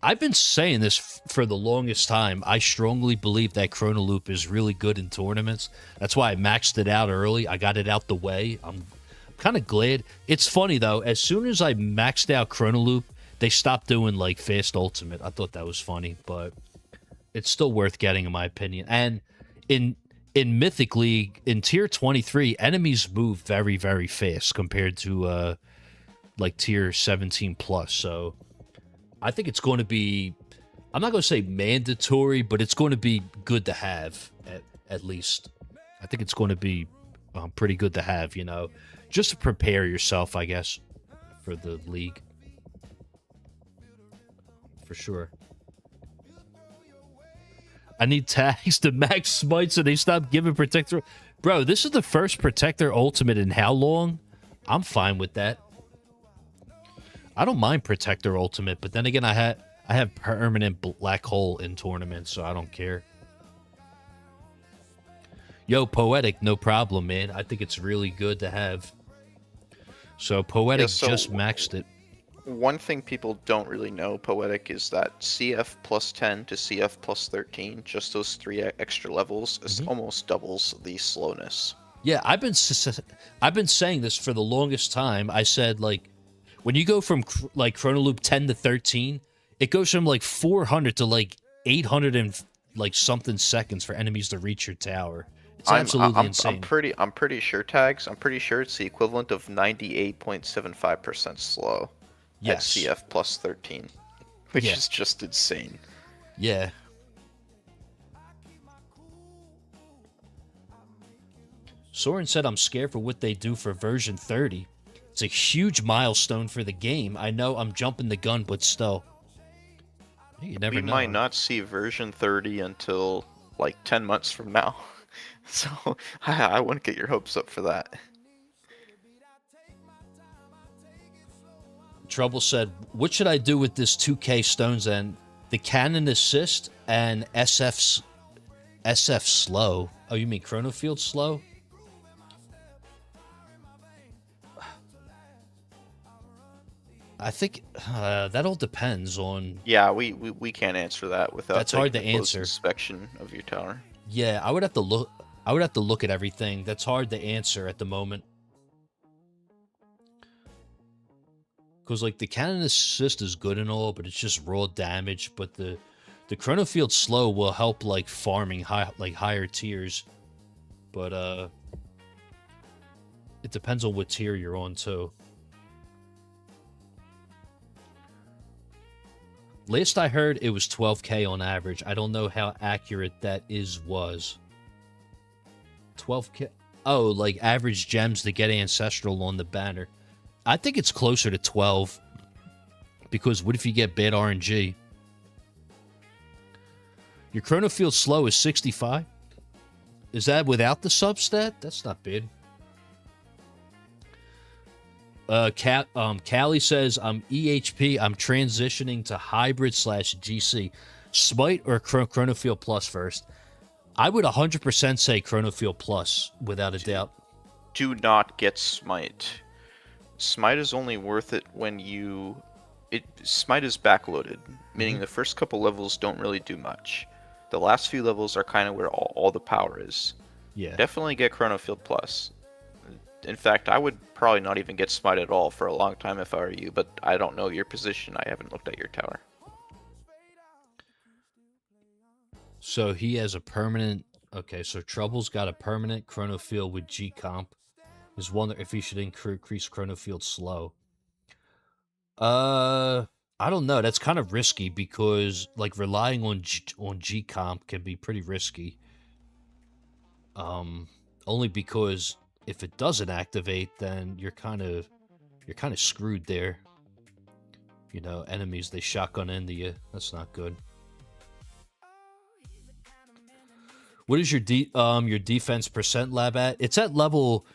D: I've been saying this for the longest time. I strongly believe that Chrono Loop is really good in tournaments. That's why I maxed it out early. I got it out the way. I'm kind of glad. It's funny, though. As soon as I maxed out Chrono Loop, they stopped doing, like, Fast Ultimate. I thought that was funny, but it's still worth getting, in my opinion. And in Mythic League, in Tier 23, enemies move very, very fast compared to, like, Tier 17 plus, so I think it's going to be, I'm not going to say mandatory, but it's going to be good to have, at least. I think it's going to be pretty good to have, just to prepare yourself, I guess, for the league. For sure. I need tags to max smite so they stop giving Protector. Bro, this is the first Protector Ultimate in how long? I'm fine with that. I don't mind Protector Ultimate, but then again, I have permanent Black Hole in tournaments, so I don't care. Yo, Poetic, no problem, man. I think it's really good to have. So Poetic just maxed it.
E: One thing people don't really know, Poetic, is that CF plus 10 to CF plus 13, just those 3 extra levels, is almost doubles the slowness.
D: Yeah, I've been saying this for the longest time. I said, like, when you go from, like, Chrono Loop 10 to 13, it goes from, like, 400 to, like, 800 and, like, something seconds for enemies to reach your tower. It's absolutely insane.
E: I'm pretty sure, Tags, I'm pretty sure it's the equivalent of 98.75% slow.
D: Yes.
E: At CF plus 13, which is just insane.
D: Yeah. Soren said, I'm scared for what they do for version 30. It's a huge milestone for the game. I know I'm jumping the gun, but still. You never
E: We
D: know.
E: might not see version 30 until like 10 months from now. So I wouldn't get your hopes up for that.
D: Trouble said, what should I do with this 2K Stones End? The Cannon Assist and SF Slow. Oh, you mean Chronofield Slow? I think that all depends on...
E: Yeah, we can't answer that without
D: That's hard to
E: taking a close
D: answer.
E: inspection of your tower.
D: Yeah, I would have to look. I would have to look at everything. That's hard to answer at the moment. Because like the Cannon Assist is good and all, but it's just raw damage. But the Chronofield Slow will help like farming higher tiers. But it depends on what tier you're on too. Last I heard, it was 12k on average. I don't know how accurate that was. 12k? Oh, like average gems to get Ancestral on the banner. I think it's closer to 12. Because what if you get bad RNG? Your Chronofield Slow is 65? Is that without the substat? That's not bad. Callie says, I'm EHP. I'm transitioning to hybrid/GC. Smite or Chronofield Plus first? I would 100% say Chronofield Plus, without a doubt.
E: Do not get Smite. Smite is only worth it when you... Smite is backloaded, meaning the first couple levels don't really do much. The last few levels are kind of where all the power is.
D: Yeah.
E: Definitely get Chronofield Plus. In fact, I would probably not even get Smite at all for a long time if I were you, but I don't know your position. I haven't looked at your tower.
D: So he has a permanent... Okay, so Trouble's got a permanent Chronofield with G-Comp. Is wondering if he should increase Chronofield Slow. I don't know. That's kind of risky because, like, relying on G-Comp can be pretty risky. Only because... if it doesn't activate, then you're kind of screwed there. You know, enemies, they shotgun into you. That's not good. What is your defense percent lab at? It's at level...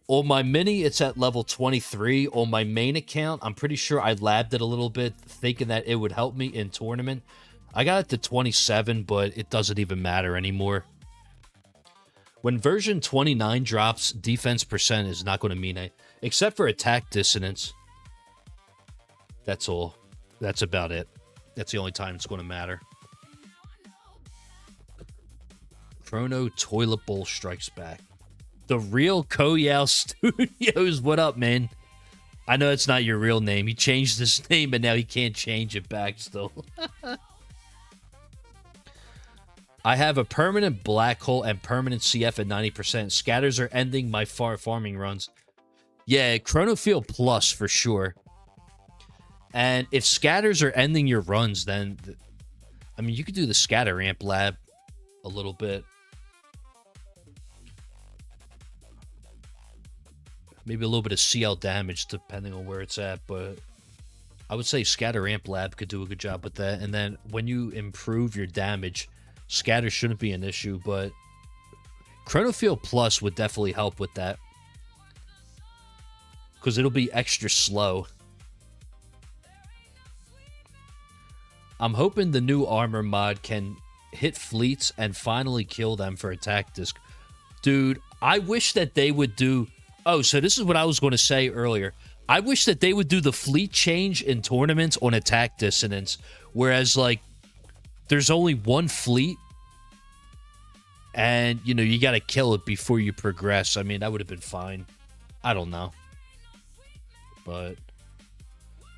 D: On my mini, it's at level 23. On my main account, I'm pretty sure I labbed it a little bit, thinking that it would help me in tournament. I got it to 27, but it doesn't even matter anymore. When version 29 drops, defense percent is not going to mean it, except for attack dissonance. That's all. That's about it. That's the only time it's going to matter. Chrono Toilet Bowl strikes back. The real Koyao Studios. What up, man? I know it's not your real name. He changed his name, and now he can't change it back still. I have a permanent black hole and permanent CF at 90%. Scatters are ending my farming runs. Yeah, Chronofield Plus for sure. And if scatters are ending your runs, then... I mean, you could do the scatter amp lab a little bit. Maybe a little bit of CL damage, depending on where it's at, but... I would say scatter amp lab could do a good job with that. And then when you improve your damage... Scatter shouldn't be an issue, but Chronofield Plus would definitely help with that. Because it'll be extra slow. I'm hoping the new armor mod can hit fleets and finally kill them for attack disc. Dude, I wish that they would do... Oh, so this is what I was going to say earlier. I wish that they would do the fleet change in tournaments on attack dissonance. Whereas, like, there's only one fleet, and, you know, you got to kill it before you progress. I mean, that would have been fine. I don't know. But,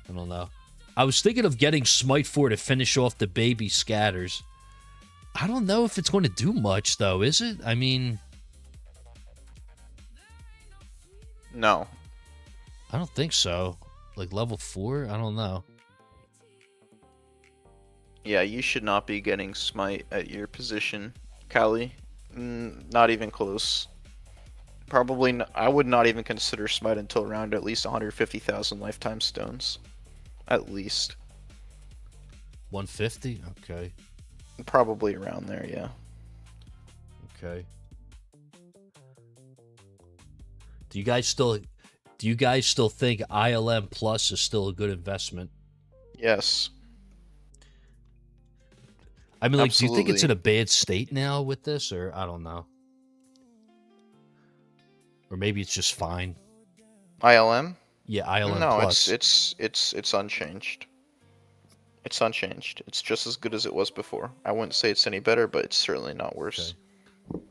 D: I don't know. I was thinking of getting Smite 4 to finish off the baby scatters. I don't know if it's going to do much, though, is it? I mean...
E: No.
D: I don't think so. Like, level 4? I don't know.
E: Yeah, you should not be getting smite at your position, Kali. Not even close. Probably, I would not even consider smite until around at least 150,000 lifetime stones. At least.
D: 150? Okay.
E: Probably around there, yeah.
D: Okay. Do you guys still think ILM Plus is still a good investment?
E: Yes.
D: I mean, like, do you think it's in
E: Absolutely.
D: a bad state now with this, or I don't know, or maybe it's just fine?
E: ILM?
D: Yeah, ILM
E: No,
D: Plus.
E: it's unchanged. It's unchanged. It's just as good as it was before. I wouldn't say it's any better, but it's certainly not worse.
D: Okay.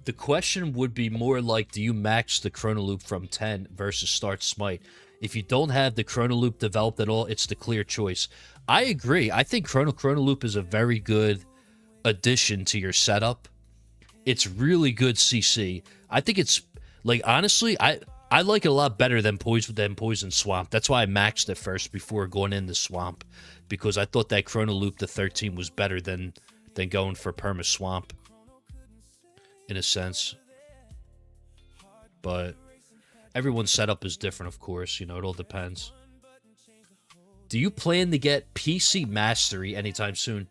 D: The question would be more like, do you max the chrono loop from 10 versus start smite? If you don't have the chrono loop developed at all, it's the clear choice. I agree. I think chrono loop is a very good addition to your setup. It's really good CC. I think it's, like, honestly, I like it a lot better than Poison Swamp. That's why I maxed it first before going into Swamp, because I thought that chrono loop to 13 was better than going for Perma Swamp, in a sense. But everyone's setup is different, of course. You know, it all depends. Do you plan to get PC Mastery anytime soon?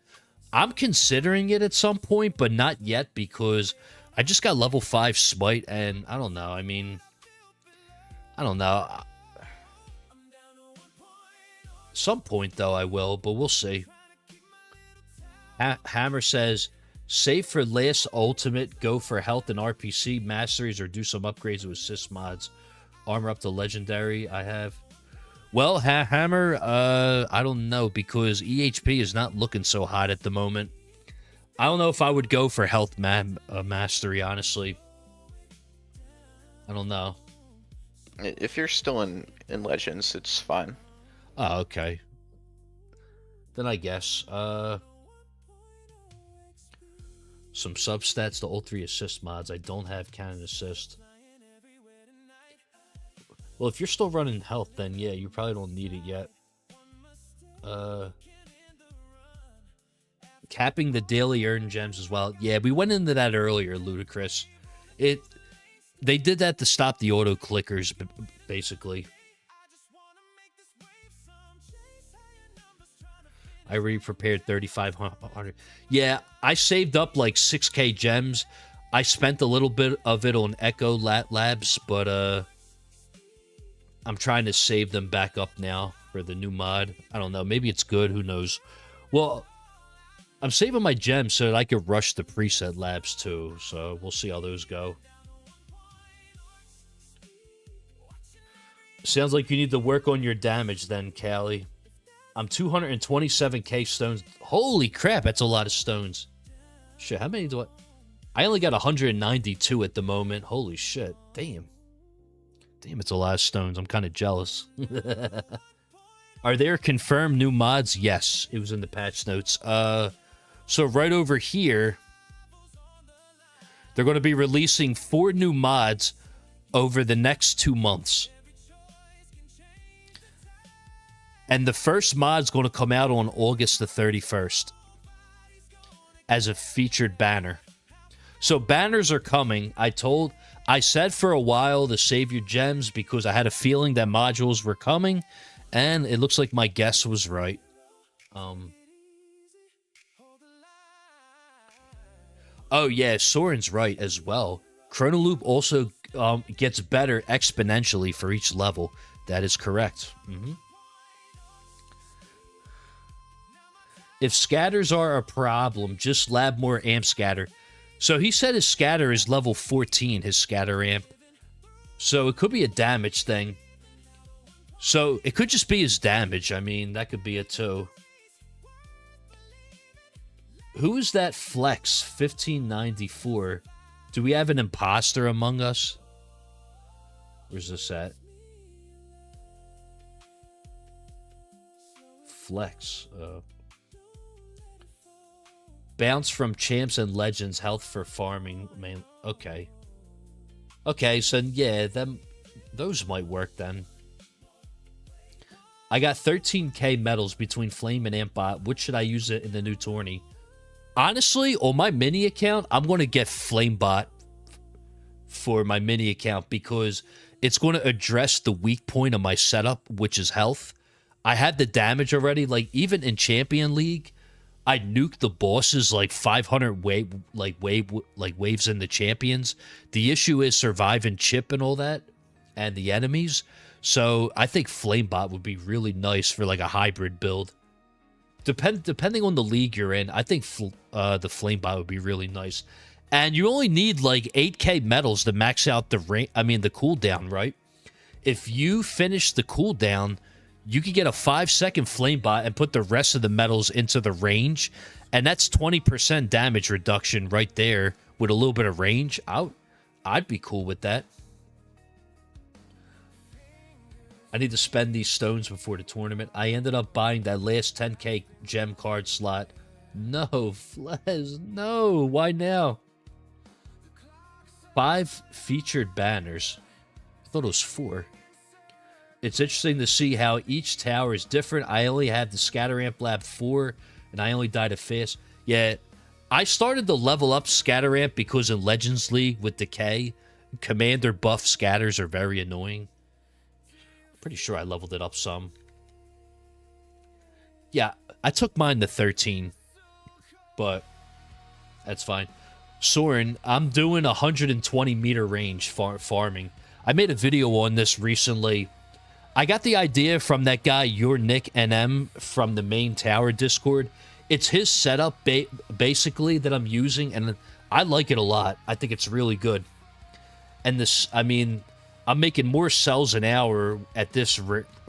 D: I'm considering it at some point, but not yet, because I just got level 5 Smite, and I don't know. I mean, I don't know. Some point, though, I will, but we'll see. Hammer says, save for last ultimate, go for health and RPC masteries, or do some upgrades with assist mods. Armor up to legendary, I have. Well, Hammer, I don't know, because EHP is not looking so hot at the moment. I don't know if I would go for health mastery, honestly. I don't know.
E: If you're still in Legends, it's fine.
D: Oh, okay. Then I guess. Some substats to all 3 assist mods. I don't have cannon assist. Well, if you're still running health, then yeah, you probably don't need it yet. Capping the daily earn gems as well. Yeah, we went into that earlier, Ludicrous. They did that to stop the auto clickers, basically. I already prepared 3,500. Yeah, I saved up like 6k gems. I spent a little bit of it on Echo Labs, but I'm trying to save them back up now for the new mod. I don't know. Maybe it's good. Who knows? Well, I'm saving my gems so that I could rush the preset labs too. So we'll see how those go. Sounds like you need to work on your damage then, Callie. I'm 227k stones. Holy crap, that's a lot of stones. Shit, how many do I only got 192 at the moment. Holy shit. Damn. Damn, it's a lot of stones. I'm kind of jealous. Are there confirmed new mods? Yes, it was in the patch notes. So right over here, they're going to be releasing 4 new mods over the next 2 months. And the first mod's going to come out on August the 31st as a featured banner. So banners are coming. I said for a while to save your gems because I had a feeling that modules were coming, and it looks like my guess was right. Oh yeah, Soren's right as well. Chrono Loop also gets better exponentially for each level. That is correct. If scatters are a problem, just lab more amp scatter. So he said his scatter is level 14, his scatter amp. So it could be a damage thing. So it could just be his damage. I mean, that could be it too. Who is that Flex 1594? Do we have an imposter among us? Where's this at? Flex. Bounce from champs and legends, health for farming. Man, okay. Okay, so yeah, those might work then. I got 13k medals between Flame and Ampbot. Which should I use it in the new tourney? Honestly, on my mini account, I'm going to get Flamebot for my mini account because it's going to address the weak point of my setup, which is health. I had the damage already. Like, even in Champion League, I nuked the bosses like 500 waves in the champions. The issue is survive and chip and all that, and the enemies. So I think Flamebot would be really nice for like a hybrid build. Depending on the league you're in, I think the Flamebot would be really nice. And you only need like 8k medals to max out the the cooldown, right? If you finish the cooldown, you could get a 5-second Flamebot and put the rest of the medals into the range, and that's 20% damage reduction right there with a little bit of range. I'd be cool with that. I need to spend these stones before the tournament. I ended up buying that last 10k gem card slot. No, Flez, no. Why now? 5 featured banners. I thought it was 4. It's interesting to see how each tower is different. I only had the Scatter Amp Lab 4, and I only died at fast. Yeah, I started to level up Scatter Amp because in Legends League with Decay, Commander buff scatters are very annoying. Pretty sure I leveled it up some. Yeah, I took mine to 13, but that's fine. Soren, I'm doing 120 meter range farming. I made a video on this recently. I got the idea from that guy, Your Nick NM, from the main tower Discord. It's his setup, basically, that I'm using, and I like it a lot. I think it's really good. And this, I'm making more cells an hour at this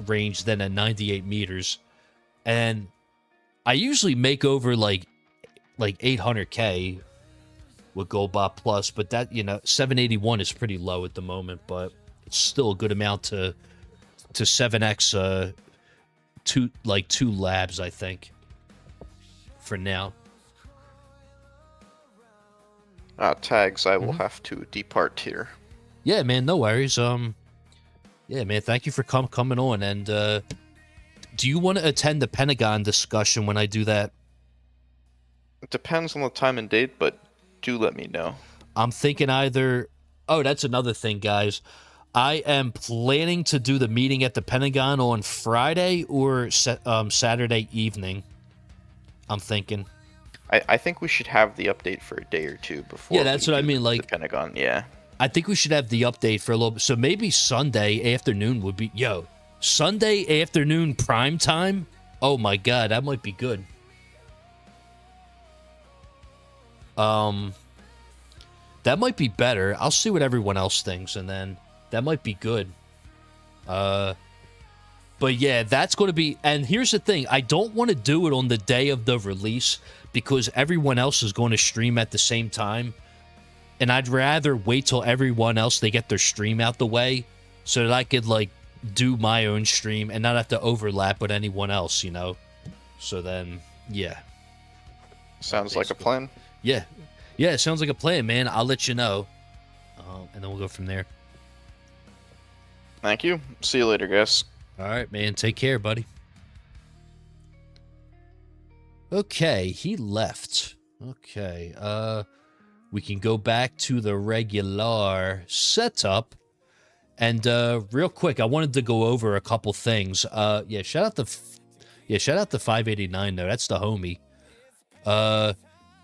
D: range than at 98 meters. And I usually make over like 800k with Goldbot Plus, but that, 781 is pretty low at the moment, but it's still a good amount to 7x two labs, I think, for now.
E: Tags, I will have to depart here.
D: Yeah, man, no worries. Yeah, man, thank you for coming on. And do you want to attend the Pentagon discussion when I do that?
E: It depends on the time and date, but do let me know.
D: I'm thinking either... Oh, that's another thing, guys. I am planning to do the meeting at the Pentagon on Friday or Saturday evening. I'm thinking.
E: I think we should have the update for a day or two before.
D: Yeah, that's what I mean. Like
E: the Pentagon, yeah.
D: I think we should have the update for a little bit. So maybe Sunday afternoon would be... Yo, Sunday afternoon prime time? Oh my god, that might be good. That might be better. I'll see what everyone else thinks, and then that might be good. But yeah, that's going to be... And here's the thing. I don't want to do it on the day of the release because everyone else is going to stream at the same time. And I'd rather wait till everyone else, they get their stream out the way so that I could, like, do my own stream and not have to overlap with anyone else, So then, yeah.
E: Sounds like a plan.
D: Yeah. Yeah, it sounds like a plan, man. I'll let you know. And then we'll go from there.
E: Thank you. See you later, guys.
D: All right, man. Take care, buddy. Okay, he left. Okay, we can go back to the regular setup. And real quick, I wanted to go over a couple things. Yeah, shout out to 589 though. That's the homie.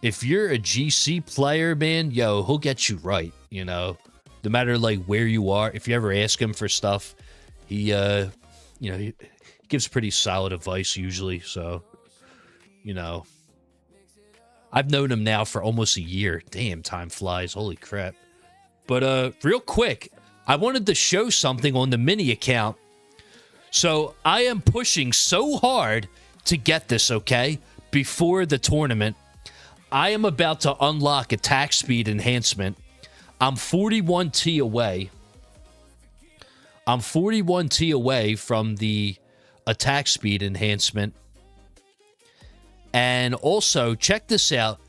D: If you're a GC player, man, yo, he'll get you right, No matter like where you are, if you ever ask him for stuff, he he gives pretty solid advice usually, so I've known him now for almost a year. Damn, time flies. Holy crap. But real quick, I wanted to show something on the mini account. So I am pushing so hard to get this, okay? Before the tournament, I am about to unlock attack speed enhancement. I'm 41T away. I'm 41T away from the attack speed enhancement. And also, check this out.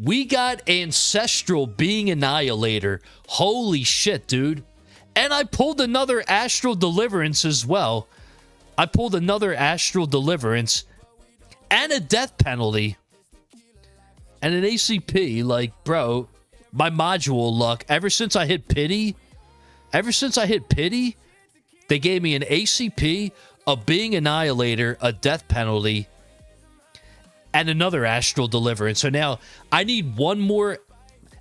D: We got Ancestral Being Annihilator. Holy shit, dude. And I pulled another Astral Deliverance as well. I pulled another Astral Deliverance and a death penalty and an ACP. Like, bro, my module luck, ever since I hit pity, they gave me an ACP, a Being Annihilator, a death penalty, and another Astral Deliverance. So now I need one more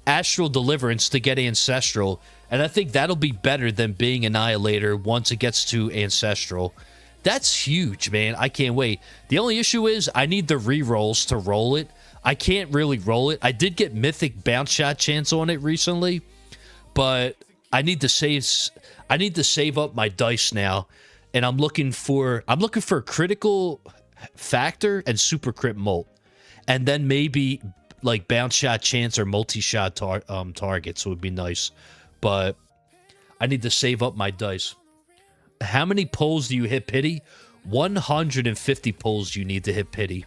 D: Astral Deliverance to get Ancestral, and I think that'll be better than Being Annihilator once it gets to Ancestral. That's huge, man. I can't wait. The only issue is I need the rerolls to roll it. I can't really roll it. I did get Mythic Bounce Shot chance on it recently, but I need to save up my dice now, and I'm looking for Critical Factor and Super Crit Molt, and then maybe like Bounce Shot chance or multi-shot targets would be nice, but I need to save up my dice. How many pulls do you hit pity? 150 pulls you need to hit pity.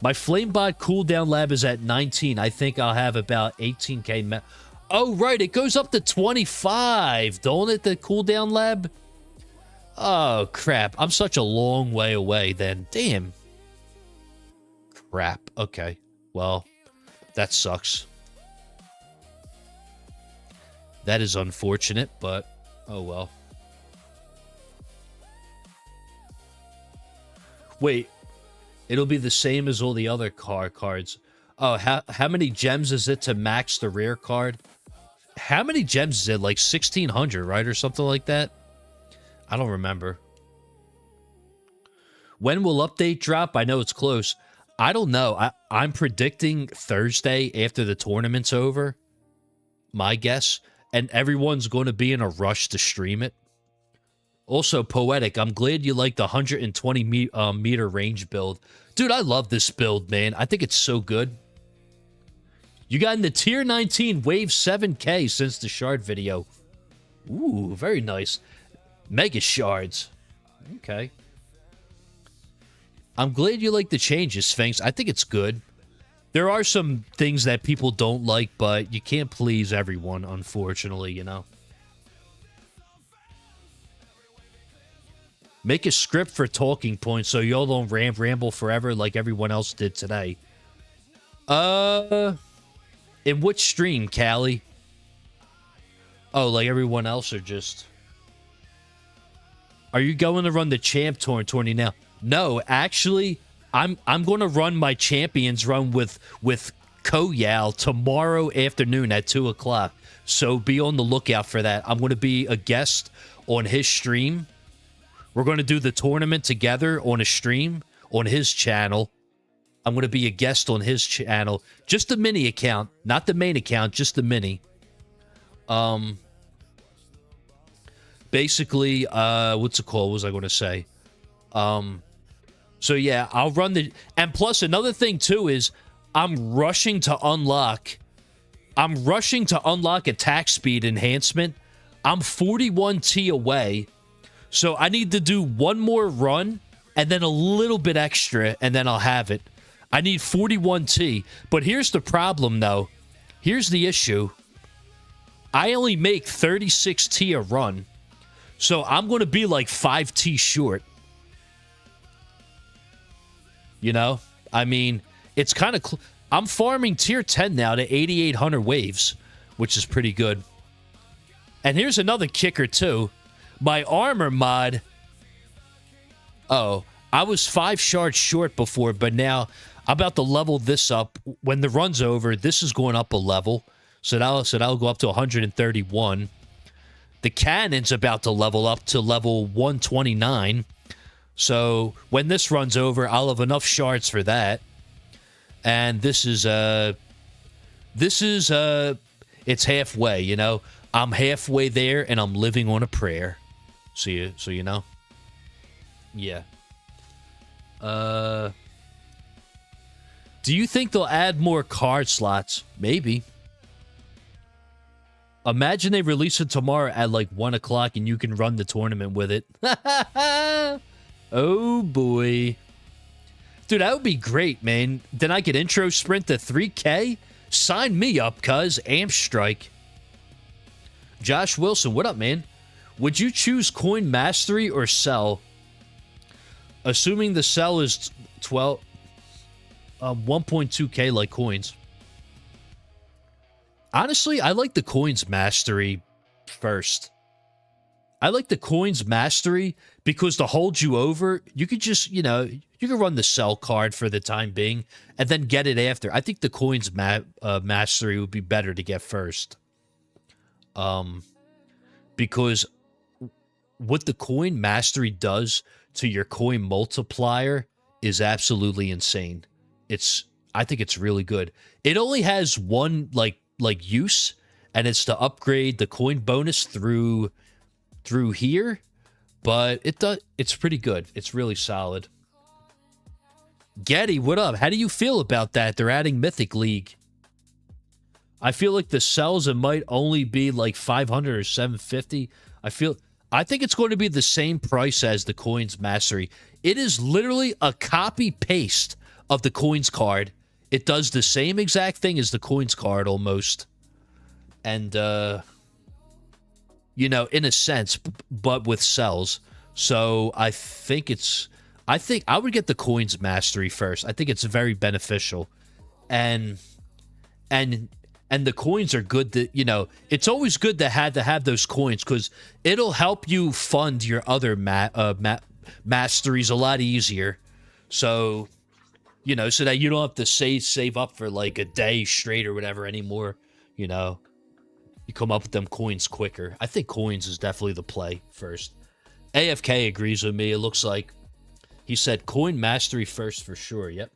D: My Flamebot cooldown lab is at 19. I think I'll have about 18k. Oh, right. It goes up to 25, don't it, the cooldown lab? Oh, crap. I'm such a long way away then. Damn. Crap. Okay. Well, that sucks. That is unfortunate, but oh well. Wait, it'll be the same as all the other cards. Oh, how many gems is it to max the rare card? How many gems is it? Like 1,600, right? Or something like that? I don't remember. When will update drop? I know it's close. I don't know. I'm predicting Thursday after the tournament's over. My guess. And everyone's going to be in a rush to stream it. Also, Poetic, I'm glad you like the 120 meter range build. Dude, I love this build, man. I think it's so good. You got in the tier 19 wave 7k since the shard video. Ooh, very nice. Mega shards. Okay. I'm glad you like the changes, Sphinx. I think it's good. There are some things that people don't like, but you can't please everyone, unfortunately, you know. Make a script for talking points so y'all don't ramble forever like everyone else did today. In which stream, Callie? Oh, like everyone else, or just... Are you going to run the champ tourney now? No, actually, I'm going to run my champions run with Koyal tomorrow afternoon at 2 o'clock. So be on the lookout for that. I'm going to be a guest on his stream. We're going to do the tournament together on a stream on his channel. I'm going to be a guest on his channel. Just the mini account, not the main account, just the mini. Basically, what's it called? What was I going to say? So yeah, I'll run the... And plus, another thing, too, is I'm rushing to unlock attack speed enhancement. I'm 41T away. So I need to do one more run and then a little bit extra, and then I'll have it. I need 41T. But here's the problem, though. Here's the issue. I only make 36T a run. So I'm going to be like 5T short. You know? I mean, it's kind of... I'm farming tier 10 now to 8,800 waves, which is pretty good. And here's another kicker, too. My armor mod... Oh, I was 5 shards short before, but now I'm about to level this up. When the run's over, this is going up a level. So that'll go up to 131. The cannon's about to level up to level 129. So when this runs over, I'll have enough shards for that. And this is it's halfway, you know. I'm halfway there, and I'm living on a prayer. So you know. Yeah. Do you think they'll add more card slots? Maybe. Imagine they release it tomorrow at like 1 o'clock and you can run the tournament with it. Oh, boy. Dude, that would be great, man. Then I could intro sprint to 3K? Sign me up, cuz. Amp Strike. Josh Wilson, what up, man? Would you choose coin mastery or sell? Assuming the sell is 1.2k like coins. Honestly, I like the coins mastery first. I like the coins mastery because to hold you over, you could just, you know, you can run the sell card for the time being and then get it after. I think the coins mastery would be better to get first. Because what the coin mastery does to your coin multiplier is absolutely insane. I think it's really good. It only has one like use, and it's to upgrade the coin bonus through here, but it's pretty good. It's really solid. Getty, what up? How do you feel about that? They're adding Mythic League. I feel like the sells, it might only be like 500 or 750. I think it's going to be the same price as the coins mastery. It is literally a copy paste of the coins card. It does the same exact thing as the coins card almost. And you know, in a sense, but with cells. So I think I would get the coins mastery first. I think it's very beneficial. And the coins are good that, you know, it's always good to have those coins because it'll help you fund your other masteries a lot easier. So, you know, so that you don't have to save up for like a day straight or whatever anymore, you know. You come up with them coins quicker. I think coins is definitely the play first. AFK agrees with me, it looks like. He said coin mastery first for sure, yep.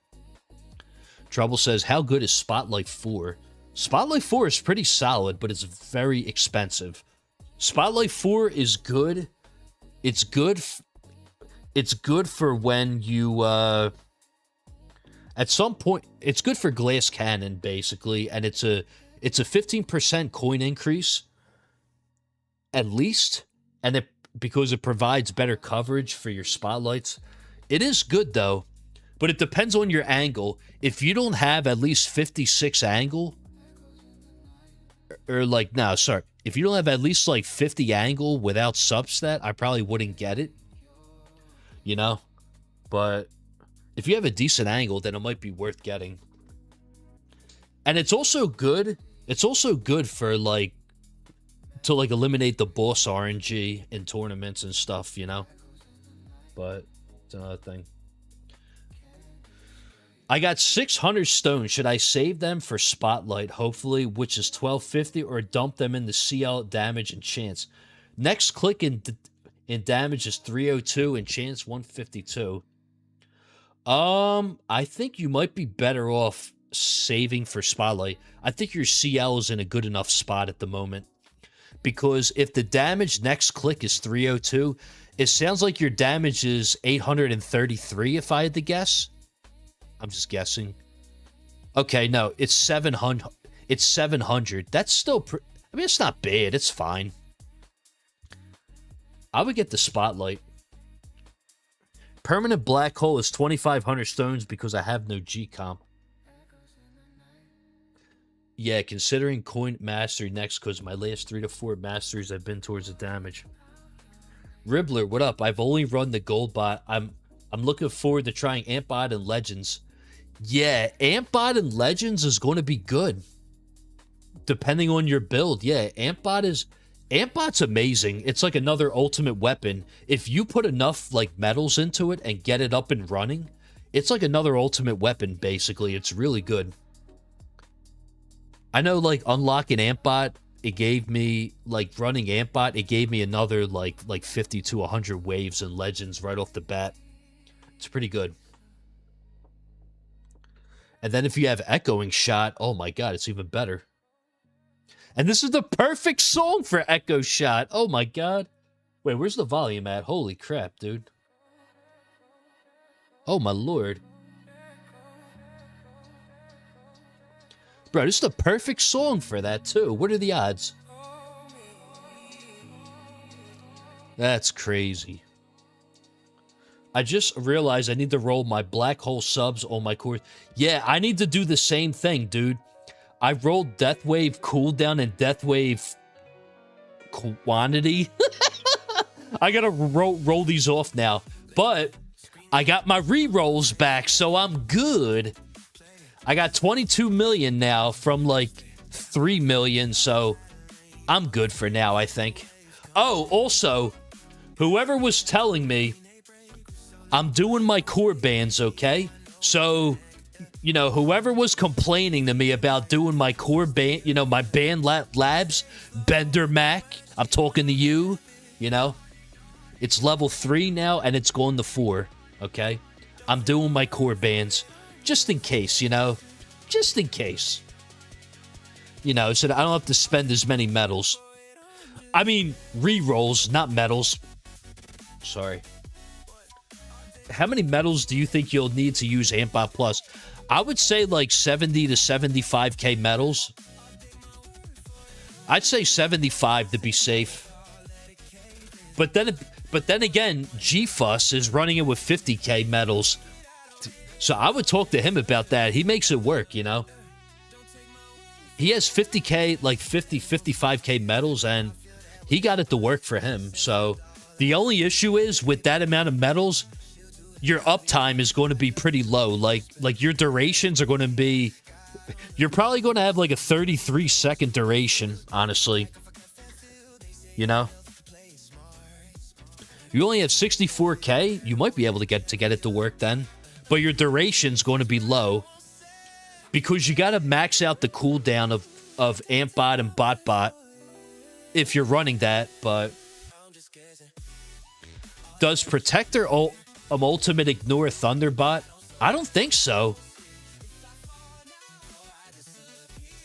D: Trouble says, how good is Spotlight 4? Spotlight 4 is pretty solid, but it's very expensive. Spotlight 4 is good. It's good for when you, at some point, it's good for Glass Cannon, basically, and it's a 15% coin increase, at least, and because it provides better coverage for your spotlights. It is good, though, but it depends on your angle. If you don't have at least 56 angle, or like, no, sorry. If you don't have at least like 50 angle without substat, I probably wouldn't get it. You know? But if you have a decent angle, then it might be worth getting. And it's also good. It's also good for like, to like eliminate the boss RNG in tournaments and stuff, you know? But it's another thing. I got 600 stones. Should I save them for Spotlight, hopefully, which is 1250, or dump them in the CL damage and chance? Next click in damage is 302 and chance 152. I think you might be better off saving for Spotlight. I think your CL is in a good enough spot at the moment. Because if the damage next click is 302, it sounds like your damage is 833 if I had to guess. I'm just guessing. Okay, no, it's 700. It's 700. That's still I mean, it's not bad. It's fine. I would get the Spotlight. Permanent Black Hole is 2,500 stones because I have no G comp. Yeah, considering Coin Mastery next because my last 3 to 4 Masteries have been towards the damage. Ribbler, what up? I've only run the Gold Bot. I'm looking forward to trying Ampbot and Legends. Yeah, Ampbot and Legends is going to be good. Depending on your build. Yeah, Ampbot's amazing. It's like another ultimate weapon. If you put enough like metals into it and get it up and running, it's like another ultimate weapon, basically. It's really good. I know like unlocking Ampbot, it gave me like running Ampbot, it gave me another like 50 to 100 waves and Legends right off the bat. It's pretty good. And then if you have Echoing Shot, oh my god, it's even better. And this is the perfect song for Echo Shot. Oh my god. Wait, where's the volume at? Holy crap, dude. Oh my lord. Bro, this is the perfect song for that too. What are the odds? That's crazy. I just realized I need to roll my Black Hole subs on my course. Yeah, I need to do the same thing, dude. I rolled Death Wave cooldown and Death Wave quantity. I gotta roll these off now. But I got my re-rolls back, so I'm good. I got 22 million now from like 3 million, so I'm good for now, I think. Oh, also, whoever was telling me, I'm doing my core bands, okay? So, you know, whoever was complaining to me about doing my core band, you know, my band labs, Bender Mac, I'm talking to you, you know? It's level 3 now, and it's going to 4, okay? I'm doing my core bands, just in case, you know? Just in case. You know, so I don't have to spend as many medals. I mean, re-rolls, not medals. Sorry. How many medals do you think you'll need to use Ampbot Plus? I would say like 70 to 75k medals. I'd say 75 to be safe. But then again, GFUS is running it with 50k medals. So I would talk to him about that. He makes it work, you know? He has 50k, like 50, 55k medals, and he got it to work for him. So the only issue is with that amount of medals, your uptime is going to be pretty low. Like your durations are going to be... You're probably going to have like a 33-second duration, honestly. You know? You only have 64k, you might be able to get it to work then. But your duration's going to be low. Because you got to max out the cooldown of Ampbot and BotBot if you're running that, but... Does Protector Ultimate ignore Thunderbot? I don't think so.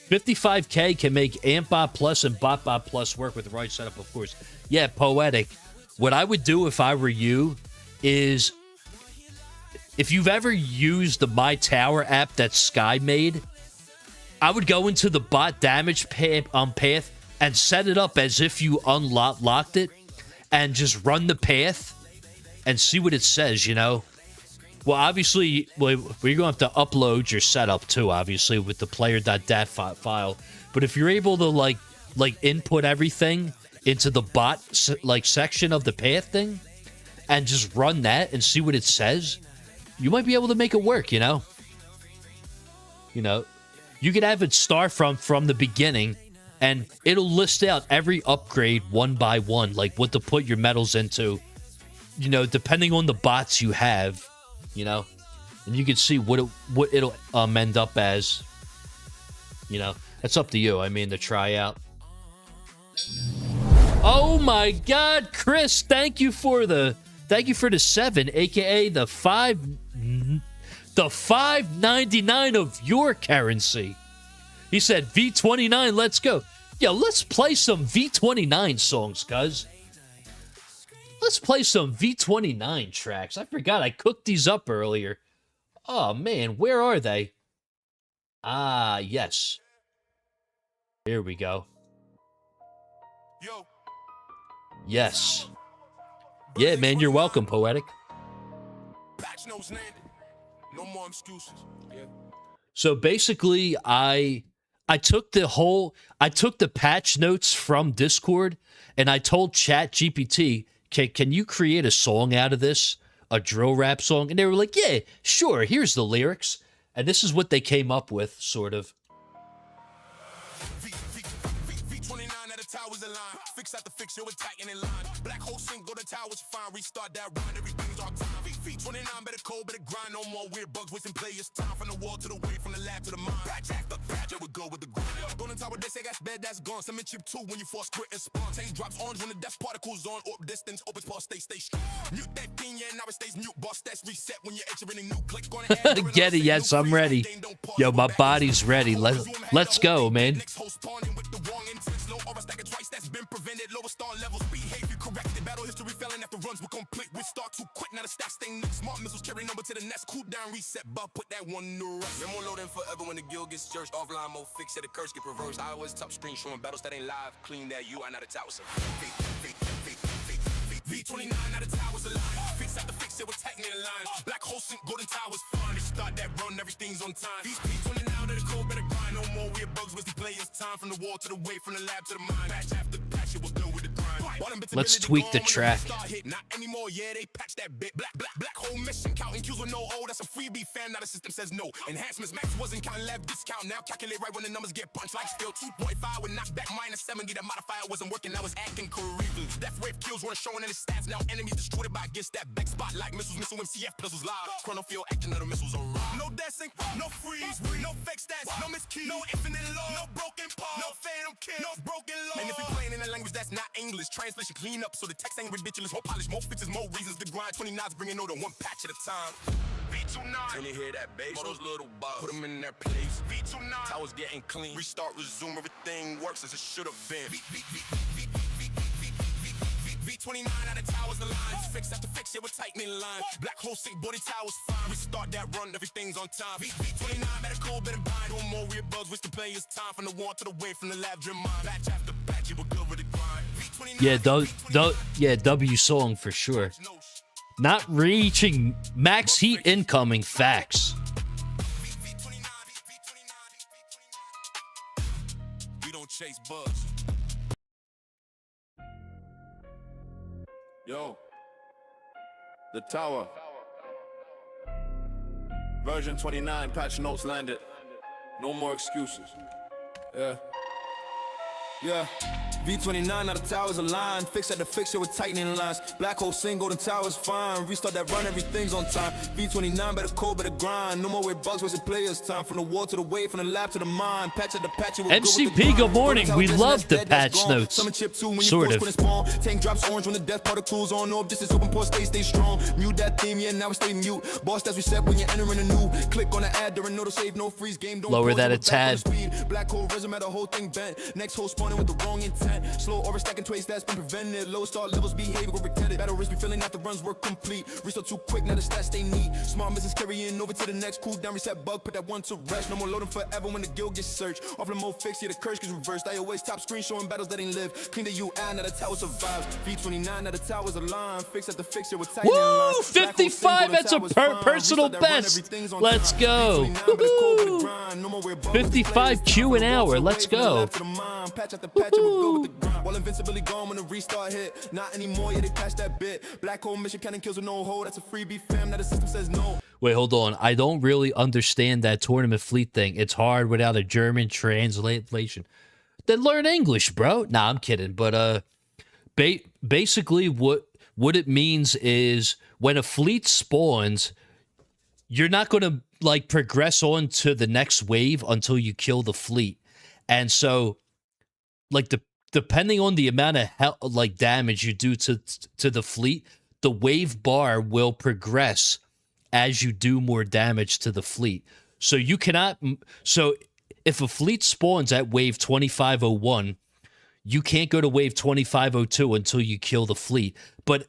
D: 55k can make Ampbot Plus and BotBot Plus work with the right setup, of course. Yeah, Poetic. What I would do if I were you is... If you've ever used the My Tower app that Sky made, I would go into the bot damage path and set it up as if you unlocked it and just run the path and see what it says, you know? Well, obviously, you're going to have to upload your setup too, obviously, with the player.dat file. But if you're able to, like input everything into the bot, section of the path thing and just run that and see what it says, you might be able to make it work, you know? You know, you could have it start from the beginning, and it'll list out every upgrade one by one, like what to put your medals into, you know, depending on the bots you have, you know? And you can see what it'll end up as, you know? That's up to you, I mean, to try out. Oh my God, Chris, thank you for the 7, aka the 5.99 of your currency. He said V29, let's go. Yo, let's play some V29 songs, cuz. Let's play some V29 tracks. I forgot I cooked these up earlier. Oh man, where are they? Ah, yes. Here we go. Yes. Yeah, man, you're welcome, Poetic. So basically, I took the patch notes from Discord, and I told ChatGPT, can you create a song out of this? A drill rap song? And they were like, yeah, sure, here's the lyrics. And this is what they came up with, sort of.
F: Towers align, fix out the fix, you're attacking in line. Black hole sink, go to towers, fine, restart that run, everything's all time. V29, better code, better grind, no more weird bugs, wasting players' time. From the wall to the way, from the lab to the mind. Patch after patch, I would go with the grind. Golden tower, they say that's bad, that's gone. Summon chip 2 when you force quit and spawn. Tank drops orange when the death particles on. Orb distance, opens pause, stay strong. Mute that thing, yeah, now it stays mute. Boss stats reset when you're entering a new click.
D: Get it, yes, I'm ready. Yo, my body's ready. Let's go, man.
F: That's been prevented, lower star levels, behavior corrected. Battle history failing after runs were complete. We start too quick, now the stats stay next. Smart missiles carry number to the next. Cool down, reset, but put that one in the rest. Memo loading forever when the guild gets searched. Offline mode fix, the curse get reversed. I always top screen showing battles that ain't live. Clean that you are not a tower. V29, now the towers align. Fix out the fix, it was attacking in line. Black hole sink, golden towers, fun. Start that run, everything's on time. V29, now the code, better grind. No more weird bugs, wasting players' time. From the wall to the way, from the lab to the mind. Patch after patch, it will go with the grind.
D: Let's tweak the track.
F: Not anymore, yeah, they patch that bit. Black hole mission, counting kills with no O. That's a freebie fan, now the system says no. Enhancements max wasn't counting lab discount. Now calculate right when the numbers get punched. Like still 2.5 with knockback minus 70. That modifier wasn't working, I was acting correctly. Death wave kills weren't showing any stats. Now enemies destroyed by against that back spot like missiles, missile MCF plus was live. Chrono field action of the missiles arrive. No dancing, no freeze, no fake stats, no miskey, no infinite law, no broken pause, no phantom kill, no broken law. And if we playing in a language that's not English, translation clean up so the text ain't ridiculous. More polish, more fixes, more reasons to grind. 29's bringing no to one patch at a time. V29, when you hear that bass, those little bugs, put them in their place. V29, towers getting clean, restart, resume, everything works as it should have been. V29 out of towers, the lines fix after fix, yeah, we're tightening lines. Black hole sink, body towers fine. Restart that run, everything's on time. V29 better cold, better bind. Doing more weird bugs, wish the players time. From the war to the way, from the lab, dream mind. Batch after batch, you were good with the grind.
D: Yeah, W song for sure. Not reaching max heat incoming, facts.
F: We don't chase bugs.
A: Yo, the tower. Version 29, patch notes landed. No more excuses.
C: Yeah. V29 out of towers aligned. Fix at the fixture with tightening lines. Black hole sing, golden towers fine. Restart that run, everything's on time. V29 better code, better grind. No more weird bugs, wasting players' time. From the wall to the wave, from the lab to the mine. Patch at the patch, it
D: MCP, good morning. We love the patch notes. Sort of.
C: Tank drops orange when the death particles on orb. This is open port, stay strong. Mute that theme, yeah, now we stay mute. Boss as we said when you're entering a new. Click on the ad during no save, no freeze game. Don't
D: lower that a tad.
C: Black hole resume, the whole thing bent. Next hole spawning with the wrong intent. Slow overstacking twice, that's been prevented. Low start levels behave, we're retarded. Battle risk be feeling after runs were complete. Restart too quick, now the stats stay neat. Smart misses carrying over to the next. Cool down, reset bug, put that one to rest. No more loading forever when the guild gets searched. Off the mode fix, yeah, the curse gets reversed. I always top screen showing battles that ain't live. Clean the UI, now the tower survives. V29, now the towers aligned. Fix at the fixture with tight.
D: Woo! 55, that's a personal best. Let's go. Woo! 55 Q an hour, let's go.
C: While invincibility gone when the restart hit. Not anymore, yeah, they patch that bit. Black hole mission cannon kills with no hold. That's a freebie fam, now the system says no.
D: Wait, hold on. I don't really understand that tournament fleet thing. It's hard without a German translation. Then learn English, bro. Nah, I'm kidding. But basically what it means is when a fleet spawns, you're not going to like progress on to the next wave until you kill the fleet. And so like depending on the amount of damage you do to the fleet, the wave bar will progress as you do more damage to the fleet. So you cannot. So if a fleet spawns at wave 2501, you can't go to wave 2502 until you kill the fleet. But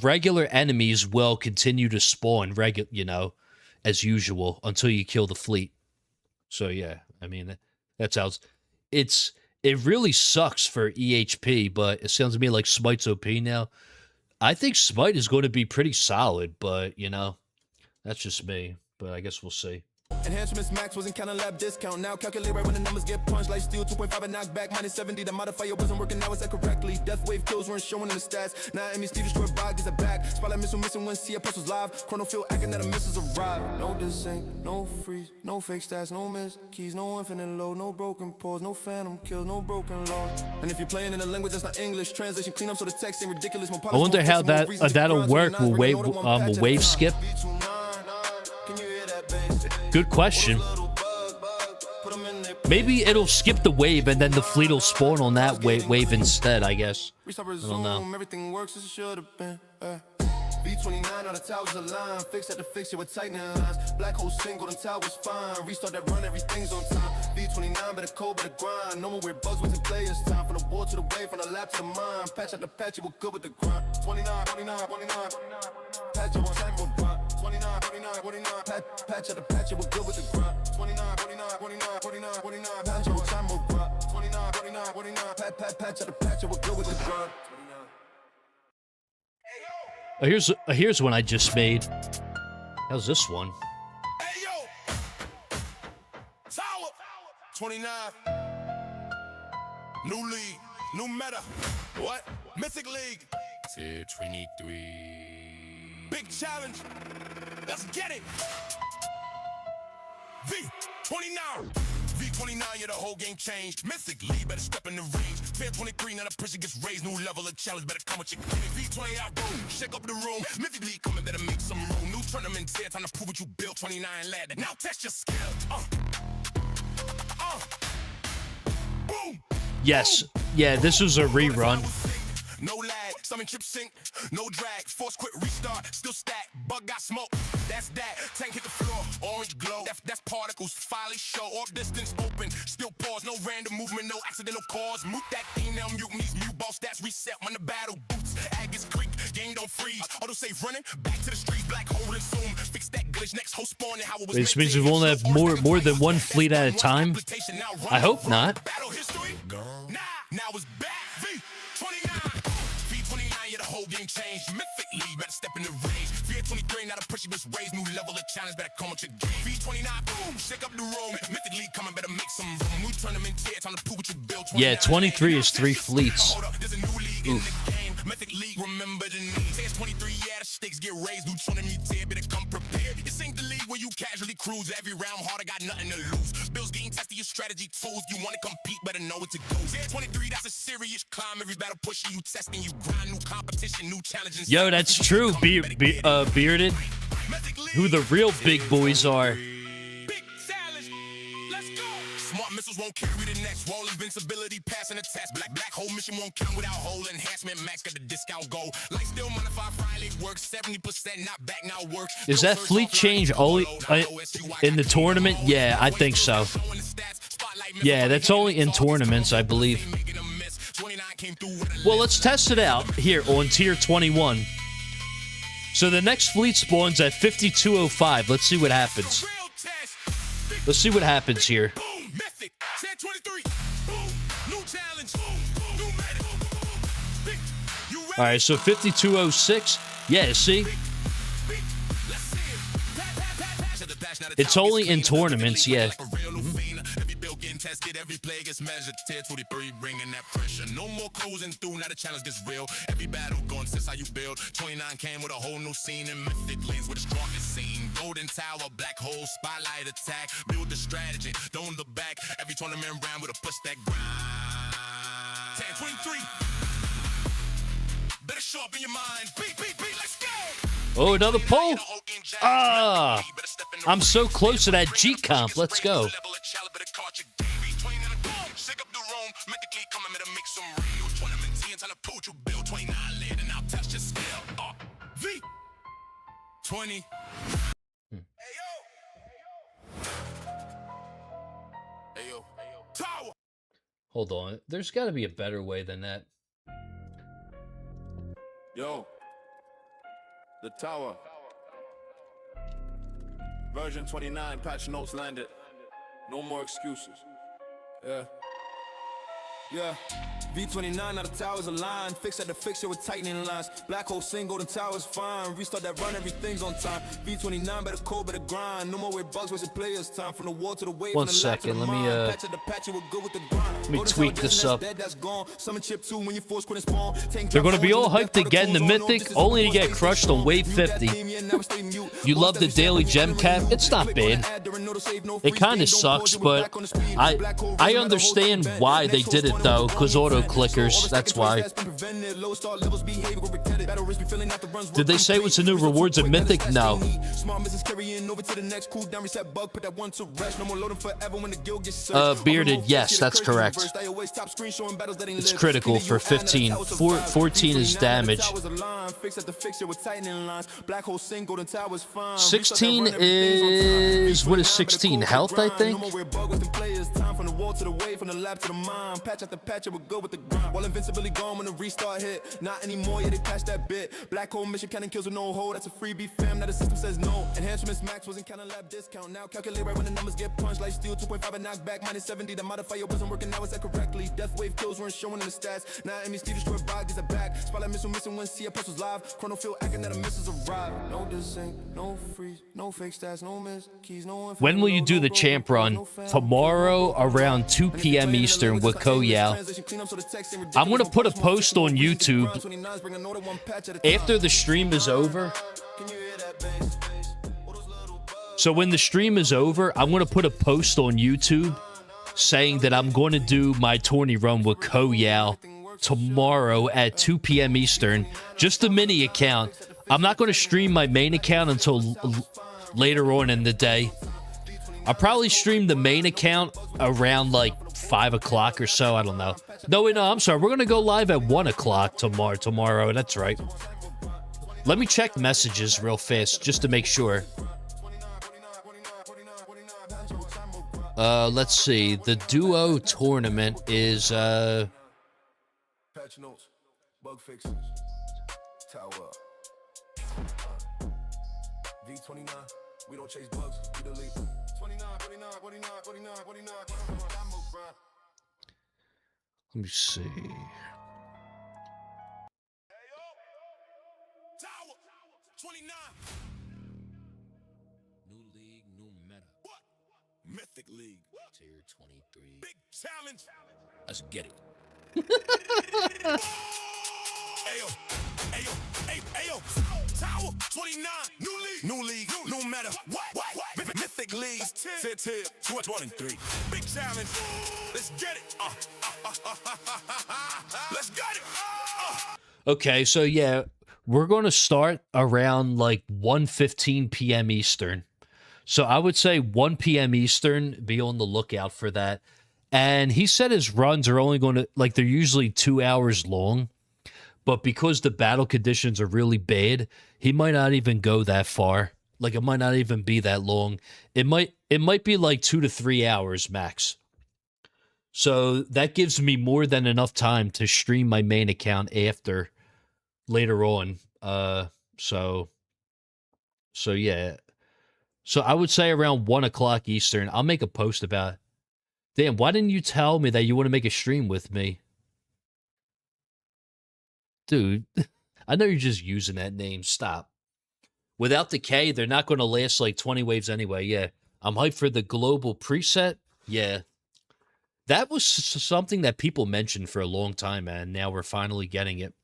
D: regular enemies will continue to spawn as usual until you kill the fleet. So yeah, I mean that's how it really sucks for EHP, but it sounds to me like Smite's OP now. I think Smite is going to be pretty solid, but, that's just me. But I guess we'll see.
C: Enhancements max wasn't counting lab discount. Now calculate right when the numbers get punched. Like steel 2.5 and knockback minus 70. The modifier wasn't working, now it's set correctly. Death wave kills weren't showing in the stats. Now Emmy Steve destroyed bog is a back. Spotlight missile missing when CF plus was live. Chrono field acting that the missiles arrive. No desync, no freeze, no fake stats, no miss keys, no infinite load, no broken pause, no phantom kills, no broken laws. And if you're playing in a language that's not English, translation clean up so the text ain't ridiculous.
D: I wonder how that'll work. Will wave skip? Good question. Maybe it'll skip the wave and then the fleet will spawn on that wave instead, I guess. I don't know.
C: Everything works as it should have been. V29 on the towers aligned. Fix at the fixture with tightening lines. Black hole single, the towers fine. Restart that run, everything's on time. V29 better code, better grind. No more weird bugs, wasting players' time. From the wall to the wave, from the lab to the mine. Patch at the patch, you were good with the grind. 29, 29, 29. Patch it one time, we'll grind. 29, 29, 29. Patch at the patch, you were good with the grind. 29, 29, 29, 29, 29. Patch it one time, we'll grind. 29, 29, 29. Patch at the patch, you were good with the grind.
D: Here's one I just made. How's this one?
F: Hey yo, Tower 29. New lead, New meta. What? Mythic League. Tier 23. Big challenge. Let's get it. V29. V29, yeah, the whole game changed. Mythic League, better step in the range. Fair 23, now the pressure gets raised. New level of challenge, better come with your game. V20 out, boom, shake up the room. Mythic League coming, better make some room. New tournament here, time to prove what you built. 29 ladder, now test your skill. Boom.
D: Yes. Yeah, this was a rerun.
F: No lag, summon chip sync, no drag, force quit, restart, still stack, bug got smoke, that's that, tank hit the floor, orange glow, that's particles, finally show, off distance open, still pause, no random movement, no accidental cause, mute that thing, now mutinies, mute ball stats, reset when the battle boots, Aggies creek, game don't freeze, auto save running, back to the streets, black hole and zoom, fix that glitch, next host spawn, and how it was
D: This means we only have more than one fleet at a time? I hope not.
F: Battle history, now it's back, V29. The whole game changed. Mythic League, better step in the range. V29, now the pressure gets raised. New level of challenge, better come with your game. V29, boom, shake up the room. Mythic League coming, better make some room. New tournament here, time to prove what you built.
D: Yeah, 23 is 3 fleets.
F: There's a new league in the game. Mythic League, remember the name. Say it's 23, yeah, the stakes get raised. New tournament here, better come prepared. This ain't the league where you casually cruise. Every round harder, got nothing to lose. Bills game testing your strategy tools. You want to compete, better know what to go. Yeah, 23, that's a serious climb. Every battle pushing you, testing you, grind new competition, new challenges.
D: Yo, that's true, Bearded. Who the real big boys are.
F: Big challenge. Let's go. Smart missiles won't carry the next wall. Invincibility, passing the test. Black hole mission won't count without hole enhancement. Max got the discount goal. Like still modified Friday works. 70% not back now works.
D: Is that fleet change only in the tournament? Yeah, I think so. Yeah, that's only in tournaments, I believe. Well, let's test it out here on tier 21. So the next fleet spawns at 5205. Let's see what happens. Let's see what happens here. All right, so 5206. Yeah, see? It's only in tournaments, yeah.
F: Tested, every play gets measured. Tier 23 bringing that pressure. No more cruising through, now the challenge gets real. Every battle going since how you build. 29 came with a whole new scene and mythic lanes with the strongest scene. Golden tower, black hole, spotlight attack. Build the strategy, don't look back. Every tournament round with a push that grind. 10-23. Better sharpen your mind. Beat, let's go.
D: Oh, another pull. Ah, I'm so close to that G comp. Let's go.
F: V20. Tower.
D: Hold on. There's got to be a better way than that.
A: Yo, the tower. Version 29, patch notes landed. No more excuses.
G: Yeah, V29, now the towers aligned. Fix at the fixture with tightening lines. Black hole sing, golden towers fine. Restart that run, everything's on time. V29, better code, better grind. No more with bugs, wasting players' time. From the wall to the wave,
D: one
G: from the lab to the
D: second, let
G: mind. Patch at the patch, we're good with the grind.
D: Let me tweak this up.
G: That's gone. Summon chip 2 when you force quit and spawn.
D: They're going to be all hyped to get in the Mythic, only to get crushed on wave 50. You love the daily gem cap? It's not bad. It kind of sucks, but I understand why they did it though, because auto clickers, that's why. Did they say what's the new rewards of Mythic? No. Bearded, yes, that's correct. It's critical for 15. 14 is damage. 16 is, what is 16? Health, I think?
G: restart hit. Not anymore, yeah, they patched that bit. Black hole mission cannon kills with no hold. That's a freebie fam, now the system says no. Enhancements max wasn't counting lab discount. Now calculate right when the numbers get punched like steel. 2.5 and knockback, minus 70. The modifier wasn't working, now it's that correctly. Death wave kills weren't showing in the stats. Now enemy Steve destroyed bodies are back. Spotlight missile missing when see was live. Chrono field acting that the missiles arrive. No desync, no freeze, no fake stats, no miss keys, no info.
D: When will you do the champ run? Tomorrow around 2 p.m. Eastern with Koyao. I'm going to put a post on YouTube after the stream is over. So when the stream is over, I'm going to put a post on YouTube saying that I'm going to do my tourney run with Koyao tomorrow at 2 p.m. Eastern. Just a mini account. I'm not going to stream my main account until later on in the day. I'll probably stream the main account around like 5 o'clock or so. I don't know. No, I'm sorry. We're going to go live at 1 o'clock tomorrow. That's right. Let me check messages real fast just to make sure. Let's see. The duo tournament is
G: Patch notes, bug fixes, tower up. V29, we don't chase bugs, we delete. 29, 49, 49, 49, 49,
D: let me see.
F: Tower 29.
H: New league, new meta.
F: What? Mythic League.
H: Tier 23.
F: Big challenge.
H: Let's get it.
F: Ayo, ayo, ayo, Tower 29. New league, new meta. What? Mythic League. Tier 23. Big challenge. Let's get it. Let's get it.
D: Okay, so yeah, we're going to start around like 1:15 p.m. Eastern. So I would say 1 p.m. Eastern, be on the lookout for that. And he said his runs are only going to, like, they're usually 2 hours long. But because the battle conditions are really bad, he might not even go that far. Like, it might not even be that long. It might be like 2 to 3 hours max. So that gives me more than enough time to stream my main account after later on. So yeah. So I would say around 1 o'clock Eastern. I'll make a post about it. Damn, why didn't you tell me that you want to make a stream with me? Dude, I know you're just using that name. Stop. Without the K, they're not going to last like 20 waves anyway. Yeah. I'm hyped for the global preset. Yeah. That was something that people mentioned for a long time, man. Now we're finally getting it.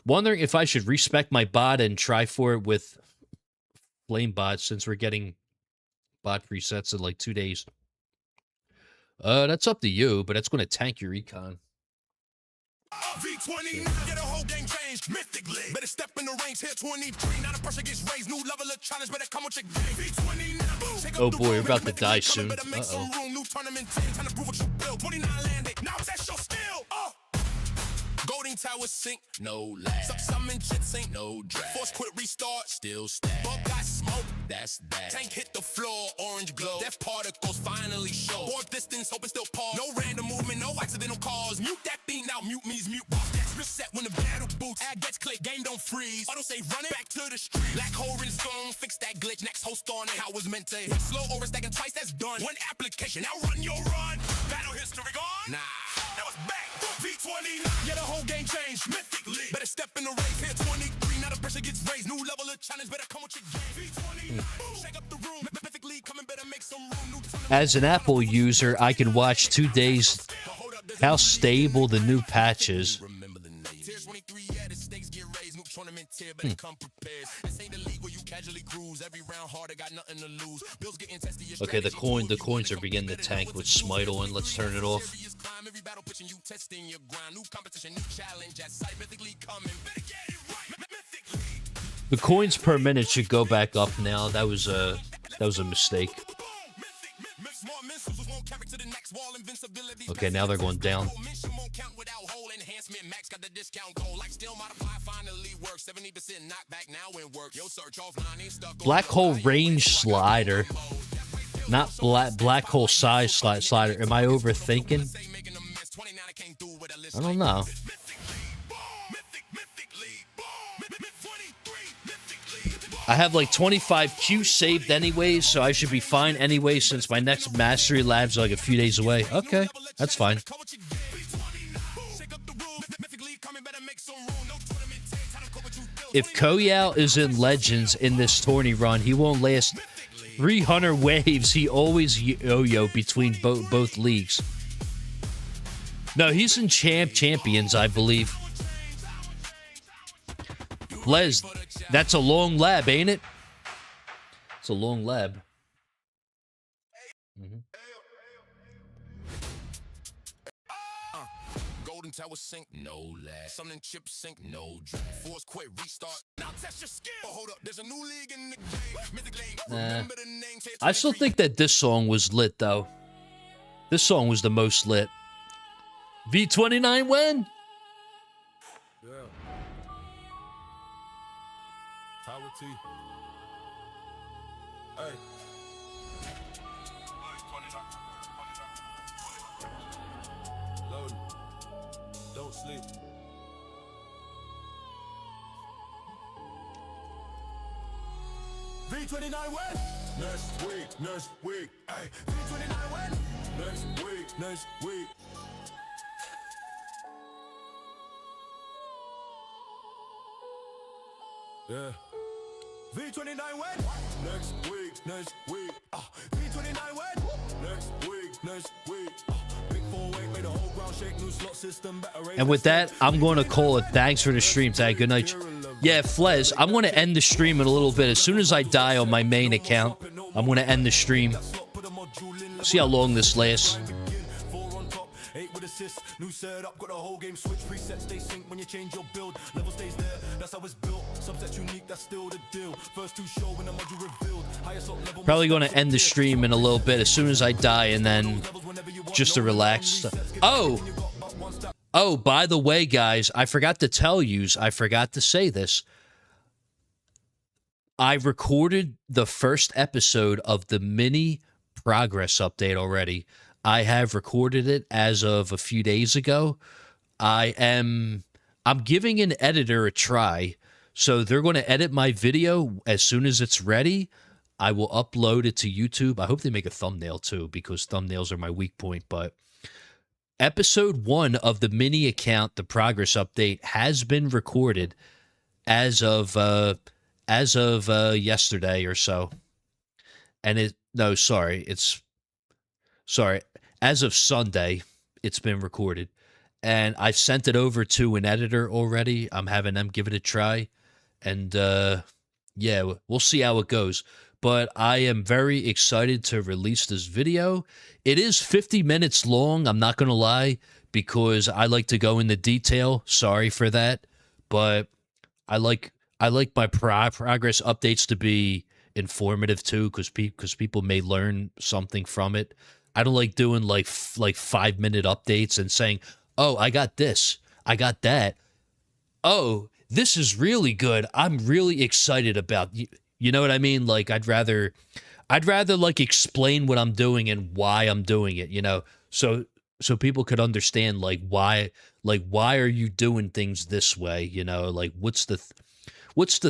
D: Wondering if I should respec my bot and try for it with Flame Bot since we're getting bot presets in like 2 days. That's up to you, but it's going to tank your econ.
F: V29, get a whole game changed. Mythic League. Better step in the range here 23. Now the pressure gets raised. New level of challenge. Better come with your game. V29.
D: Oh boy, we're about to die soon.
F: New tournament 10. Time to prove what you built. 29 landed. Now test your skill. Golden Tower sink, no lag. Summon jet sink, no drag. Force quit restart, still stack. Bug got smoke, that's that. Tank hit the floor, orange glow. Death particles finally show. Warp distance, hope it still pause. No random movement, no accidental cause. Mute that thing now, mute means mute. That's reset when the battle boots. Add gets click, game don't freeze. Auto say run it back to the street. Black hole in zone, fix that glitch. Next host on it, how was meant to hit. Slow over stacking twice, that's done. One application, now run your run. Battle history gone? Nah. That was back. V29. Get a whole game change. Mythic League. Better step in the race here 23. Now the pressure gets raised. New level of challenge. Better come with your game. V29. Shake up the room. Mythic League coming. Better make some room.
D: As an Apple user, I can watch 2 days how stable the new patch is.
F: Remember the name. Tier 23, yeah, the stakes get raised. New tournament tier. Better come prepared. This ain't the league where you casually cruise. Every round hard, I got nothing to lose. Bills getting tested.
D: Okay, the coins are beginning to tank with Smite on. Let's turn it off.
F: Every battle pitching you, testing your grind. New competition, new challenge at sight. Mythic League coming. Better get it right. Mythic League.
D: The coins per minute should go back up now. That was a mistake. Okay, now they're going down. Black hole range slider, not black hole size slider. Am I overthinking? I don't know. I have like 25 Q saved anyways, so I should be fine anyway since my next mastery lab's like a few days away. Okay, that's fine. If Koyao is in Legends in this tourney run, he won't last 300 waves. He always yo-yo between both leagues. No, he's in Champions, I believe. Les, that's a long lab, ain't it? It's a long lab.
F: Golden tower sink, no lag. Something chip sink, no drag. Force quit, restart. Now test your skill. Oh, hold up, there's a new league in the game. Mythic League. Remember the name.
D: I still think that this song was lit, though. This song was the most lit. V29 when?
G: Yeah. Tower T. Hey. Loading. Don't sleep.
B: V29 when? Next week. Hey, V29 when? Next week.
G: Yeah.
B: V29 when? Next week. V29 when? Next week. Big 4-8 made the whole ground shake. New slot system.
D: And with that, I'm going to call it. Thanks for the stream, Tag. Good night. Yeah, Flez, I'm going to end the stream in a little bit. As soon as I die on my main account, I'm going to end the stream. See how long this lasts.
B: New setup, got a whole game switch. Presets stay sync when you change your build. Level stays there, that's how it's built. Subset unique, that's still the deal. First two show when the module revealed. Highest up level.
D: Probably going to end the stream in a little bit as soon as I die, and then just to relax. Oh, by the way, guys, I forgot to tell yous. I forgot to say this. I recorded the first episode of the mini progress update already. I have recorded it as of a few days ago. I'm giving an editor a try. So they're going to edit my video as soon as it's ready. I will upload it to YouTube. I hope they make a thumbnail too, because thumbnails are my weak point. But episode 1 of the mini account, the progress update, has been recorded as of yesterday or so. And as of Sunday, it's been recorded. And I've sent it over to an editor already. I'm having them give it a try. And, yeah, we'll see how it goes. But I am very excited to release this video. It is 50 minutes long, I'm not going to lie, because I like to go into detail. Sorry for that. But I like my progress updates to be informative too, because people may learn something from it. I don't like doing like 5-minute updates and saying, "Oh, I got this, I got that. Oh, this is really good. I'm really excited about." You know what I mean? Like I'd rather like explain what I'm doing and why I'm doing it. You know, so people could understand like why are you doing things this way? You know, like what's the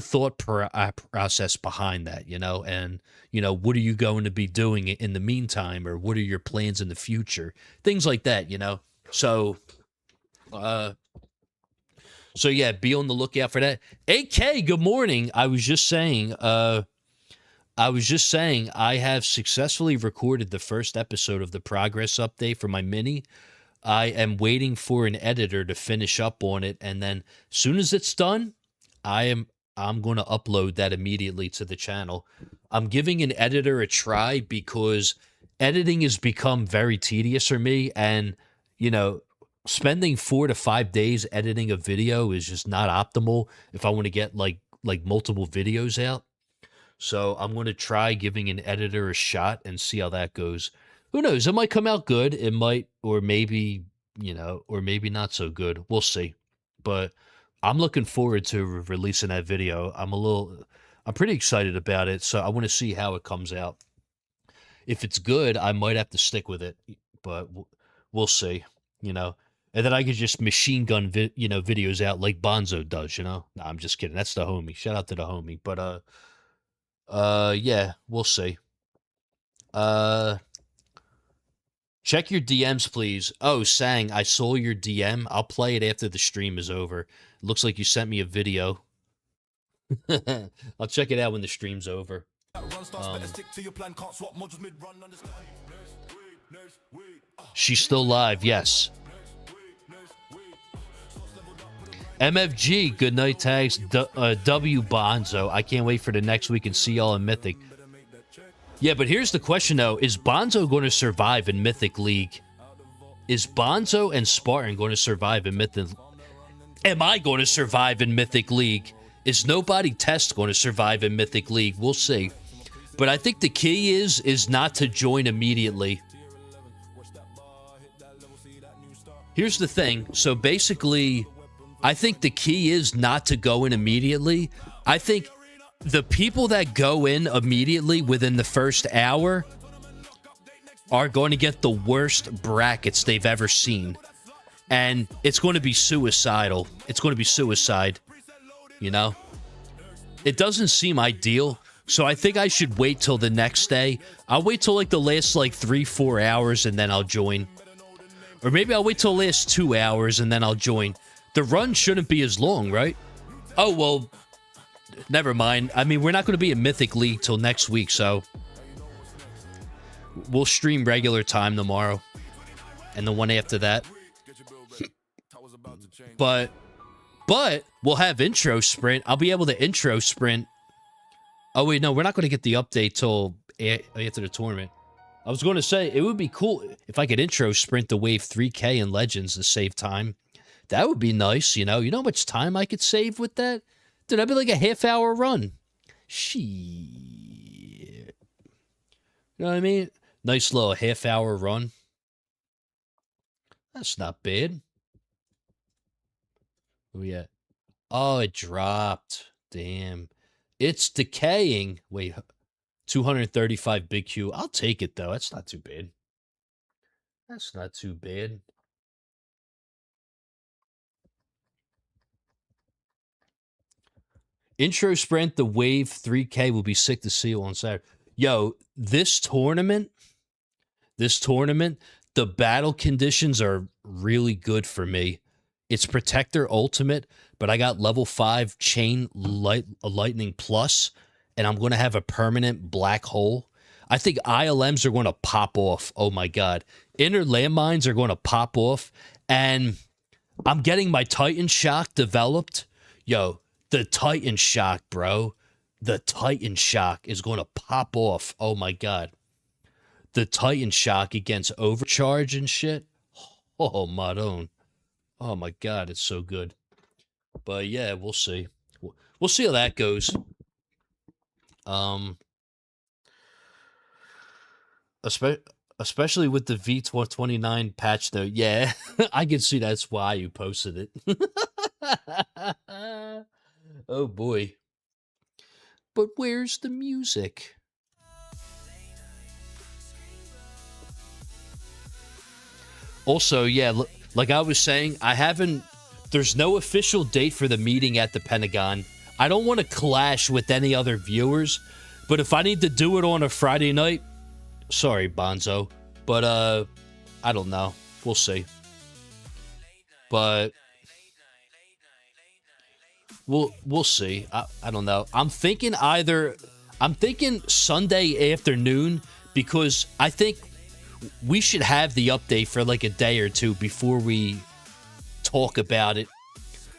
D: thought process behind that, you know, and, you know, what are you going to be doing in the meantime, or what are your plans in the future? Things like that, you know? So yeah, be on the lookout for that. AK, good morning. I was just saying I have successfully recorded the first episode of the progress update for my mini. I am waiting for an editor to finish up on it, and then as soon as it's done, I'm going to upload that immediately to the channel. I'm giving an editor a try because editing has become very tedious for me, and, you know, spending 4 to 5 days editing a video is just not optimal if I want to get like multiple videos out. So I'm going to try giving an editor a shot and see how that goes. Who knows? It might come out good. It might, or maybe, you know, or maybe not so good. We'll see. But I'm looking forward to releasing that video. I'm pretty excited about it. So I want to see how it comes out. If it's good, I might have to stick with it, but we'll see, you know. And then I could just machine gun, videos out like Bonzo does, you know. No, I'm just kidding. That's the homie. Shout out to the homie. But Yeah, we'll see. Check your DMs, please. Oh, Sang, I saw your DM. I'll play it after the stream is over. It looks like you sent me a video. I'll check it out when the stream's over. She's still live, yes. MFG, good night tags. W Bonzo. I can't wait for the next week and see y'all in Mythic. Yeah, but here's the question, though. Is Bonzo going to survive in Mythic League? Is Bonzo and Spartan going to survive in Mythic? Am I going to survive in Mythic League? Is Nobody Test going to survive in Mythic League? We'll see. But I think the key is not to join immediately. Here's the thing. So basically, I think the key is not to go in immediately. I think the people that go in immediately within the first hour are going to get the worst brackets they've ever seen. And it's going to be suicidal. It's going to be suicide. You know? It doesn't seem ideal. So I think I should wait till the next day. I'll wait till like the last like 3-4 hours and then I'll join. Or maybe I'll wait till the last 2 hours and then I'll join. The run shouldn't be as long, right? Oh, well, never mind. I mean, we're not going to be in Mythic League till next week, so we'll stream regular time tomorrow and the one after that. But we'll have intro sprint. I'll be able to intro sprint. Oh, wait, no, we're not going to get the update till after the tournament. I was going to say, it would be cool if I could intro sprint the Wave 3K in Legends to save time. That would be nice, you know? You know how much time I could save with that? Dude, that'd be like a half-hour run. Shit. You know what I mean? Nice little half-hour run. That's not bad. Oh, yeah. Oh, it dropped. Damn. It's decaying. Wait, 235 big Q. I'll take it, though. That's not too bad. That's not too bad. Intro sprint, the Wave 3K will be sick to see on Saturday. Yo, this tournament, the battle conditions are really good for me. It's Protector Ultimate, but I got level 5 Chain Lightning Plus, and I'm going to have a permanent black hole. I think ILMs are going to pop off. Oh, my God. Inner landmines are going to pop off, and I'm getting my Titan Shock developed. Yo, the Titan Shock, bro. The Titan Shock is going to pop off. Oh, my God. The Titan Shock against Overcharge and shit. Oh, my own. Oh, my God. It's so good. But, yeah, we'll see. We'll see how that goes. Especially with the V29 patch, though. Yeah, I can see that's why you posted it. Oh, boy. But where's the music? Also, yeah, like I was saying, there's no official date for the meeting at the Pentagon. I don't want to clash with any other viewers, but if I need to do it on a Friday night, sorry, Bonzo, but, I don't know. We'll see. But we'll see. I don't know. I'm thinking Sunday afternoon, because I think we should have the update for like a day or two before we talk about it.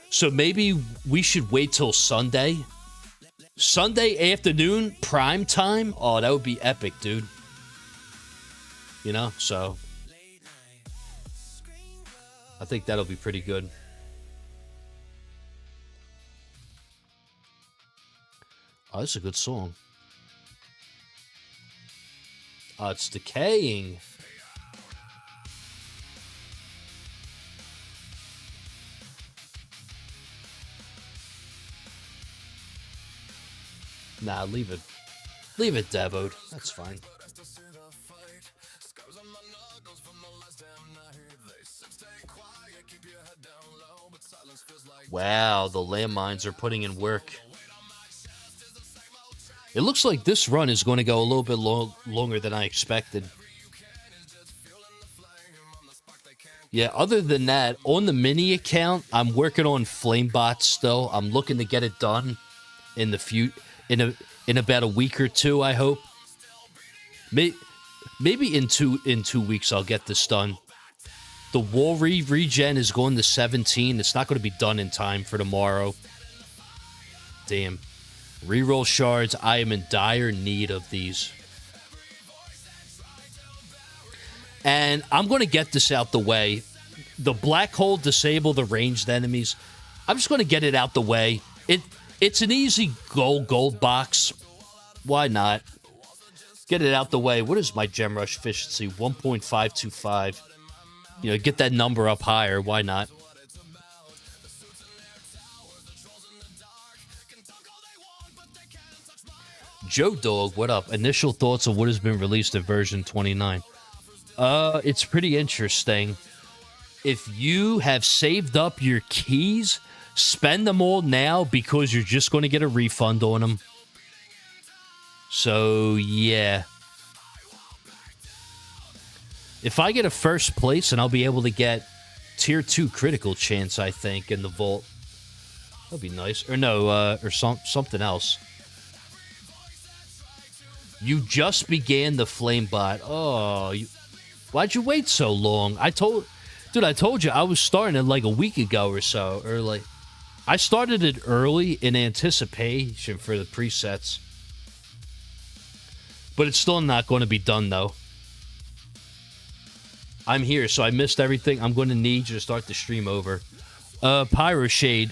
D: So maybe we should wait till Sunday. Sunday afternoon, prime time. Oh, that would be epic, dude. You know, so I think that'll be pretty good. Oh, this is a good song. Oh, it's decaying. Nah, leave it. Leave it, Devoed. That's fine. Wow, the landmines are putting in work. It looks like this run is going to go a little bit longer than I expected. Yeah, other than that, on the mini account, I'm working on Flamebot still. I'm looking to get it done in the in about a week or two, I hope. Maybe in two weeks I'll get this done. The wall regen is going to 17. It's not going to be done in time for tomorrow. Damn. Reroll shards. I am in dire need of these. And I'm going to get this out the way. The black hole disable the ranged enemies. I'm just going to get it out the way. It's an easy gold box. Why not? Get it out the way. What is my gem rush efficiency? 1.525. You know, get that number up higher. Why not? Joe Dog, what up? Initial thoughts on what has been released in version 29. It's pretty interesting. If you have saved up your keys, spend them all now because you're just going to get a refund on them. So, yeah. If I get a first place, and I'll be able to get tier 2 critical chance, I think, in the vault. That'd be nice. Or no, something else. You just began the Flamebot. Oh, why'd you wait so long? I told you I was starting it like a week ago or so. Or like, I started it early in anticipation for the presets. But it's still not going to be done, though. I'm here, so I missed everything. I'm going to need you to start the stream over. Pyro Shade.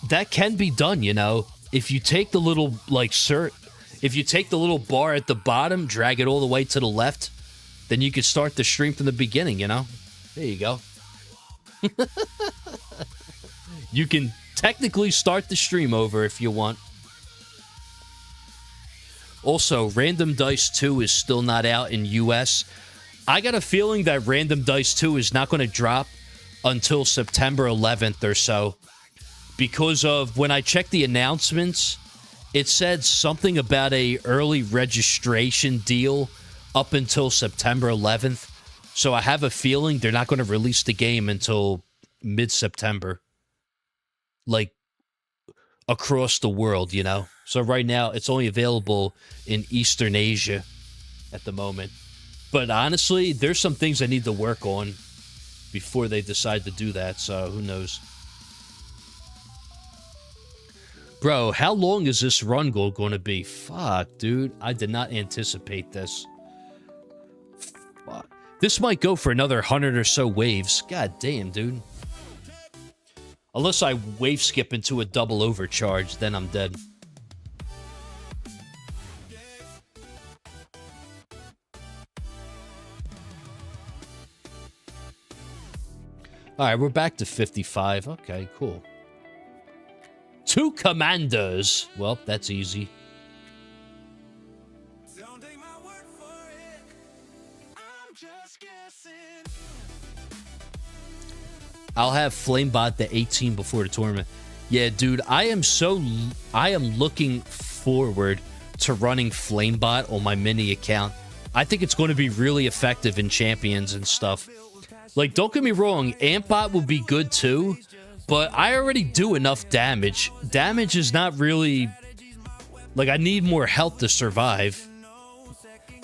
D: That can be done, you know. If you take the little, if you take the little bar at the bottom, drag it all the way to the left, then you could start the stream from the beginning, you know? There you go. You can technically start the stream over if you want. Also, Random Dice 2 is still not out in US. I got a feeling that Random Dice 2 is not going to drop until September 11th or so. Because of when I checked the announcements, it said something about a early registration deal up until September 11th. So I have a feeling they're not going to release the game until mid-September. Like, across the world, you know? So right now, it's only available in Eastern Asia at the moment. But honestly, there's some things I need to work on before they decide to do that, so who knows? Bro, how long is this run goal going to be? Fuck, dude. I did not anticipate this. Fuck. This might go for another 100 or so waves. God damn, dude. Unless I wave skip into a double overcharge, then I'm dead. Alright, we're back to 55. Okay, cool. 2 commanders. Well, that's easy. I'll have Flamebot the 18 before the tournament. Yeah, dude, I am looking forward to running Flamebot on my mini account. I think it's going to be really effective in champions and stuff. Like, don't get me wrong, Ampbot would be good too, but I already do enough damage. Damage is not really... Like, I need more health to survive.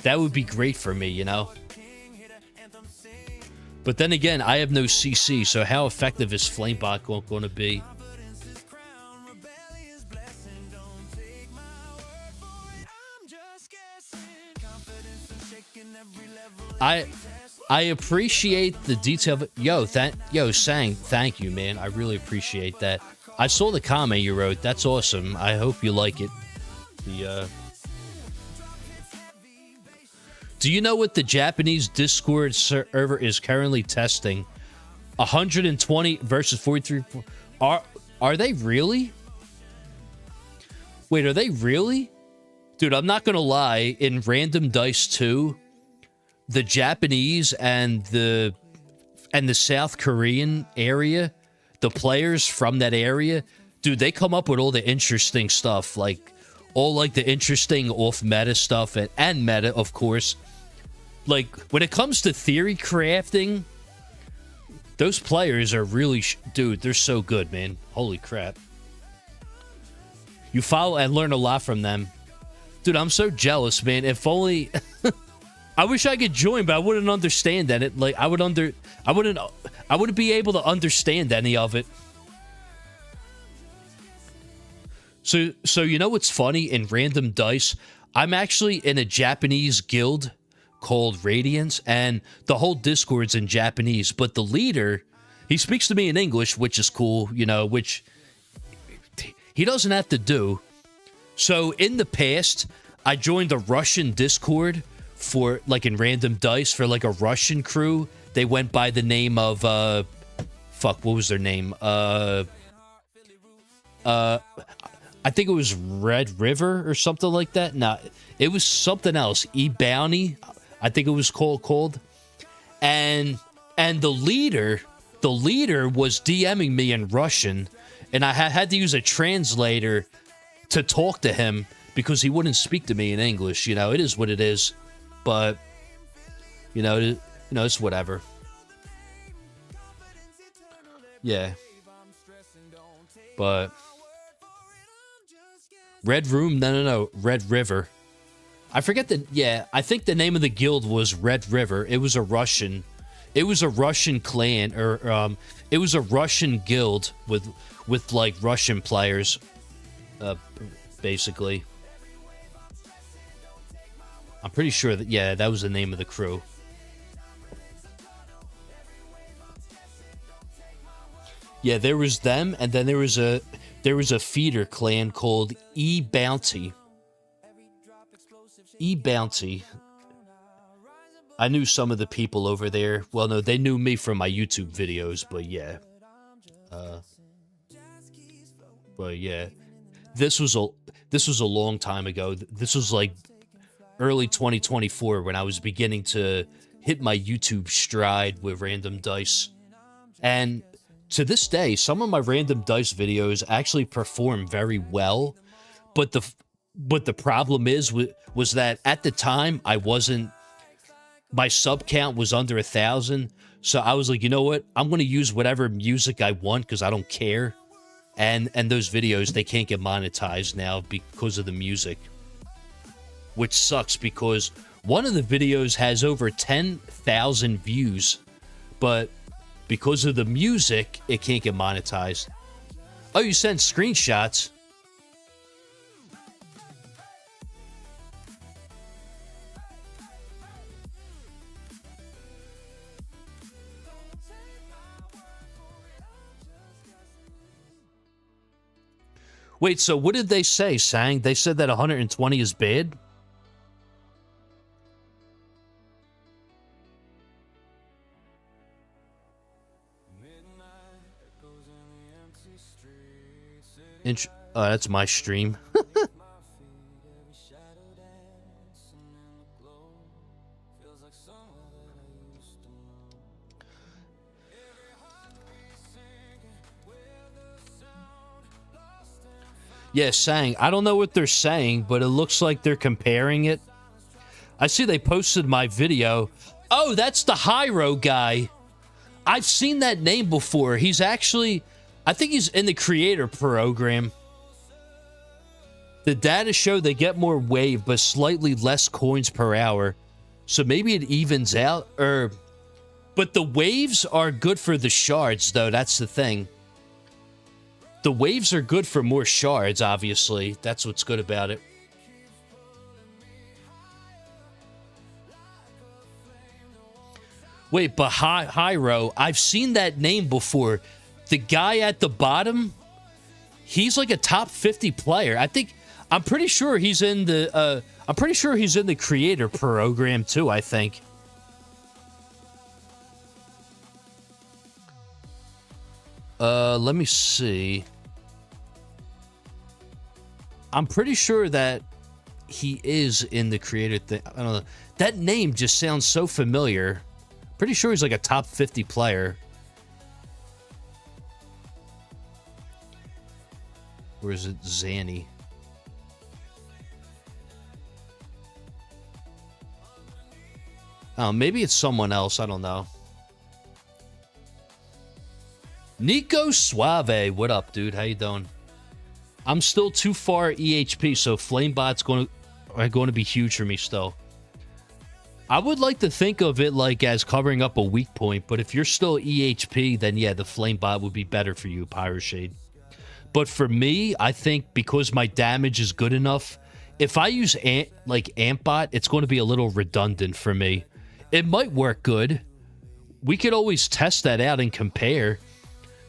D: That would be great for me, you know? But then again, I have no CC, so how effective is Flamebot going to be? I appreciate the detail. Sang, thank you, man. I really appreciate that. I saw the comment you wrote. That's awesome. I hope you like it. Do you know what the Japanese Discord server is currently testing? 120 versus 43. Are they really? Wait, are they really? Dude, I'm not gonna lie. In Random Dice 2, the Japanese and the South Korean area, the players from that area, dude, they come up with all the interesting stuff, like all like the interesting off meta stuff and meta, of course. Like when it comes to theory crafting, those players are really, dude, they're so good, man. Holy crap. You follow and learn a lot from them. Dude, I'm so jealous, man. If only I wish I could join, but I wouldn't understand that. I wouldn't be able to understand any of it. So you know what's funny? In Random Dice, I'm actually in a Japanese guild called Radiance, and the whole Discord's in Japanese, but the leader, he speaks to me in English, which is cool, you know, which he doesn't have to do. So in the past, I joined a Russian Discord for, like, in Random Dice, for, like, a Russian crew. They went by the name of, what was their name? I think it was Red River or something like that. No, it was something else. E-Bounty, I think it was called. And the leader was DMing me in Russian, and I had to use a translator to talk to him because he wouldn't speak to me in English. You know, it is what it is. But, you know, it's whatever. Yeah. But Red Room? No. Red River. I forget I think the name of the guild was Red River. It was a Russian clan, or it was a Russian guild with like Russian players, basically. I'm pretty sure that that was the name of the crew. Yeah, there was them, and then there was a feeder clan called E-Bounty. E-Bounty. I knew some of the people over there. Well, no, they knew me from my YouTube videos, but yeah. This was a long time ago. This was like early 2024 when I was beginning to hit my YouTube stride with Random Dice. And to this day, some of my Random Dice videos actually perform very well, but the problem was that at the time my sub count was under 1,000, so I was like, you know what? I'm going to use whatever music I want because I don't care. And those videos, they can't get monetized now because of the music, which sucks because one of the videos has over 10,000 views, but because of the music, it can't get monetized. Oh, you sent screenshots? Wait, so what did they say, Sang? They said that 120 is bad? Oh, that's my stream. Yeah, Sang. I don't know what they're saying, but it looks like they're comparing it. I see they posted my video. Oh, that's the Hyro guy. I've seen that name before. He's actually... I think he's in the creator program. The data show they get more wave, but slightly less coins per hour. So maybe it evens out. But the waves are good for the shards, though. That's the thing. The waves are good for more shards, obviously. That's what's good about it. Wait, but Hyro, I've seen that name before. The guy at the bottom, he's like a top 50 player. I'm pretty sure he's in the creator program too, I think. Let me see. I'm pretty sure that he is in the creator thing. I don't know. That name just sounds so familiar. Pretty sure he's like a top 50 player. Or is it Zanny? Oh, maybe it's someone else. I don't know. Nico Suave. What up, dude? How you doing? I'm still too far EHP, so Flamebot's are going to be huge for me still. I would like to think of it like as covering up a weak point, but if you're still EHP, then yeah, the Flamebot would be better for you, Pyroshade. But for me, I think because my damage is good enough, if I use Ampbot, it's going to be a little redundant for me. It might work good. We could always test that out and compare.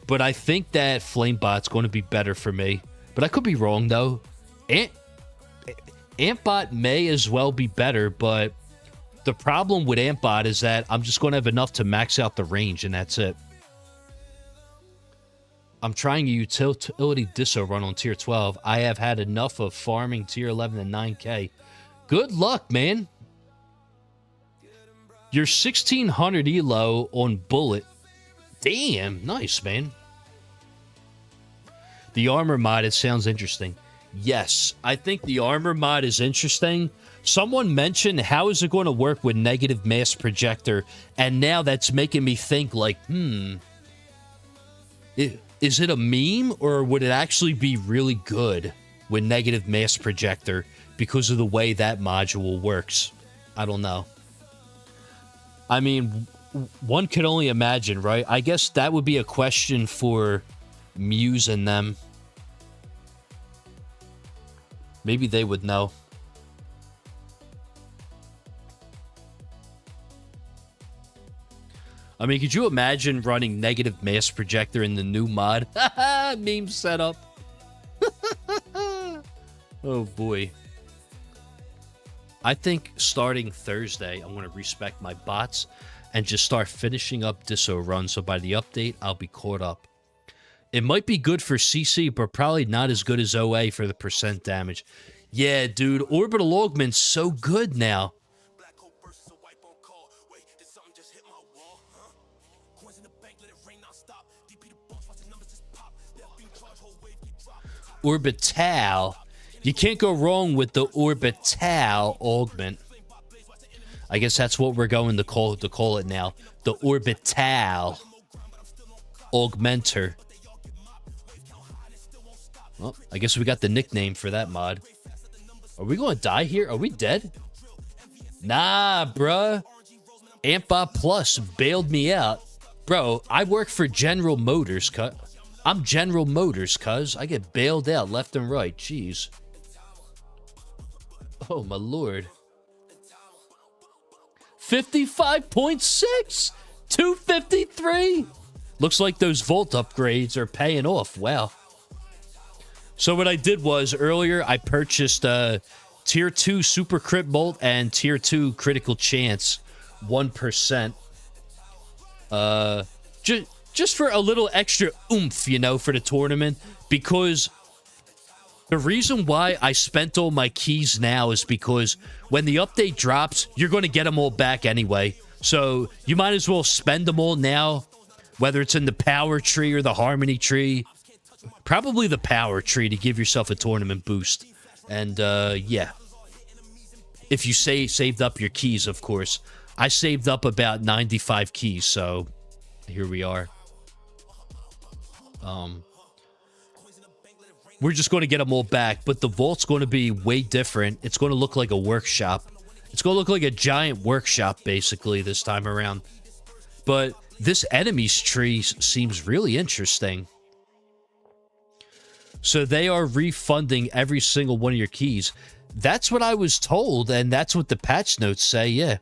D: But I think that Flamebot's going to be better for me. But I could be wrong, though. Ampbot may as well be better, but the problem with Ampbot is that I'm just going to have enough to max out the range, and that's it. I'm trying a utility Disso run on tier 12. I have had enough of farming tier 11 and 9k. Good luck, man. You're 1600 elo on bullet. Damn, nice, man. The armor mod, it sounds interesting. Yes, I think the armor mod is interesting. Someone mentioned how is it going to work with negative mass projector, and now that's making me think like, is it a meme, or would it actually be really good with negative mass projector because of the way that module works? I don't know. I mean, one could only imagine, right? I guess that would be a question for Muse and them. Maybe they would know. I mean, could you imagine running negative mass projector in the new mod? Meme setup. Oh, boy. I think starting Thursday, I'm going to respec my bots and just start finishing up Disso run. So by the update, I'll be caught up. It might be good for CC, but probably not as good as OA for the percent damage. Yeah, dude, Orbital Augment's so good now. Orbital. You can't go wrong with the Orbital Augment. I guess that's what we're going to call it now. The Orbital Augmenter. Well, I guess we got the nickname for that mod. Are we going to die here? Are we dead? Nah, bruh. Ampbot Plus bailed me out. Bro, I work for General Motors, I'm General Motors, cuz. I get bailed out left and right. Jeez. Oh, my lord. 55.6? 253? Looks like those Volt upgrades are paying off. Wow. So what I did was, earlier, I purchased Tier 2 Super Crit Bolt and Tier 2 Critical Chance 1%. Just for a little extra oomph, you know, for the tournament. Because the reason why I spent all my keys now is because when the update drops, you're going to get them all back anyway. So you might as well spend them all now, whether it's in the power tree or the harmony tree. Probably the power tree to give yourself a tournament boost. And, yeah. If you saved up your keys, of course. I saved up about 95 keys, so here we are. We're just going to get them all back, but the vault's going to be way different. It's going to look like a workshop. It's going to look like a giant workshop, basically, this time around. But this enemies tree seems really interesting. So they are refunding every single one of your keys. That's what I was told, and that's what the patch notes say, yeah.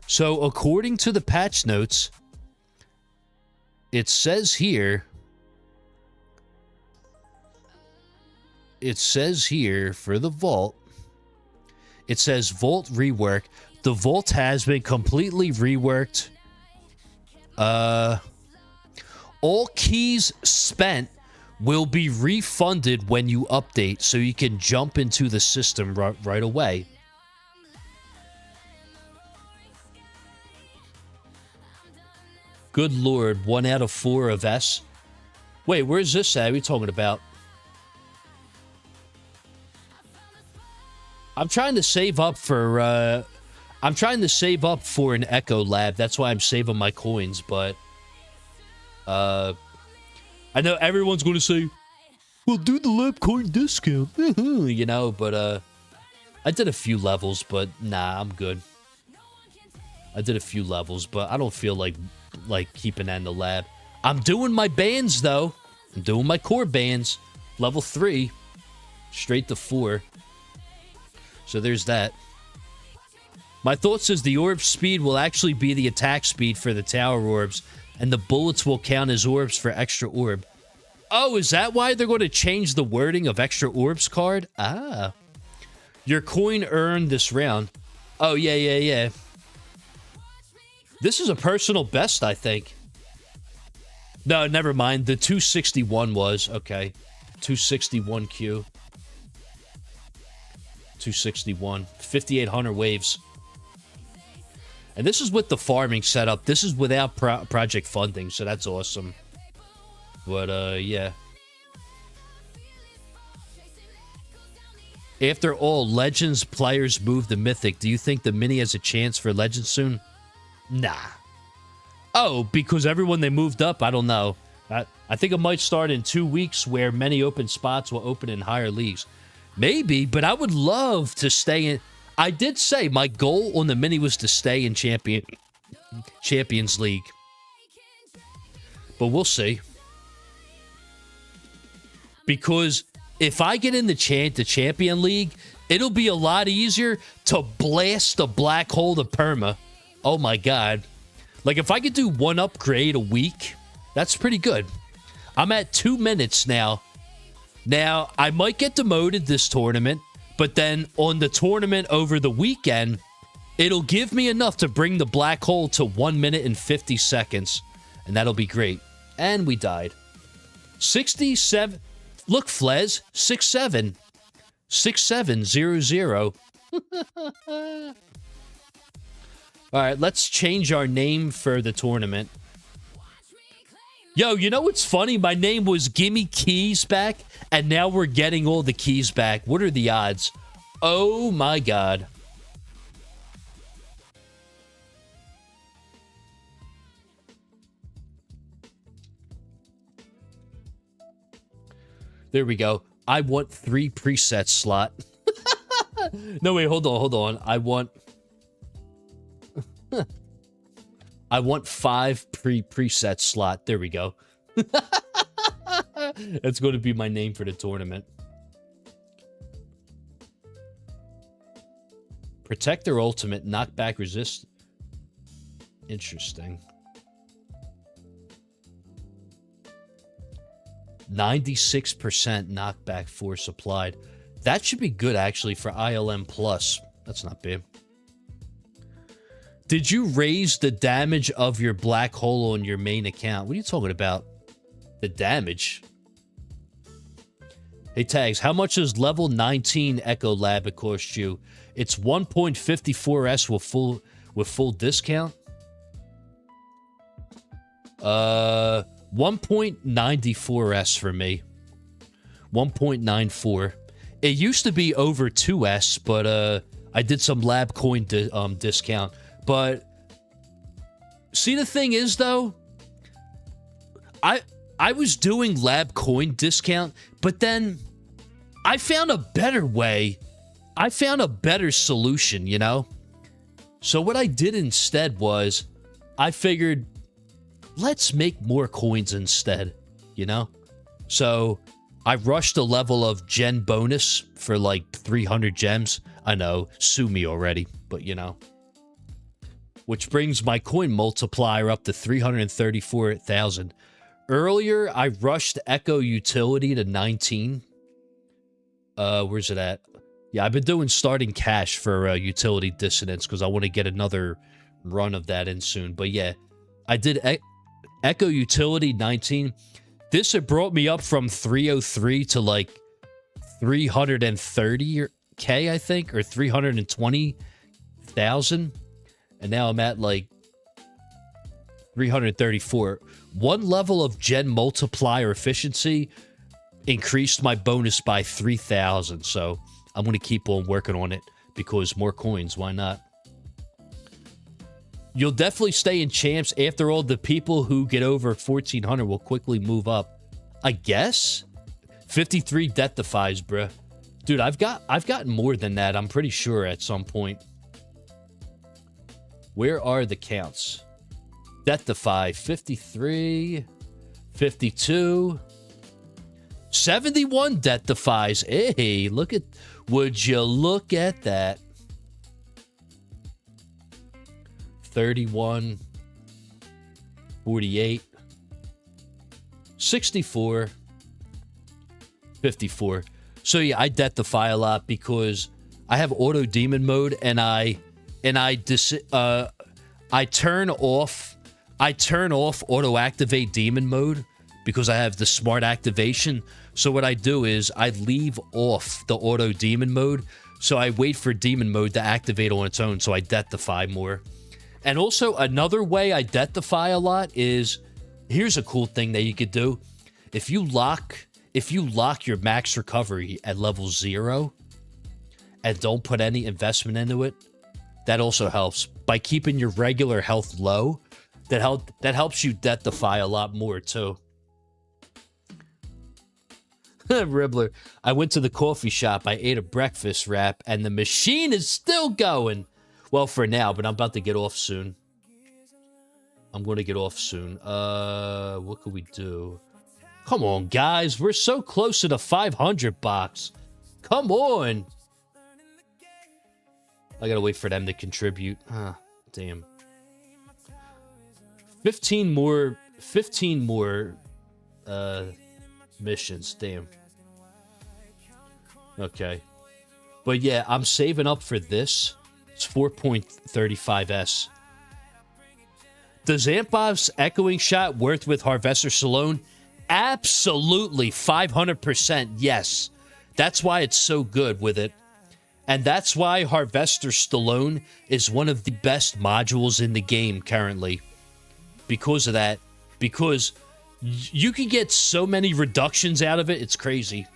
D: So according to the patch notes, it says here... It says here for the vault, it says vault rework. The vault has been completely reworked. All keys spent will be refunded when you update, so you can jump into the system right away. Good lord, 1 out of 4 of S. Wait, where's this at? What are we talking about? I'm trying to save up for an Echo Lab. That's why I'm saving my coins, but I know everyone's going to say, "Well, do the lab coin discount." You know, but I did a few levels, but nah, I'm good. I did a few levels, but I don't feel like keeping that in the lab. I'm doing my bands though. I'm doing my core bands. Level 3 straight to 4. So there's that. My thoughts is the orb speed will actually be the attack speed for the tower orbs, and the bullets will count as orbs for extra orb. Oh, is that why they're going to change the wording of extra orbs card? Ah. Your coin earned this round. Oh, yeah. This is a personal best, I think. No, never mind. The 261 was. Okay. 261Q. 261. 5,800 waves. And this is with the farming setup. This is without project funding, so that's awesome. But, yeah. After all Legends players move to Mythic, do you think the Mini has a chance for Legends soon? Nah. Oh, because everyone they moved up? I don't know. I think it might start in 2 weeks where many open spots will open in higher leagues. Maybe, but I would love to stay in... I did say my goal on the Mini was to stay in Champions League. But we'll see. Because if I get in the Champion League, it'll be a lot easier to blast the black hole to perma. Oh my god. Like if I could do one upgrade a week, that's pretty good. I'm at 2 minutes now. Now, I might get demoted this tournament, but then on the tournament over the weekend, it'll give me enough to bring the black hole to 1 minute and 50 seconds. And that'll be great. And we died. 67. Look, Flez. 67. 6700. All right, let's change our name for the tournament. Yo, you know what's funny? My name was Gimme Keys back, and now we're getting all the keys back. What are the odds? Oh my god. There we go. I want 3 presets slot. No, wait, hold on. I want 5 preset slot. There we go. That's going to be my name for the tournament. Protector ultimate, knockback resist. Interesting. 96% knockback force applied. That should be good, actually, for ILM+. That's not bad. Did you raise the damage of your black hole on your main account? What are you talking about? The damage? Hey, Tags, how much does level 19 Echo Lab it cost you? It's 1.54S with full discount? 1.94S for me. 1.94. It used to be over 2S, but I did some lab coin discount. But see, the thing is though, I was doing lab coin discount, but then I found a better way. I found a better solution, you know? So what I did instead was I figured, let's make more coins instead, you know? So I rushed a level of gen bonus for like 300 gems. I know, sue me already, but you know. Which brings my coin multiplier up to 334,000. Earlier, I rushed Echo Utility to 19. Where's it at? Yeah, I've been doing starting cash for Utility Dissonance because I want to get another run of that in soon. But yeah, I did Echo Utility 19. This had brought me up from 303 to like 330K, I think, or 320,000. And now I'm at like 334. One level of gen multiplier efficiency increased my bonus by 3,000. So I'm going to keep on working on it because more coins, why not? You'll definitely stay in champs. After all, the people who get over 1,400 will quickly move up. I guess? 53 death defies, bruh. Dude, I've gotten more than that, I'm pretty sure, at some point. Where are the counts? Death defy, 53, 52, 71 death defies. Hey, would you look at that? 31, 48, 64, 54. So yeah, I death defy a lot because I have auto demon mode and I turn off auto activate demon mode because I have the smart activation. So what I do is I leave off the auto demon mode. So I wait for demon mode to activate on its own. So I death defy more. And also another way I death defy a lot is, here's a cool thing that you could do. If you lock your max recovery at level 0 and don't put any investment into it, that also helps. By keeping your regular health low, that helps you death defy a lot more too. Ribbler, I went to the coffee shop, I ate a breakfast wrap, and the machine is still going. Well, for now, but I'm about to get off soon. I'm going to get off soon. What could we do? Come on, guys. We're so close to the 500 box. Come on. I got to wait for them to contribute. Ah, damn. 15 more missions. Damn. Okay. But yeah, I'm saving up for this. It's 4.35S. Does Ampav's echoing shot work with Harvester Stallone? Absolutely, 500% yes. That's why it's so good with it. And that's why Harvester Stallone is one of the best modules in the game currently. Because of that. Because you can get so many reductions out of it, it's crazy.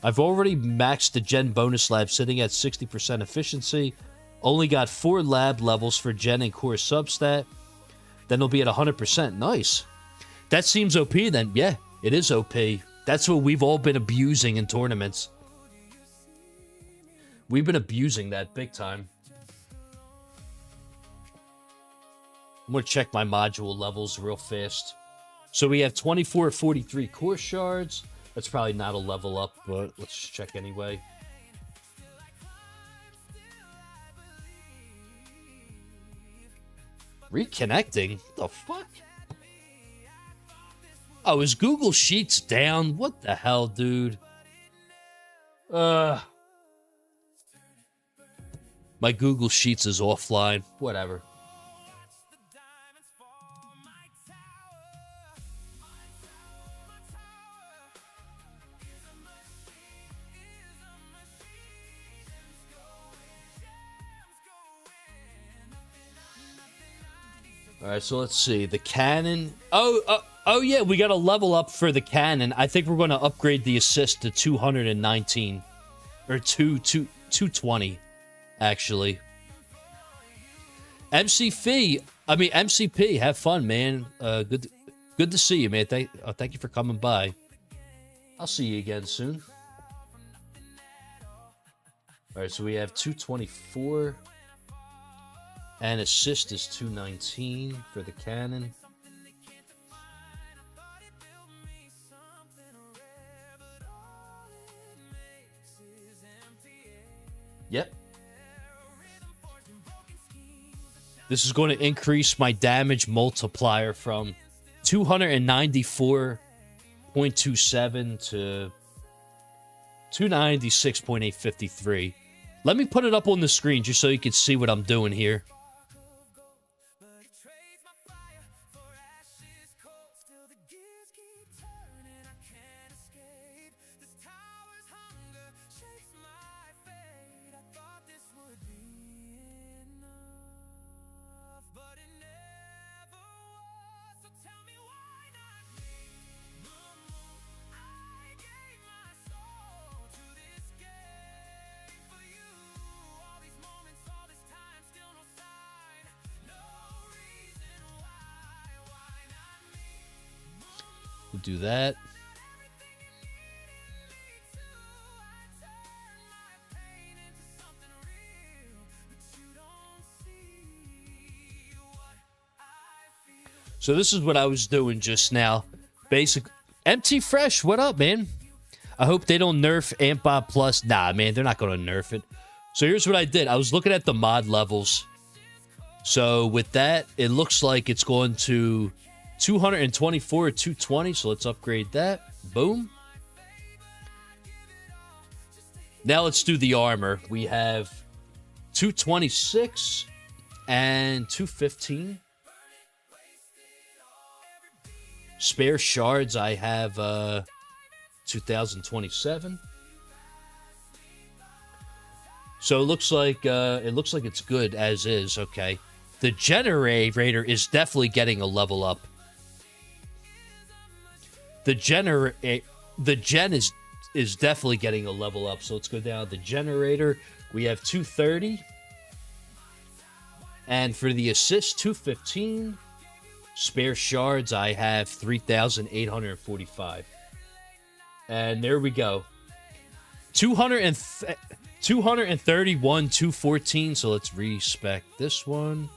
D: I've already maxed the Gen bonus lab sitting at 60% efficiency. Only got 4 lab levels for Gen and Core substat. Then it'll be at 100%. Nice. That seems OP then. Yeah, it is OP. That's what we've all been abusing in tournaments. We've been abusing that big time. I'm going to check my module levels real fast. So we have 24 of 43 core shards. That's probably not a level up, but let's check anyway. Reconnecting? The fuck? Oh, is Google Sheets down? What the hell, dude? My Google Sheets is offline. Whatever. All right, so let's see. The cannon. Oh yeah, we got a level up for the cannon. I think we're going to upgrade the assist to 219 or 220 actually. MCP, have fun, man. Good to see you, man. Thank you for coming by. I'll see you again soon. All right, so we have 224. And assist is 219 for the cannon. Yep. This is going to increase my damage multiplier from 294.27 to 296.853. Let me put it up on the screen just so you can see what I'm doing here. We'll do that. So this is what I was doing just now. Basic. MT Fresh, what up, man? I hope they don't nerf Ampbot Plus. Nah, man, they're not going to nerf it. So here's what I did. I was looking at the mod levels. So with that, it looks like it's going to 224 or 220. So let's upgrade that. Boom. Now let's do the armor. We have 226 and 215. Spare shards, I have 2027. So it looks like it's good as is. Okay, the generator is definitely getting a level up. The gen is definitely getting a level up. So let's go down. The generator, we have 230, and for the assist 215. Spare shards, I have 3,845. And there we go. 231, 214. So let's respec this one.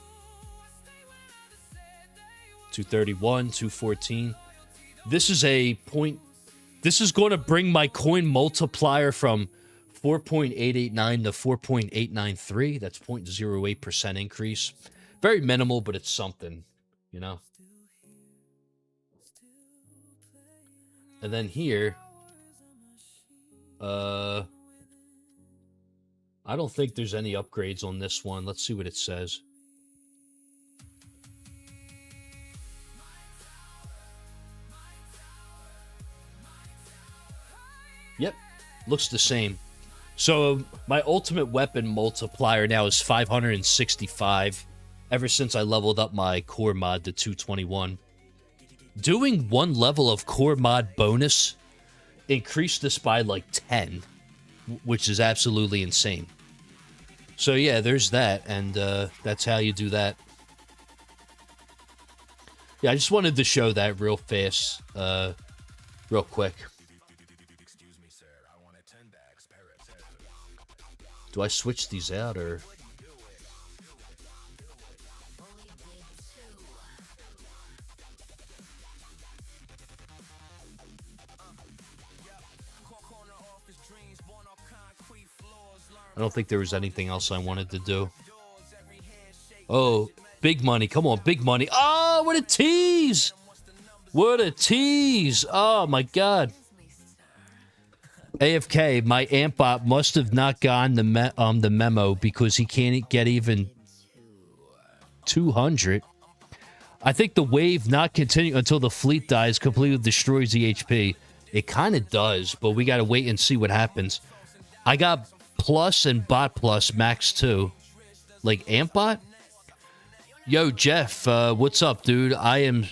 D: 231, 214. This is a point. This is going to bring my coin multiplier from 4.889 to 4.893. That's 0.08% increase. Very minimal, but it's something. You know? And then here, I don't think there's any upgrades on this one. Let's see what it says. Yep, looks the same. So my ultimate weapon multiplier now is 565. Ever since I leveled up my core mod to 221. Doing one level of core mod bonus increased this by like 10, which is absolutely insane. So yeah, there's that, and that's how you do that. Yeah, I just wanted to show that real fast, real quick. Do I switch these out, or... I don't think there was anything else I wanted to do. Oh, big money. Come on, big money. Oh, what a tease. What a tease. Oh, my God. AFK, my Ampbot must have not gotten the memo because he can't get even 200. I think the wave not continue until the fleet dies completely destroys the HP. It kind of does, but we got to wait and see what happens. I got Plus and Bot Plus max too. Like Ampbot? Yo, Jeff, what's up, dude? I am...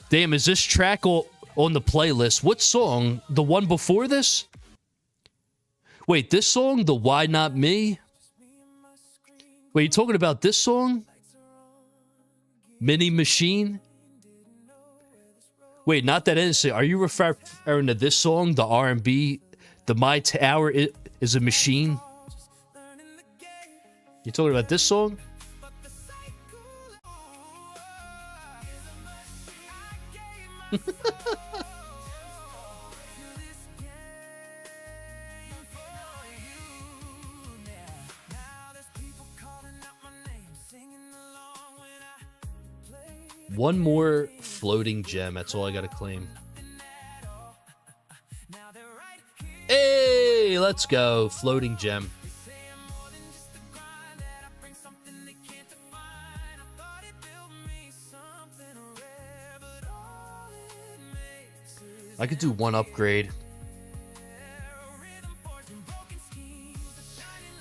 D: Damn, is this track on the playlist? What song? The one before this? Wait, this song? The Why Not Me? Wait, you talking about this song? Mini Machine? Wait, not that innocent. Are you referring to this song? The R&B? The My Tower is a Machine? You talking about this song? One more floating gem. That's all I gotta claim. Hey, let's go. Floating gem. I could do one upgrade.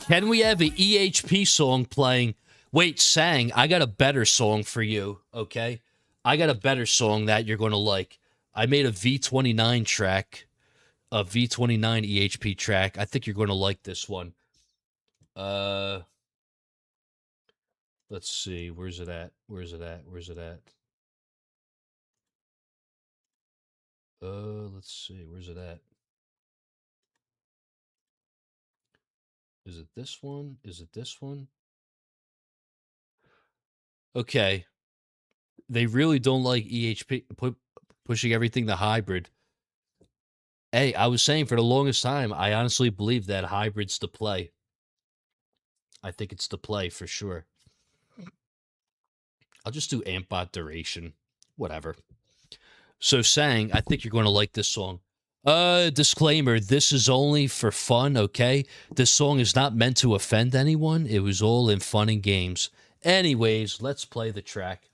D: Can we have an EHP song playing? Wait, Sang, I got a better song for you, okay? I got a better song that you're going to like. I made a V29 track, a V29 EHP track. I think you're going to like this one. Let's see. Where's it at? Where's it at? Where's it at? Let's see. Where's it at? Is it this one? Is it this one? Okay. They really don't like EHP pushing everything to hybrid. Hey, I was saying for the longest time, I honestly believe that hybrid's the play. I think it's the play for sure. I'll just do amp bot duration. Whatever. So Sang, I think you're going to like this song. Disclaimer, this is only for fun, okay? This song is not meant to offend anyone. It was all in fun and games. Anyways, let's play the track.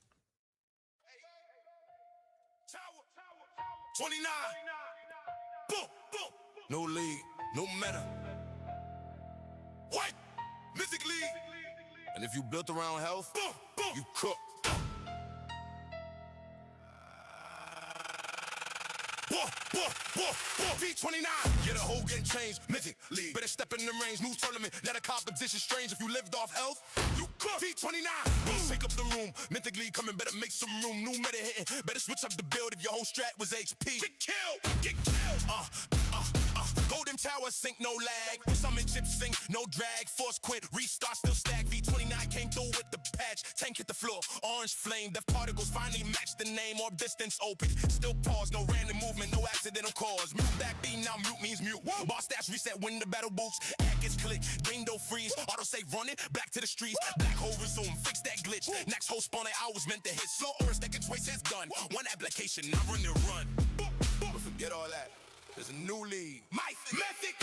F: 29. Boom, boom. No league, no meta. What? Mythic League. And if you built around health, boom, boom, you cook. V29, get a whole game change. Mythic League, better step in the range. New tournament, let a competition strange. If you lived off health, you cook. V29, shake up the room. Mythic League coming, better make some room. New meta hitting, better switch up the build if your whole strat was HP. Get killed, get killed. Golden Tower sync, no lag. Summon chip sync, no drag. Force quint, restart, still stack. V29 came through with the patch. Tank hit the floor, orange flame. Death particles finally match the name. Or distance open, still pause. No random movement, no accidental cause. Mute back B, now mute means mute. Bar stats reset when the battle boots. Hackers click, window freeze. Auto save running, back to the streets. Black hole resume, fix that glitch. Next hole spawn I was meant to hit. Slow or second choice is done. One application, now run and run. But forget all that. There's a new league. Mythic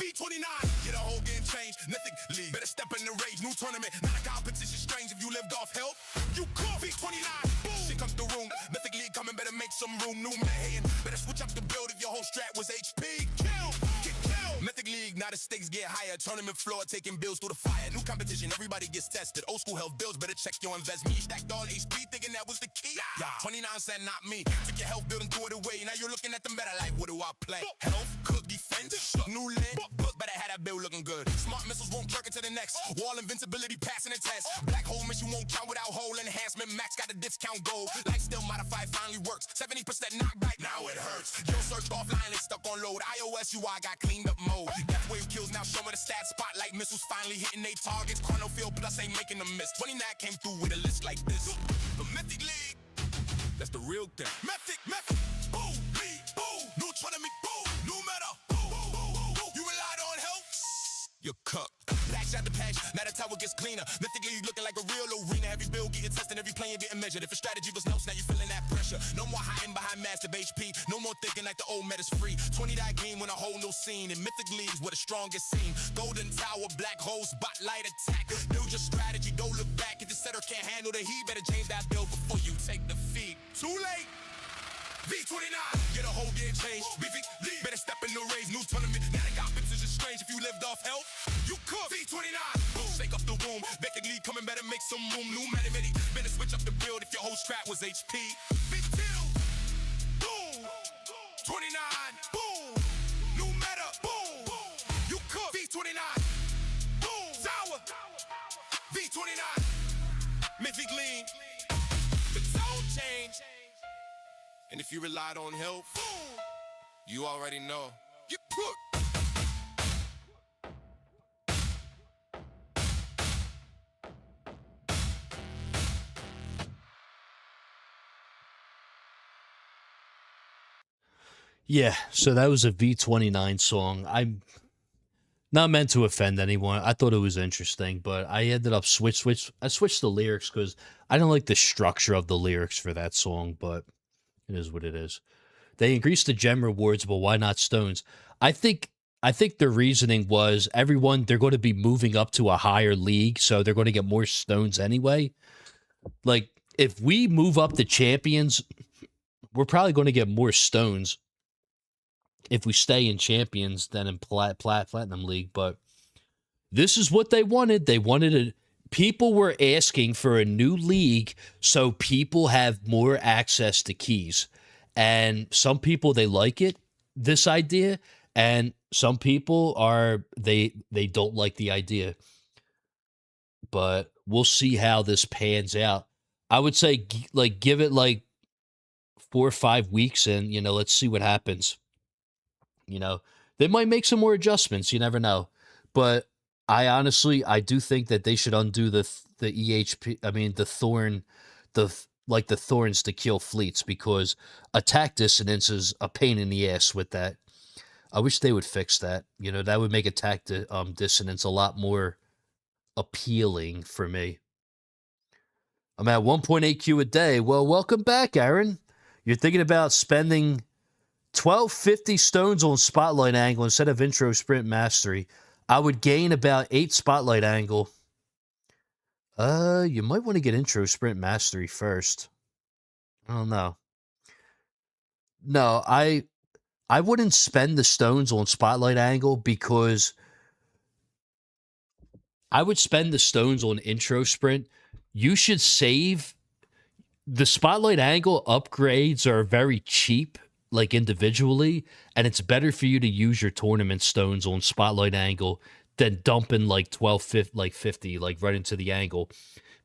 F: V29. Get a whole game change. Mythic League. Better step in the rage. New tournament. Not a competition strange. If you lived off health, you cook. V29. Boom. Shit comes the room. Mythic League coming. Better make some room. New meta hitting. Better switch up the build if your whole strat was HP. Kill. Get killed. Mythic League. Now the stakes get higher. Tournament floor. Taking bills through the fire. New competition. Everybody gets tested. Old school health bills. Better check your investment. Stacked all HP. Thinking that was the key. Yeah. 29 said not me. Took your health build and threw it away. Now you're looking at the meta like, what do I play? Health, cook, defense, new lane, book, better have that build looking good. Smart missiles won't jerk into the next. Wall invincibility passing the test. Black hole mission won't count without hole enhancement. Max got a discount goal. Life still modified finally works. 70% knockback, now it hurts. Yo, search offline, it's stuck on load. iOS UI got cleaned up mode. Death wave kills now showing the stat spotlight. Missiles finally hitting they targets. Chrono field plus ain't making them miss. 29 came through with a list like this. The Mythic League, that's the real thing. Mythic, boom, league, boom. New tournament, boom. New meta, boom, boom, boom, boom. You relied on help, you're cooked. Patch out the patch, now the tower gets cleaner. Mythic League looking like a real arena. Every build getting tested, every player getting measured. If a strategy was notes, now you're feeling that pressure. No more hiding behind massive HP. No more thinking like the old meta's free. 20 that game when a whole new scene. In Mythic Leagues where the strongest scene. Golden Tower, black hole, spotlight attack. Build your strategy, don't look back. If the setter can't handle the heat, better change that build before you take the feed. Too late. V29, get a whole game change. Mythic League, better step in the race. New tournament, now the competition strange. If you lived off health, you cook. V29, boom, shake up the room. Mythic League coming, better make some room. New meta, better switch up the build if your whole strat was HP. Big deal, boom. 29, boom. New meta, boom. You cook. V29, boom. Tower, V29, Mythic League. The zone change. And if you relied on help, you already know. You put.
D: Yeah, so that was a V29 song. I'm not meant to offend anyone. I thought it was interesting, but I ended up I switched the lyrics because I don't like the structure of the lyrics for that song, but it is what it is. They increased the gem rewards, but why not stones? I think the reasoning was they're going to be moving up to a higher league, so they're going to get more stones anyway. Like, if we move up the champions, we're probably going to get more stones if we stay in champions than in platinum league. But this is what they wanted. They wanted people were asking for a new league so people have more access to keys. And some people, they like this idea, and some people they don't like the idea. But we'll see how this pans out. I would say, like, give it like 4 or 5 weeks, and let's see what happens. They might make some more adjustments. You never know. But I do think that they should undo the EHP. I mean, the thorn, the thorns to kill fleets, because attack dissonance is a pain in the ass with that. I wish they would fix that. That would make attack dissonance a lot more appealing for me. I'm at 1.8 Q a day. Well, welcome back, Aaron. You're thinking about spending 1250 stones on spotlight angle instead of intro sprint mastery. I would gain about 8 spotlight angle. You might want to get intro sprint mastery first. I don't know. No, I wouldn't spend the stones on spotlight angle, because I would spend the stones on intro sprint. You should save. The spotlight angle upgrades are very cheap, like individually, and it's better for you to use your tournament stones on spotlight angle than dumping like 50, like right into the angle.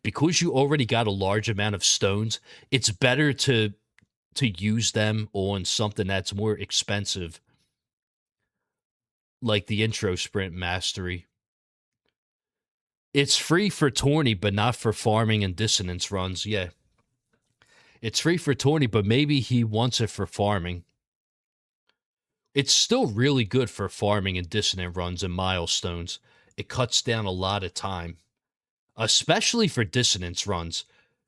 D: Because you already got a large amount of stones, it's better to use them on something that's more expensive, like the intro sprint mastery. It's free for tourney, but not for farming and dissonance runs. Yeah. It's free for tourney, but maybe he wants it for farming. It's still really good for farming and dissonant runs and milestones. It cuts down a lot of time, especially for dissonance runs.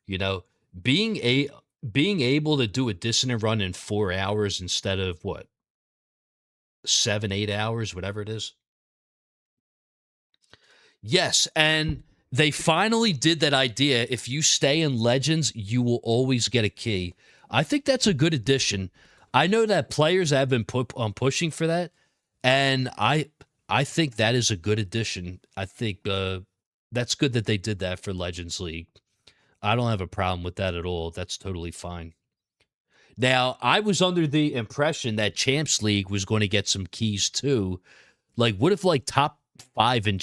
D: Being able to do a dissonant run in 4 hours instead of 7-8 hours, whatever it is. Yes, and they finally did that idea. If you stay in Legends, you will always get a key. I think that's a good addition. I know that players have been pushing for that, and I think that is a good addition. I think that's good that they did that for Legends League. I don't have a problem with that at all. That's totally fine. Now, I was under the impression that Champs League was going to get some keys too. Like, what if top 5 in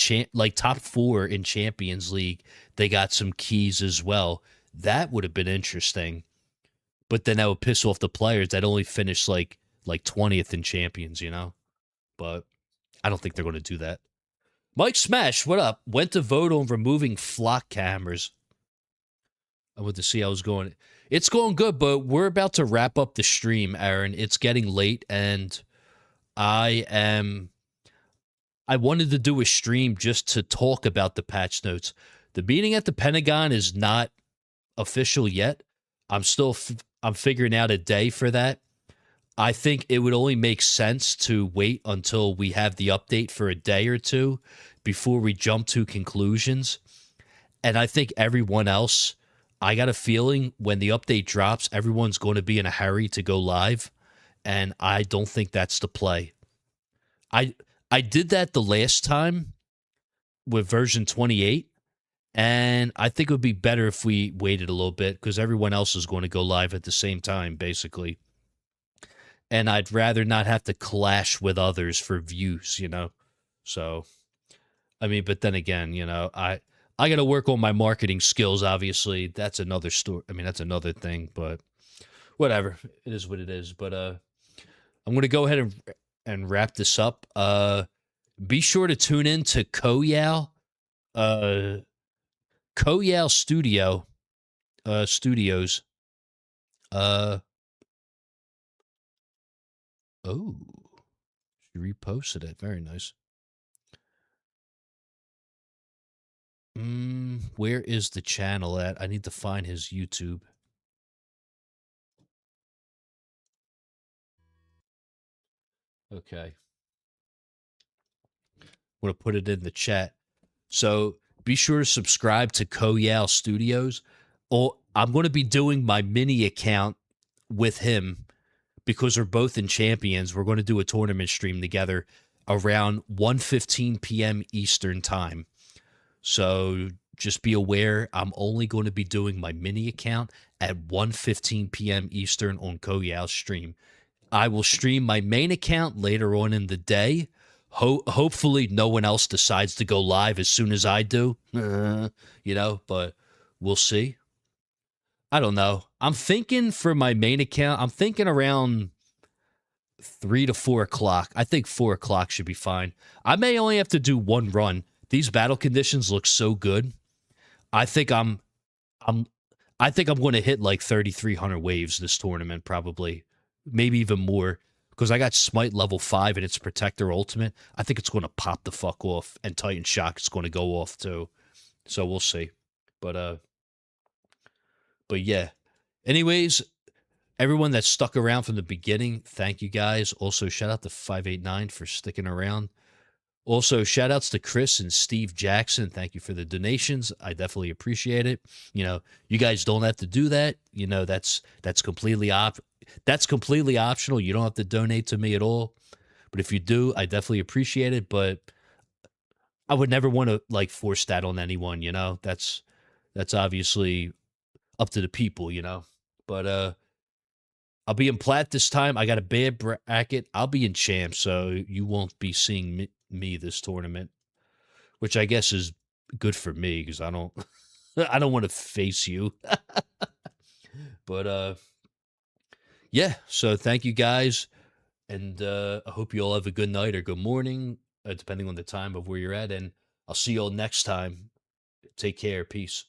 D: top 4 in Champions League, they got some keys as well? That would have been interesting. But then that would piss off the players that only finished like 20th in Champions, But I don't think they're going to do that. Mike Smash, what up? Went to vote on removing flock cameras. I went to see how it's going. It's going good, but we're about to wrap up the stream, Aaron. It's getting late, and I wanted to do a stream just to talk about the patch notes. The meeting at the Pentagon is not official yet. I'm figuring out a day for that. I think it would only make sense to wait until we have the update for a day or two before we jump to conclusions. And I think everyone else, I got a feeling when the update drops, everyone's going to be in a hurry to go live. And I don't think that's the play. I did that the last time with version 28, and I think it would be better if we waited a little bit, because everyone else is going to go live at the same time, basically. And I'd rather not have to clash with others for views, So, I mean, but then again, I got to work on my marketing skills, obviously. That's another story. I mean, that's another thing, but whatever. It is what it is. But I'm going to go ahead and wrap this up. Be sure to tune in to Koyal Studios. She reposted it. Very nice. Where is the channel at? I need to find his YouTube. Okay. I'm going to put it in the chat. So be sure to subscribe to Koyal Studios. Or I'm going to be doing my mini account with him because we're both in Champions. We're going to do a tournament stream together around 1:15 p.m. Eastern time. So just be aware, I'm only going to be doing my mini account at 1:15 p.m. Eastern on Koyal's stream. I will stream my main account later on in the day. Hopefully no one else decides to go live as soon as I do, but we'll see. I don't know. I'm thinking for my main account, I'm thinking around 3 to 4 o'clock. I think 4 o'clock should be fine. I may only have to do one run. These battle conditions look so good. I think I'm going to hit like 3,300 waves this tournament, probably, maybe even more, because I got Smite level 5 and it's Protector Ultimate. I think it's going to pop the fuck off, and Titan Shock is going to go off too. So we'll see. But yeah. Anyways, everyone that stuck around from the beginning, thank you guys. Also, shout out to 589 for sticking around. Also, shout outs to Chris and Steve Jackson. Thank you for the donations. I definitely appreciate it. You know, you guys don't have to do that. You know, that's completely optional. You don't have to donate to me at all. But if you do, I definitely appreciate it. But I would never want to like force that on anyone, you know. That's obviously up to the people, you know. But I'll be in plat this time. I got a bad bracket. I'll be in champ, so you won't be seeing me this tournament, which I guess is good for me because I don't I don't want to face you. But yeah, so thank you guys, and I hope you all have a good night or good morning, depending on the time of where you're at, and I'll see you all next time. Take care. Peace.